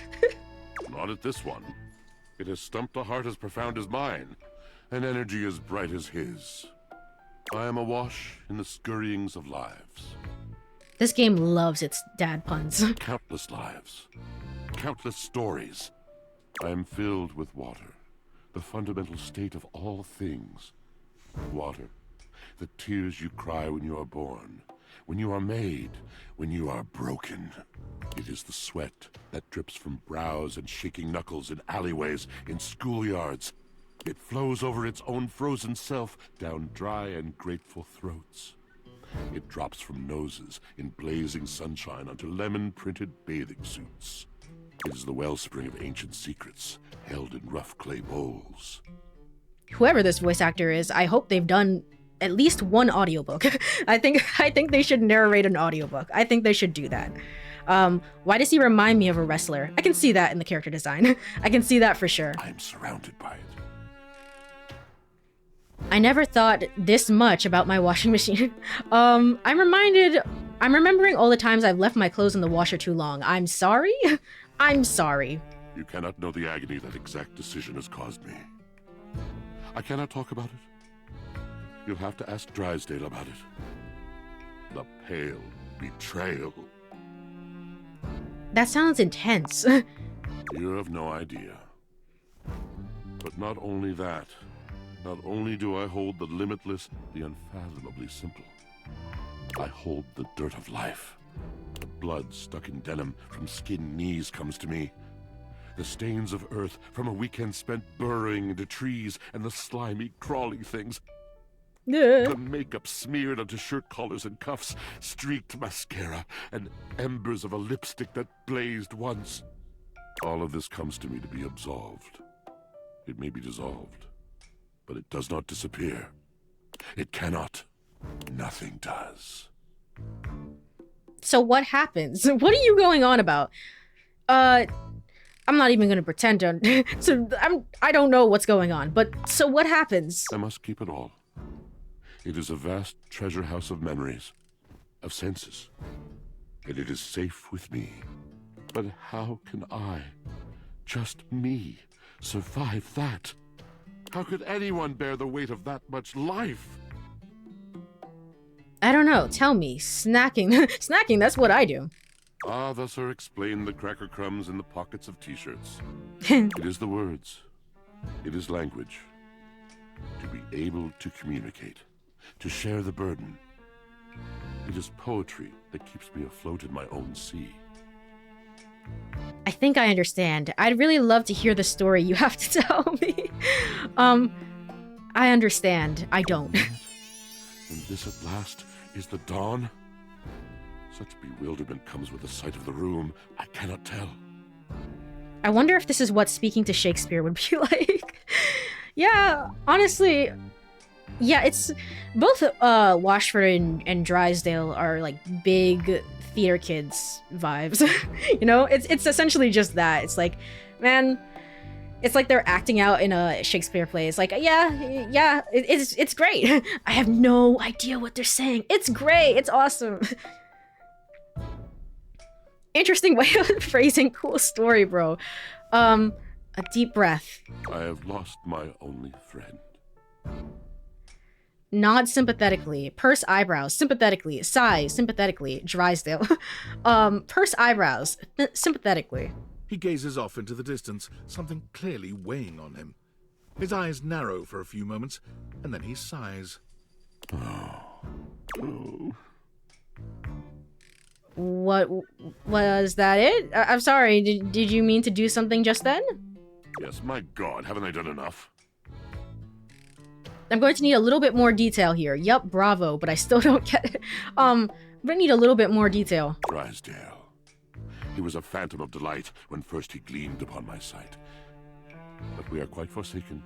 Not at this one. It has stumped a heart as profound as mine, an energy as bright as his. I am awash in the scurryings of lives. This game loves its dad puns. Countless lives. Countless stories. I am filled with water, the fundamental state of all things. Water. The tears you cry when you are born, when you are made, when you are broken. It is the sweat that drips from brows and shaking knuckles in alleyways, in schoolyards. It flows over its own frozen self down dry and grateful throats. It drops from noses in blazing sunshine onto lemon-printed bathing suits. It is the wellspring of ancient secrets, held in rough clay bowls. Whoever this voice actor is, I hope they've done at least one audiobook. I think they should narrate an audiobook. I think they should do that. Why does he remind me of a wrestler? I can see that in the character design. I can see that for sure. I am surrounded by it. I never thought this much about my washing machine. I'm remembering all the times I've left my clothes in the washer too long. I'm sorry? I'm sorry. You cannot know the agony that exact decision has caused me. I cannot talk about it. You'll have to ask Drysdale about it. The pale betrayal. That sounds intense. You have no idea. But not only that. Not only do I hold the limitless, the unfathomably simple. I hold the dirt of life. The blood stuck in denim from skin knees comes to me. The stains of earth from a weekend spent burrowing into trees and the slimy, crawly things. The makeup smeared onto shirt collars and cuffs, streaked mascara, and embers of a lipstick that blazed once. All of this comes to me to be absolved. It may be dissolved, but it does not disappear. It cannot. Nothing does. So what happens? What are you going on about? I'm not even gonna pretend to. I don't know what's going on. But so what happens? I must keep it all. It is a vast treasure house of memories, of senses, and it is safe with me. But how can I, just me, survive that? How could anyone bear the weight of that much life? I don't know. Tell me. Snacking. Snacking, that's what I do. Ah, thus are explained the cracker crumbs in the pockets of t-shirts. It is the words. It is language. To be able to communicate. To share the burden. It is poetry that keeps me afloat in my own sea. I think I understand. I'd really love to hear the story you have to tell me. I understand. I don't. And this at last is the dawn? Such bewilderment comes with the sight of the room, I cannot tell. I wonder if this is what speaking to Shakespeare would be like. Yeah, honestly, yeah, it's both Washford and Drysdale are like big theater kids vibes. You know, it's essentially just that. It's like, man, it's like they're acting out in a Shakespeare play. It's like, yeah, it's great. I have no idea what they're saying. It's great. It's awesome. Interesting way of phrasing cool story, bro. A deep breath. I have lost my only friend. Nod sympathetically. Purse eyebrows sympathetically. Sigh sympathetically. Drysdale. Purse eyebrows sympathetically. He gazes off into the distance, something clearly weighing on him. His eyes narrow for a few moments, and then he sighs. Oh. What was that it? I'm sorry, did you mean to do something just then? Yes, my God, haven't I done enough? I'm going to need a little bit more detail here. Yup, bravo, but I still don't get it. I'm gonna need a little bit more detail. Drysdale. He was a phantom of delight when first he gleamed upon my sight. But we are quite forsaken.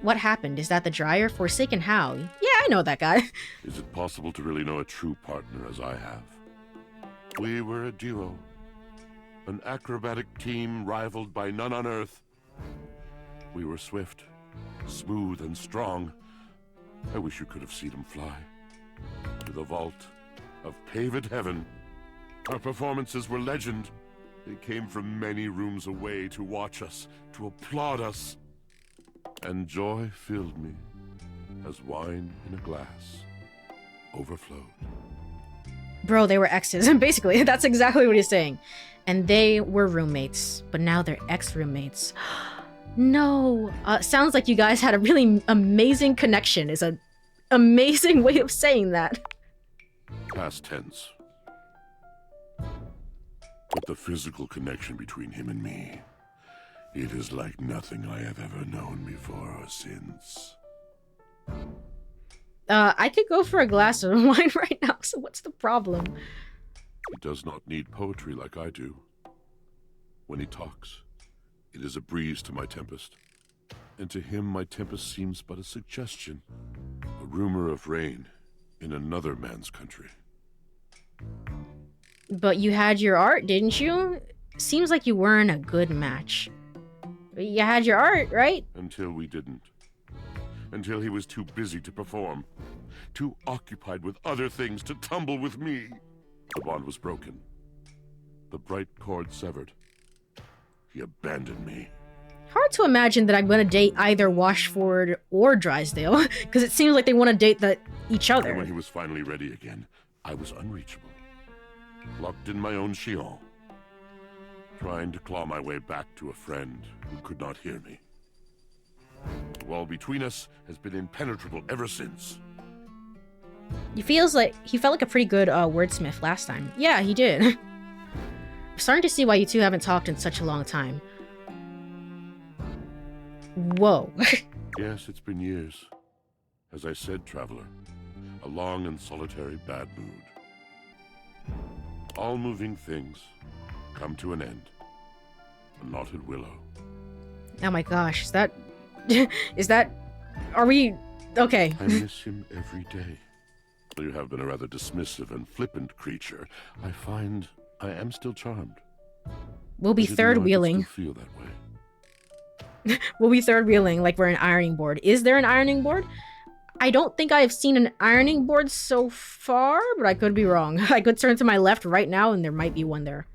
What happened? Is that the dryer? Forsaken how? Yeah, I know that guy. Is it possible to really know a true partner as I have? We were a duo. An acrobatic team rivaled by none on Earth. We were swift, smooth, and strong. I wish you could have seen him fly. To the vault of paved heaven. Our performances were legend. They came from many rooms away to watch us, to applaud us. And joy filled me, as wine in a glass overflowed. Bro, they were exes. Basically, that's exactly what he's saying. And they were roommates, but now they're ex-roommates. No. Sounds like you guys had a really amazing connection. Is an amazing way of saying that. Past tense. But the physical connection between him and me, it is like nothing I have ever known before or since. I could go for a glass of wine right now, so what's the problem? He does not need poetry like I do. When he talks, it is a breeze to my tempest. And to him my tempest seems but a suggestion, a rumor of rain in another man's country. But you had your art, didn't you? Seems like you weren't a good match. You had your art, right? Until we didn't. Until he was too busy to perform. Too occupied with other things to tumble with me. The bond was broken. The bright cord severed. He abandoned me. Hard to imagine that I'm gonna date either Washford or Drysdale, because it seems like they want to date each other. And when he was finally ready again, I was unreachable. Locked in my own Sheol. Trying to claw my way back to a friend who could not hear me. The wall between us has been impenetrable ever since. He felt like a pretty good wordsmith last time. Yeah, he did. I'm starting to see why you two haven't talked in such a long time. Whoa. Yes, it's been years. As I said, traveler, a long and solitary bad mood. All moving things come to an end. A knotted willow. Oh my gosh, are we, okay. I miss him every day. Though you have been a rather dismissive and flippant creature, I find I am still charmed. We'll be third wheeling. Feel that way. We'll be third wheeling like we're an ironing board. Is there an ironing board? I don't think I've seen an ironing board so far, but I could be wrong. I could turn to my left right now and there might be one there.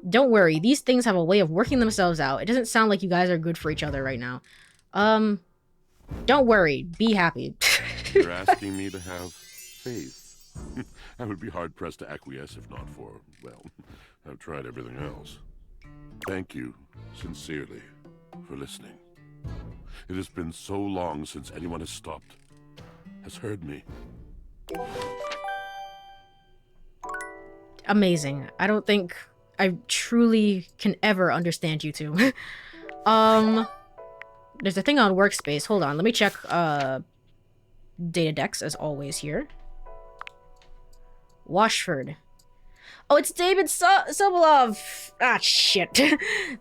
Don't worry, these things have a way of working themselves out. It doesn't sound like you guys are good for each other right now. Don't worry, be happy. You're asking me to have faith. I would be hard-pressed to acquiesce if not for, well, I've tried everything else. Thank you, sincerely, for listening. It has been so long since anyone has stopped has heard me. Amazing. I don't think I truly can ever understand you two. There's a thing on workspace. Hold on, let me check data decks as always here. Washford. Oh, it's David Sobolov. Ah, shit.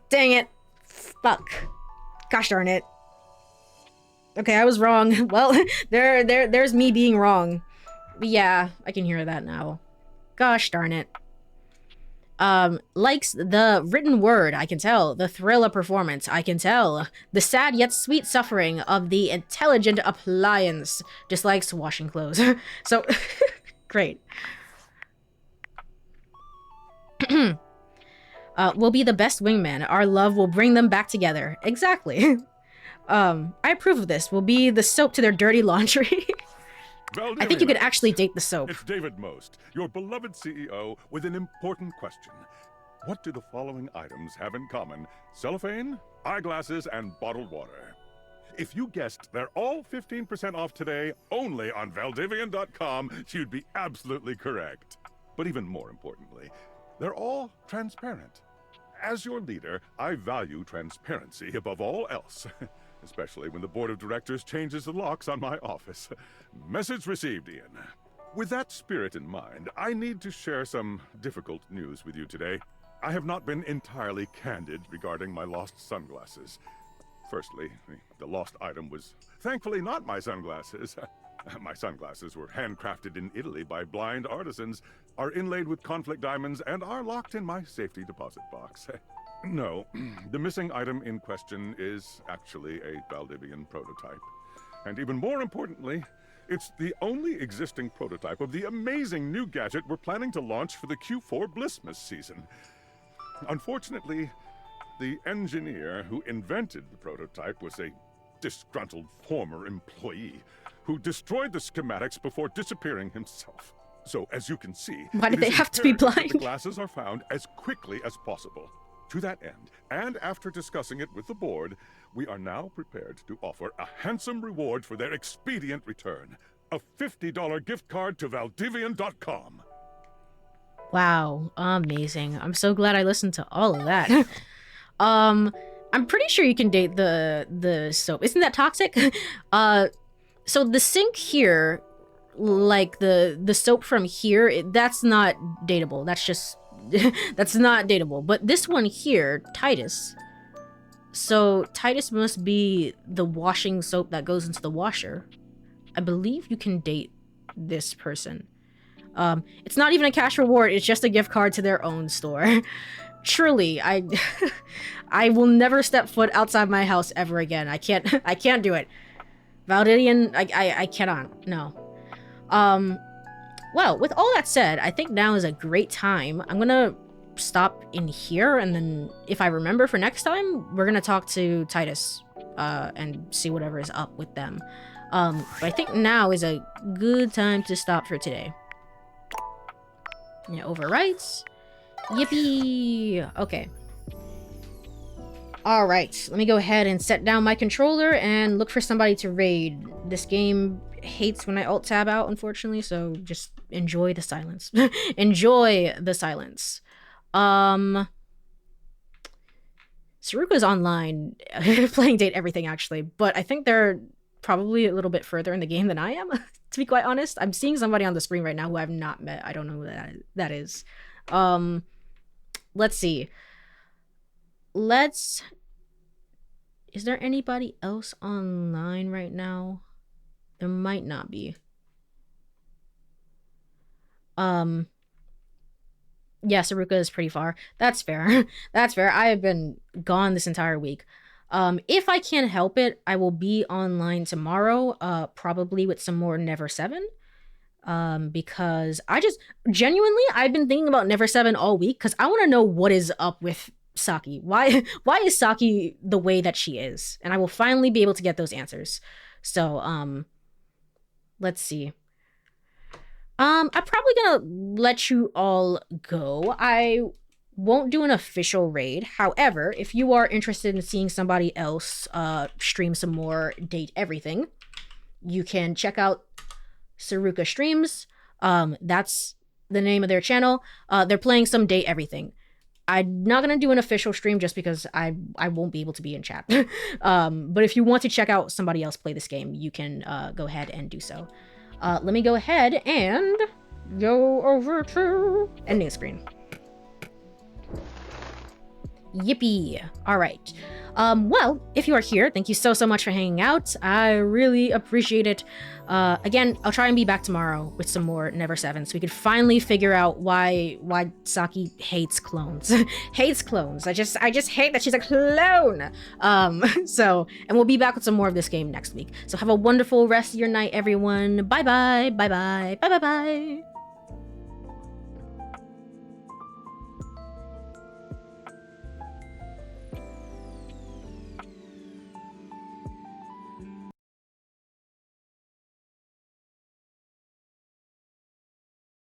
Dang it. Fuck. Gosh darn it. Okay, I was wrong. Well, there's me being wrong. But yeah, I can hear that now. Gosh darn it. Likes the written word, I can tell. The thriller performance, I can tell. The sad yet sweet suffering of the intelligent appliance. Dislikes washing clothes. So, great. We'll be the best wingman. Our love will bring them back together. Exactly. I approve of this. We'll be the soap to their dirty laundry. I think you could actually date the soap. It's David Most, your beloved CEO, with an important question. What do the following items have in common? Cellophane, eyeglasses, and bottled water. If you guessed they're all 15% off today, only on Valdivian.com, you'd be absolutely correct. But even more importantly, they're all transparent. As your leader, I value transparency above all else. Especially when the board of directors changes the locks on my office. Message received, Ian. With that spirit in mind, I need to share some difficult news with you today. I have not been entirely candid regarding my lost sunglasses. Firstly, the lost item was thankfully not my sunglasses. My sunglasses were handcrafted in Italy by blind artisans, are inlaid with conflict diamonds, and are locked in my safety deposit box. No, the missing item in question is actually a Valdivian prototype. And even more importantly, it's the only existing prototype of the amazing new gadget we're planning to launch for the Q4 Blissmas season. Unfortunately, the engineer who invented the prototype was a disgruntled former employee who destroyed the schematics before disappearing himself. So, as you can see, why do they have to be blind? The glasses are found as quickly as possible. To that end, and after discussing it with the board, we are now prepared to offer a handsome reward for their expedient return. A $50 gift card to Valdivian.com. Wow, amazing. I'm so glad I listened to all of that. I'm pretty sure you can date the soap. Isn't that toxic? So the sink here, like the soap from here, that's not dateable. That's just that's not dateable. But this one here, Titus. So Titus must be the washing soap that goes into the washer. I believe you can date this person. It's not even a cash reward, it's just a gift card to their own store. Truly, I will never step foot outside my house ever again. I can't do it. Valdivian, I cannot. No. Well, with all that said, I think now is a great time. I'm gonna stop in here, and then if I remember for next time, we're gonna talk to Titus and see whatever is up with them. But I think now is a good time to stop for today. Yeah, overwrites. Yippee! Okay. Alright, let me go ahead and set down my controller and look for somebody to raid. This game hates when I alt-tab out, unfortunately, so just enjoy the silence. Enjoy the silence. Saruka's online playing DateEverything, actually, but I think they're probably a little bit further in the game than I am, to be quite honest. I'm seeing somebody on the screen right now who I've not met. I don't know who that is. Let's see. Is there anybody else online right now? There might not be. Yeah, Saruka is pretty far. That's fair. That's fair. I have been gone this entire week. If I can help it, I will be online tomorrow, probably with some more Never 7. Because genuinely, I've been thinking about Never 7 all week because I want to know what is up with Saki. Why is Saki the way that she is? And I will finally be able to get those answers. So, let's see. I'm probably gonna let you all go. I won't do an official raid. However, if you are interested in seeing somebody else stream some more Date Everything, you can check out Saruka Streams. That's the name of their channel. They're playing some Date Everything. I'm not gonna do an official stream just because I won't be able to be in chat. But if you want to check out somebody else play this game, you can go ahead and do so. Let me go ahead and go over to ending screen. Yippee. All right. Well, if you are here, thank you so much for hanging out. I really appreciate it. Again, I'll try and be back tomorrow with some more Never 7 so we could finally figure out why Saki hates clones. Hates clones. I just hate that she's a clone. And we'll be back with some more of this game next week. So have a wonderful rest of your night, everyone. Bye bye. Bye bye. Bye bye bye.